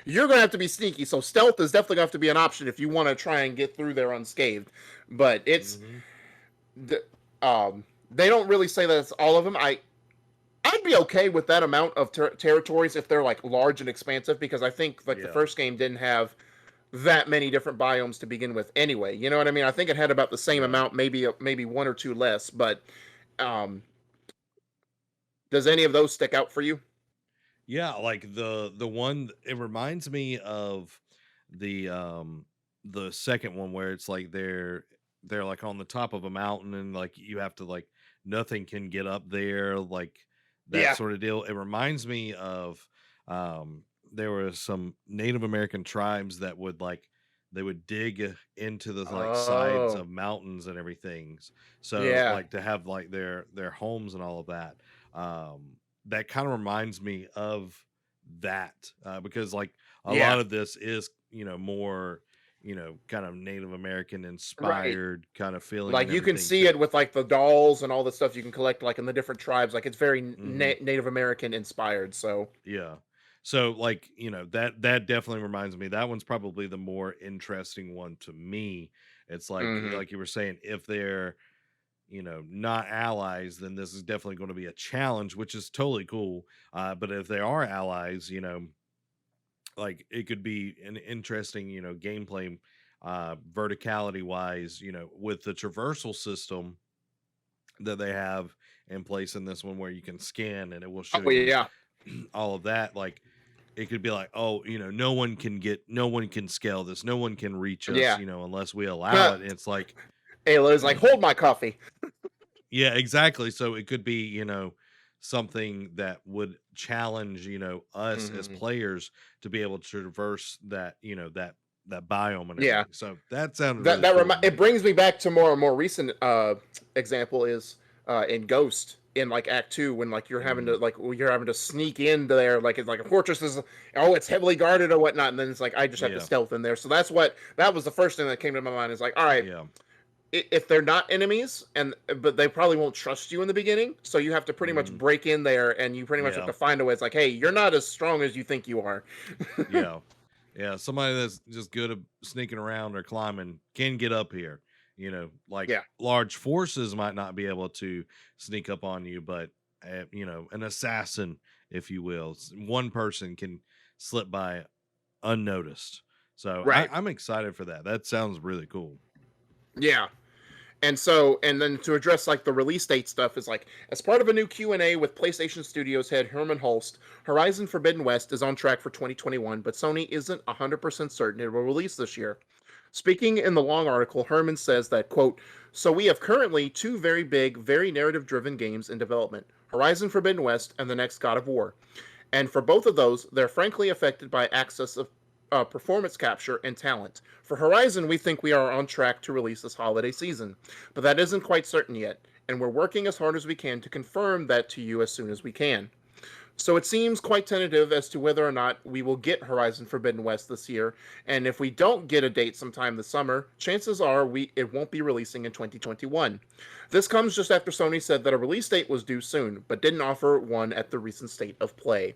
you're gonna have to be sneaky, so stealth is definitely gonna have to be an option if you want to try and get through there unscathed. But it's Hmm. the, they don't really say that it's all of them. I'd be okay with that amount of territories if they're like large and expansive, because I think like the Yeah. first game didn't have that many different biomes to begin with anyway. You know what I mean? I think it had about the same Yeah. amount, maybe one or two less, but um does any of those stick out for you? Yeah, like the one it reminds me of the the second one where it's like they're like on the top of a mountain and like you have to like nothing can get up there, like that Yeah. sort of deal. It reminds me of there were some Native American tribes that would like they would dig into the like sides Oh, of mountains and everything. So yeah. like to have like their homes and all of that. That kind of reminds me of that because like a Yeah. lot of this is more kind of Native American Right. inspired kind of feeling Like and you can everything see to it it. with like the dolls and all the stuff you can collect like in the different tribes. Like it's very Hmm. Native American inspired. So, Yeah. So like that definitely reminds me that one's probably the more interesting one to me. It's mhm. like you were saying, if they're not allies, then this is definitely going to be a challenge, which is totally cool. But if they are allies, like it could be an interesting gameplay verticality wise, with the traversal system that they have in place in this one where you can scan and it will show Oh you yeah. all of that. Like it could be like, oh, no one can scale this, no one can reach us, Yeah. unless we allow it. And it's like Ayla's like, hold my coffee. yeah, exactly. So it could be, something that would challenge, us as Hmm. players to be able to traverse that, that biome and Yeah. everything. So that sounded really That cool to it me. brings me back to more recent example is in Ghost in like Act 2, when like Hmm. you're having to sneak in there, like it's like a fortress is, oh, it's heavily guarded or whatnot, and then it's like I just have to Yeah. stealth in there. So that was the first thing that came to my mind, is like, all right, Yeah. if they're not enemies, and but they probably won't trust you in the beginning, so you have to pretty much Hmm. break in there and you pretty much have Yeah. to find a way. It's like, hey, you're not as strong as you think you are. Yeah. Yeah. Somebody that's just good at sneaking around or climbing can get up here. Like Yeah. large forces might not be able to sneak up on you, but an assassin, if you will, one person can slip by unnoticed. So Right. I'm excited for that. That sounds really cool. Yeah. And then to address like the release date stuff, is like, as part of a new Q&A with PlayStation Studios head Herman Hulst, Horizon Forbidden West is on track for 2021, but Sony isn't 100% certain it will release this year. Speaking in the long article, Herman says that, quote, so we have currently two very big, very narrative driven games in development, Horizon Forbidden West and the next God of War. And for both of those, they're frankly affected by access of performance capture and talent. For Horizon, we think we are on track to release this holiday season, but that isn't quite certain yet, and we're working as hard as we can to confirm that to you as soon as we can. So it seems quite tentative as to whether or not we will get Horizon Forbidden West this year, and if we don't get a date sometime this summer, chances are it won't be releasing in 2021. This comes just after Sony said that a release date was due soon, but didn't offer one at the recent State of Play.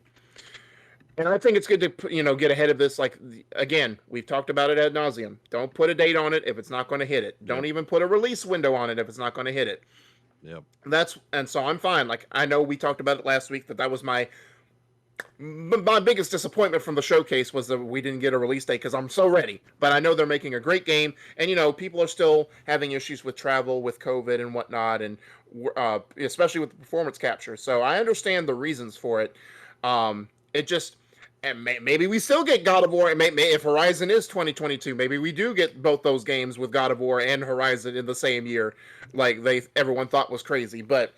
And I think it's good to get ahead of this. Like, again, we've talked about it ad nauseum. Don't put a date on it if it's not going to hit it. Don't Yep. even put a release window on it if it's not going to hit it. Yep. And so I'm fine. Like, I know we talked about it last week, that was my biggest disappointment from the showcase, was that we didn't get a release date, because I'm so ready. But I know they're making a great game, and people are still having issues with travel, with COVID and whatnot, and especially with the performance capture. So I understand the reasons for it. It just, and maybe we still get God of War. And if Horizon is 2022, maybe we do get both those games with God of War and Horizon in the same year, like everyone thought was crazy. But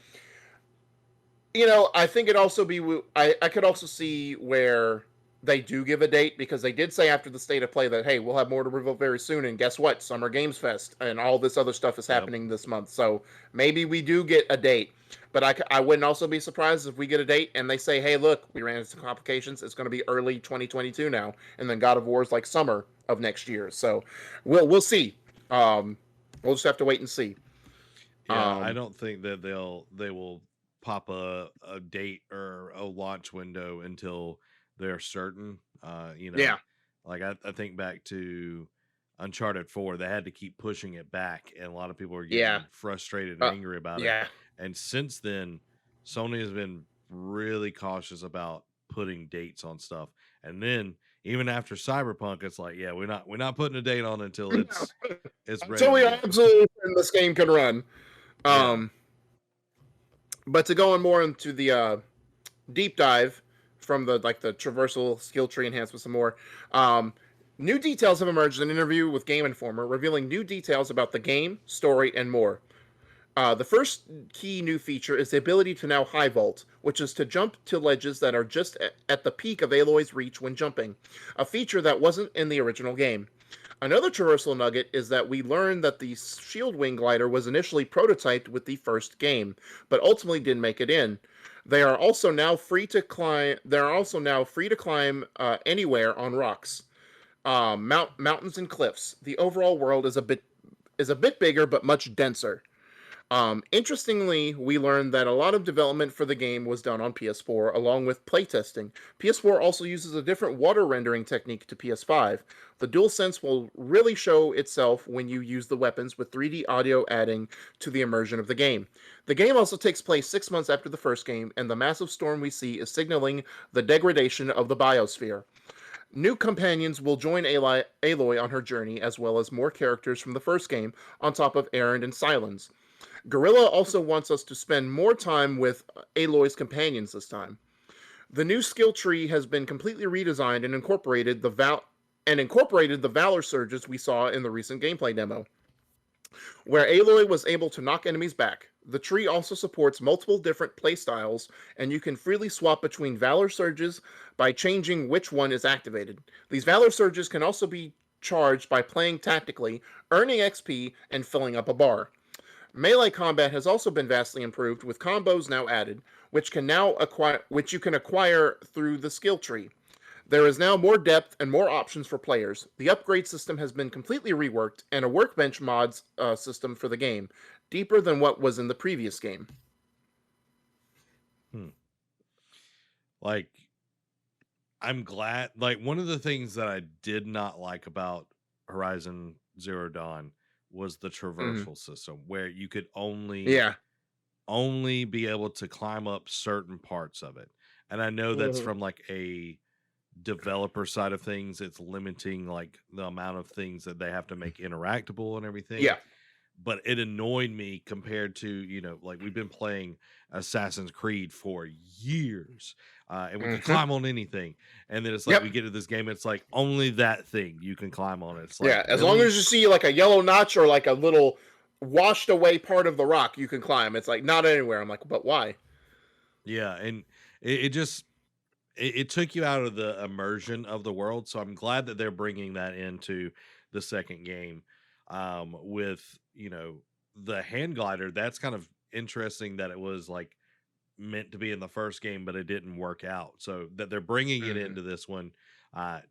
I think it also be, I could also see where they do give a date, because they did say after the state of play that, hey, we'll have more to reveal very soon. And guess what? Summer Games Fest and all this other stuff is Yep. happening this month. So maybe we do get a date. But I wouldn't also be surprised if we get a date and they say, hey, look, we ran into some complications. It's going to be early 2022 now. And then God of War is like summer of next year. So we'll see. We'll just have to wait and see. Yeah, I Um, don't think that they will pop a date or a launch window until they're certain. yeah. Like I think back to Uncharted 4, they had to keep pushing it back, and a lot of people are Yeah. getting frustrated and Uh, angry about it. yeah. And since then, Sony has been really cautious about putting dates on stuff. And then even after Cyberpunk, it's like, yeah, we're not putting a date on until it's ready Until to we go. absolutely certain this game can run. Yeah. Um, but to go on more into the deep dive from the traversal skill tree enhancements and more. Um, New details have emerged in an interview with Game Informer, revealing new details about the game, story, and more. The first key new feature is the ability to now high vault, which is to jump to ledges that are just at the peak of Aloy's reach when jumping, a feature that wasn't in the original game. Another traversal nugget is that we learned that the Shield Wing glider was initially prototyped with the first game, but ultimately didn't make it in. They are also now free to climb. They are also now free to climb anywhere on rocks, mountains, and cliffs. The overall world is a bit bigger but much denser. Interestingly, we learned that a lot of development for the game was done on PS4 along with playtesting. PS4 also uses a different water rendering technique to PS5. The DualSense will really show itself when you use the weapons, with 3D audio adding to the immersion of the game. The game also takes place 6 months after the first game, and the massive storm we see is signaling the degradation of the biosphere. New companions will join Aloy on her journey, as well as more characters from the first game, on top of Erend and Silence. Gorilla also wants us to spend more time with Aloy's companions this time. The new skill tree has been completely redesigned and incorporated the valor surges we saw in the recent gameplay demo, where Aloy was able to knock enemies back. The tree also supports multiple different playstyles, and you can freely swap between valor surges by changing which one is activated. These valor surges can also be charged by playing tactically, earning XP, and filling up a bar. Melee combat has also been vastly improved, with combos now added, which you can acquire through the skill tree. There is now more depth and more options for players. The upgrade system has been completely reworked, and a workbench mods system for the game, deeper than what was in the previous game. Hmm. Like, I'm glad. Like, one of the things that I did not like about Horizon Zero Dawn was the Mhm. traversal system, where you could Yeah. only be able to climb up certain parts of it. And I know that's Mhm. from like a developer side of things. It's limiting like the amount of things that they have to make interactable and everything. Yeah. But it annoyed me compared to, like we've been playing Assassin's Creed for years, and we could Hmm. climb on anything. And then it's like Yep. we get to this game, it's like only that thing you can climb on. It's like, Yeah. As long really? as you see like a yellow notch or like a little washed away part of the rock, you can climb. It's like not anywhere. I'm like, but why? Yeah. And it just, it took you out of the immersion of the world. So I'm glad that they're bringing that into the second game. With the hand glider, that's kind of interesting that it was like meant to be in the first game, but it didn't work out. So that they're bringing it Hmm. into this one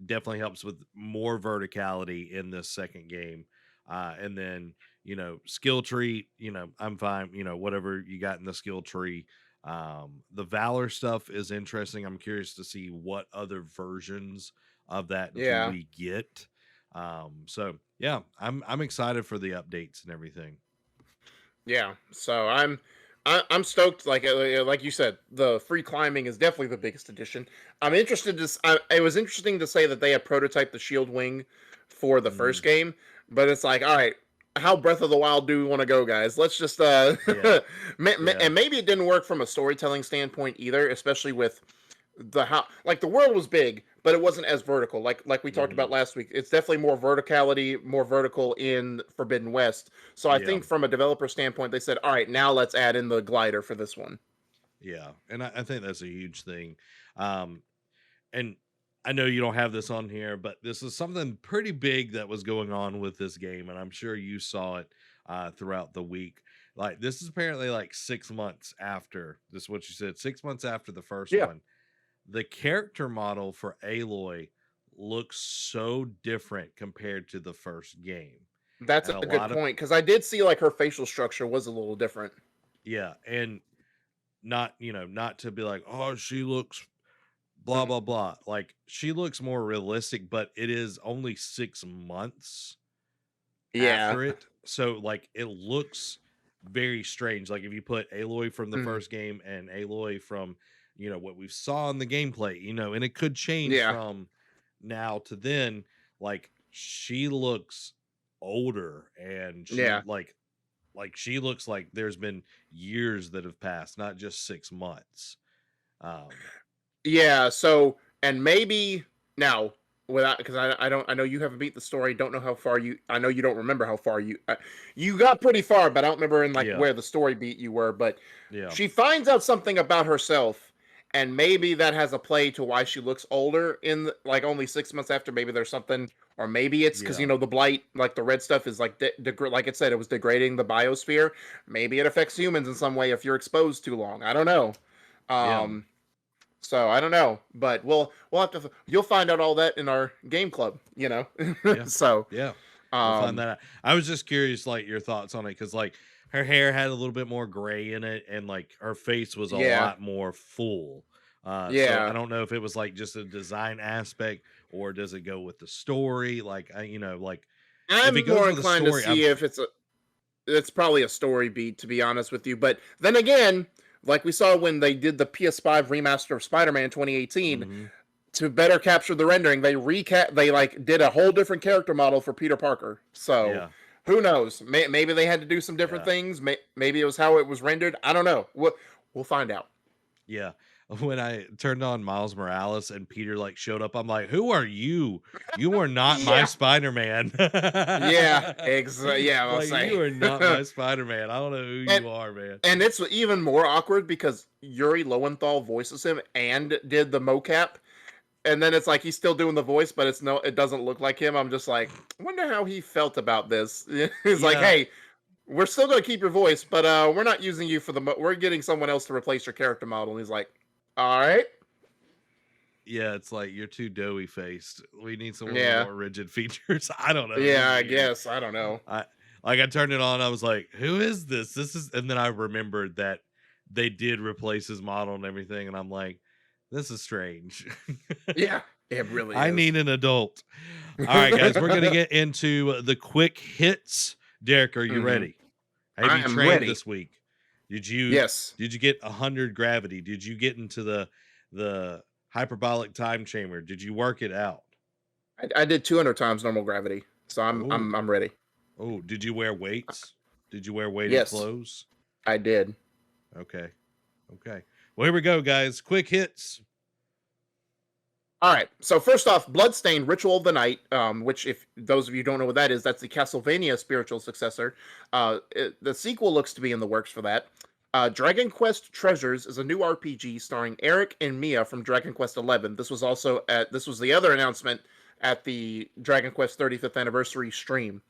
definitely helps with more verticality in this second game. And then skill tree. I'm fine. Whatever you got in the skill tree. The Valor stuff is interesting. I'm curious to see what other versions of that do Yeah. we get. So yeah, I'm excited for the updates and everything. Yeah, so I'm stoked. Like you said, the free climbing is definitely the biggest addition. I'm interested to. It was interesting to say that they had prototyped the shield wing for the first Mm, game, but it's like, all right, how Breath of the Wild do we want to go, guys? Let's just yeah, yeah. and maybe it didn't work from a storytelling standpoint either, especially with the how like the world was big, but it wasn't as vertical. Like we talked Hmm. about last week, it's definitely more vertical in Forbidden West. So I Yeah. think from a developer standpoint, they said, all right, now let's add in the glider for this one. Yeah, and I think that's a huge thing. Um, and I know you don't have this on here, but this is something pretty big that was going on with this game, and I'm sure you saw it throughout the week. Like this is apparently like 6 months after this. Is what you said, 6 months after the first Yeah, one. The character model for Aloy looks so different compared to the first game, that's and a a good lot of point because I did see like her facial structure was a little different. yeah, and not not to be like, oh, she looks blah Mhm. blah blah. Like she looks more realistic, but it is only 6 months Yeah. after it. So like it looks very strange. Like if you put Aloy from the Mhm. first game and Aloy from, what we saw in the gameplay, and it could change Yeah. from now to then, like she looks older and she Yeah. like she looks like there's been years that have passed, not just 6 months. Um Yeah, so and maybe now without because I don't I know you haven't beat the story, don't know how far you I know you don't remember how far you got pretty far, but I don't remember in like yeah, where the story beat you were, but yeah, she finds out something about herself and maybe that has a play to why she looks older like only 6 months after maybe there's something or maybe it's because yeah, the blight like the red stuff is like like it said it was degrading the biosphere, maybe it affects humans in some way if you're exposed too long, I don't know. yeah, um so I don't know, but we'll have to you'll find out all that in our game club, yeah, so yeah. We'll find um that out. I was just curious, like your thoughts on it, because like her hair had a little bit more gray in it, and like her face was a yeah, lot more full. So I yeah. don't know if it was like just a design aspect, or does it go with the story? Like like if it I'm goes more with the inclined to story, see if it's probably a story beat to be honest with you, but then again, like we saw when they did the PS5 remaster of Spider-Man 2018 hmm to better capture the rendering, they like did a whole different character model for Peter Parker. So yeah, who knows? Maybe they had to do some different yeah. things. Maybe it was how it was rendered. I don't know. We'll find out. Yeah. When I turned on Miles Morales and Peter like showed up, I'm like, "Who are you? You are not my Yeah. Spider-Man." Yeah, yeah, I'll Like you say. are not my Spider-Man. I don't know who and you are, man. and it's even more awkward because Yuri Lowenthal voices him and did the mocap, and then it's like he's still doing the voice, but it doesn't look like him. I'm just like, I wonder how he felt about this. He's like, Yeah. hey, we're still gonna keep your voice, but we're not using you for we're getting someone else to replace your character model. And he's like, all right, Yeah, it's like you're too doughy faced. We need someone with yeah, more rigid features. I don't know. It was yeah, I weird. guess I don't know. I I turned it on, I was like, "Who is this?" This is and then I remembered that they did replace his model and everything, and I'm like, "This is strange." Yeah, it really I is. need an adult. All right, guys, we're gonna get into the quick hits. Derek, are you Hmm. ready? Have I you am trained ready. this week? Did you Yes, did you get 100 gravity? Did you get into the hyperbolic time chamber? Did you work it out? I did 200 times normal gravity, so Oh, I'm ready. did you wear weights? Did you wear weighted Yes, clothes? I did. Okay. Okay. Well, here we go, guys. Quick hits. All right. So first off, Bloodstained: Ritual of the Night, which if those of you don't know what that is, that's the Castlevania spiritual successor. The sequel looks to be in the works for that. Dragon Quest Treasures is a new RPG starring Eric and Mia from Dragon Quest XI. This was the other announcement at the Dragon Quest 35th anniversary stream.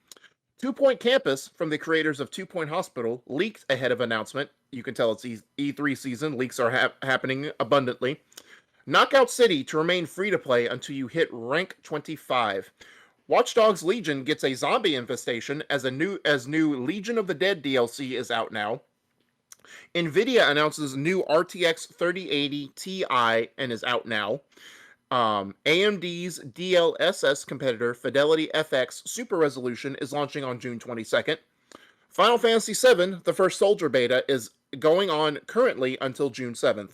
Two Point Campus from the creators of Two Point Hospital leaked ahead of announcement. You can tell it's E3 season. Leaks are happening abundantly. Knockout City to remain free to play until you hit rank 25. Watch Dogs Legion gets a zombie infestation as new Legion of the Dead DLC is out now. Nvidia announces new RTX 3080 Ti and is out now. AMD's DLSS competitor Fidelity FX Super Resolution is launching on June 22nd. Final Fantasy VII, the first Soldier beta, is going on currently until June 7th.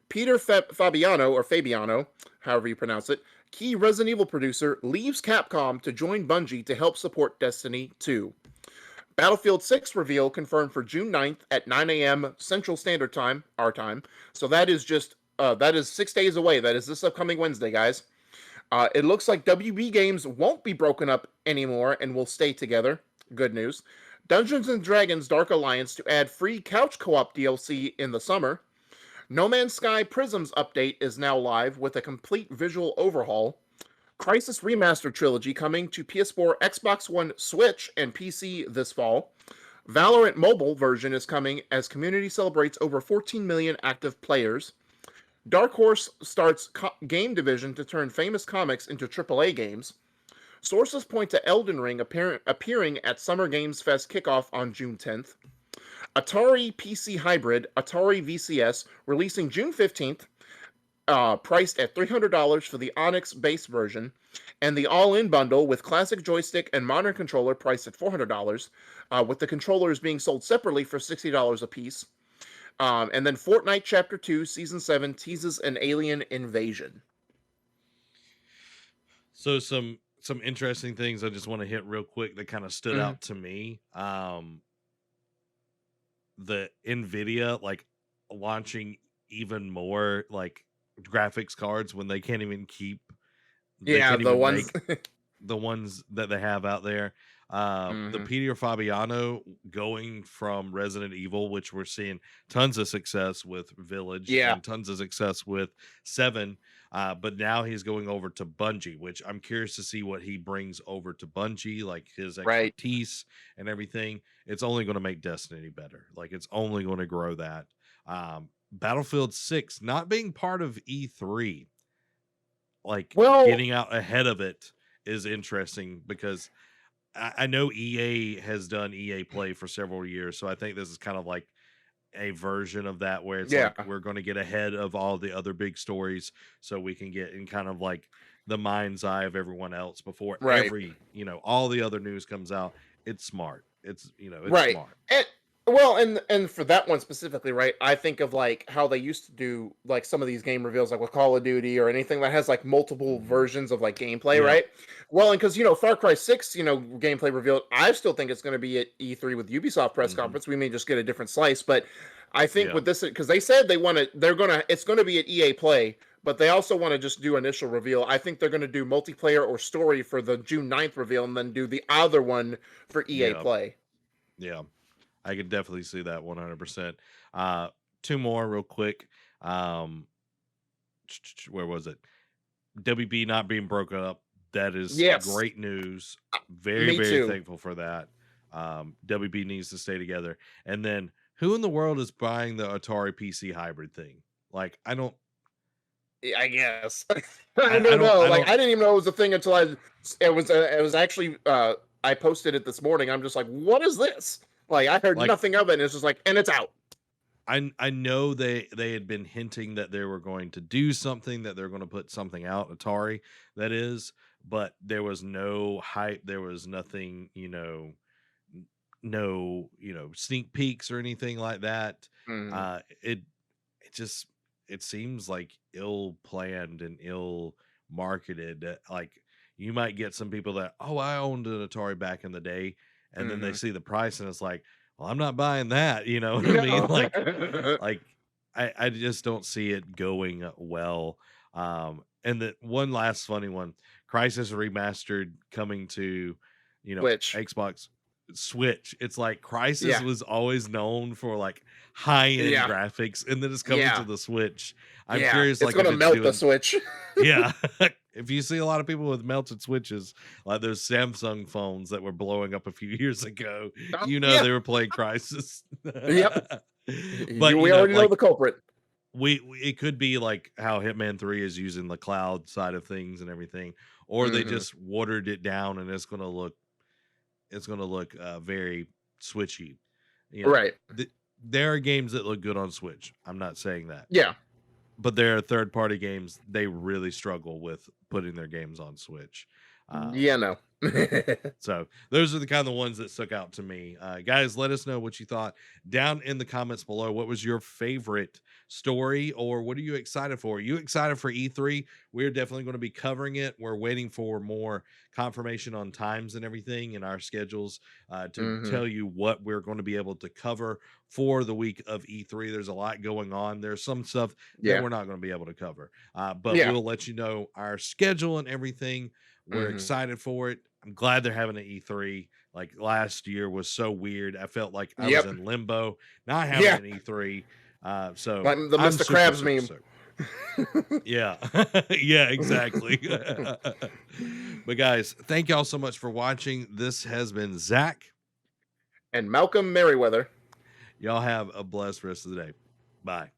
Peter Fabiano, however you pronounce it, key Resident Evil producer, leaves Capcom to join Bungie to help support Destiny 2. Battlefield 6 reveal confirmed for June 9th at 9 a.m. Central Standard Time, our time. So that is 6 days away. That is this upcoming Wednesday, guys. It looks like WB Games won't be broken up anymore and will stay together. Good news. Dungeons and Dragons Dark Alliance to add free couch co-op DLC in the summer. No Man's Sky Prism's update is now live with a complete visual overhaul. Crisis Remastered Trilogy coming to PS4, Xbox One, Switch, and PC this fall. Valorant mobile version is coming as community celebrates over 14 million active players. Dark Horse starts game division to turn famous comics into AAA games. Sources point to Elden Ring appearing at Summer Games Fest kickoff on June 10th. Atari PC Hybrid, Atari VCS, releasing June 15th, priced at $300 for the Onyx base version, and the all-in bundle with classic joystick and modern controller priced at $400, with the controllers being sold separately for $60 a piece. And then Fortnite Chapter 2 Season 7 teases an alien invasion. So some interesting things I just want to hit real quick that kind of stood out to me. The Nvidia like launching even more like graphics cards when they can't even keep make the ones that they have out there. The Peter Fabiano going from Resident Evil, which we're seeing tons of success with Village and tons of success with 7, but now he's going over to Bungie, which I'm curious to see what he brings over to Bungie, like his expertise and everything. It's only going to make Destiny better. Like it's only going to grow that. Battlefield 6 not being part of E3, like getting out ahead of it is interesting because I know EA has done EA Play for several years, so I think this is kind of like a version of that where it's like we're going to get ahead of all the other big stories so we can get in kind of like the mind's eye of everyone else before every, all the other news comes out. It's smart. It's smart. And for that one specifically, right? I think of like how they used to do like some of these game reveals, like with Call of Duty or anything that has like multiple versions of like gameplay, right? Well, and because Far Cry 6, gameplay revealed, I still think it's going to be at E3 with Ubisoft press conference. We may just get a different slice, but I think with this, because they said it's going to be at EA Play, but they also want to just do initial reveal. I think they're going to do multiplayer or story for the June 9th reveal, and then do the other one for EA Play. Yeah. I could definitely see that 100%. Two more real quick. Where was it? WB not being broken up. That is great news. Very, very thankful for that. WB needs to stay together. And then who in the world is buying the Atari PC hybrid thing? Like, I guess. I don't know. I didn't even know it was a thing until it was actually, I posted it this morning. I'm just like, what is this? Like I heard nothing of it, and it's just like, and it's out. I know they had been hinting that they were going to do something, that they're going to put something out, Atari, that is, but there was no hype. There was nothing, no, sneak peeks or anything like that. It seems like ill planned and ill marketed. Like you might get some people that, I owned an Atari back in the day. And then they see the price and it's like, well, I'm not buying that. You know what I mean? Like I just don't see it going well. And the one last funny one, Crisis Remastered coming to, Xbox Switch. It's like Crisis was always known for like high-end graphics, and then it's coming to the Switch. I'm curious, it's gonna melt the Switch. If you see a lot of people with melted switches, like those Samsung phones that were blowing up a few years ago, they were playing Crisis. But we already know the culprit. It could be like how Hitman 3 is using the cloud side of things and everything, or they just watered it down and it's gonna look very Switchy. There are games that look good on Switch. I'm not saying that. But there are third-party games, they really struggle with putting their games on Switch. No. So those are the kind of ones that stuck out to me. Guys, let us know what you thought down in the comments below. What was your favorite story, or what are you excited for? Are you excited for E3? We're definitely going to be covering it. We're waiting for more confirmation on times and everything in our schedules to tell you what we're going to be able to cover for the week of E3. There's a lot going on. There's some stuff that we're not going to be able to cover, but we'll let you know our schedule and everything. We're excited for it. I'm glad they're having an E3. Like last year was so weird. I felt like I was in limbo, not having an E3. So Like the I'm Mr. super, Krabs super meme. stoked. Yeah. Yeah, exactly. But guys, thank y'all so much for watching. This has been Zach. And Malcolm Merriweather. Y'all have a blessed rest of the day. Bye.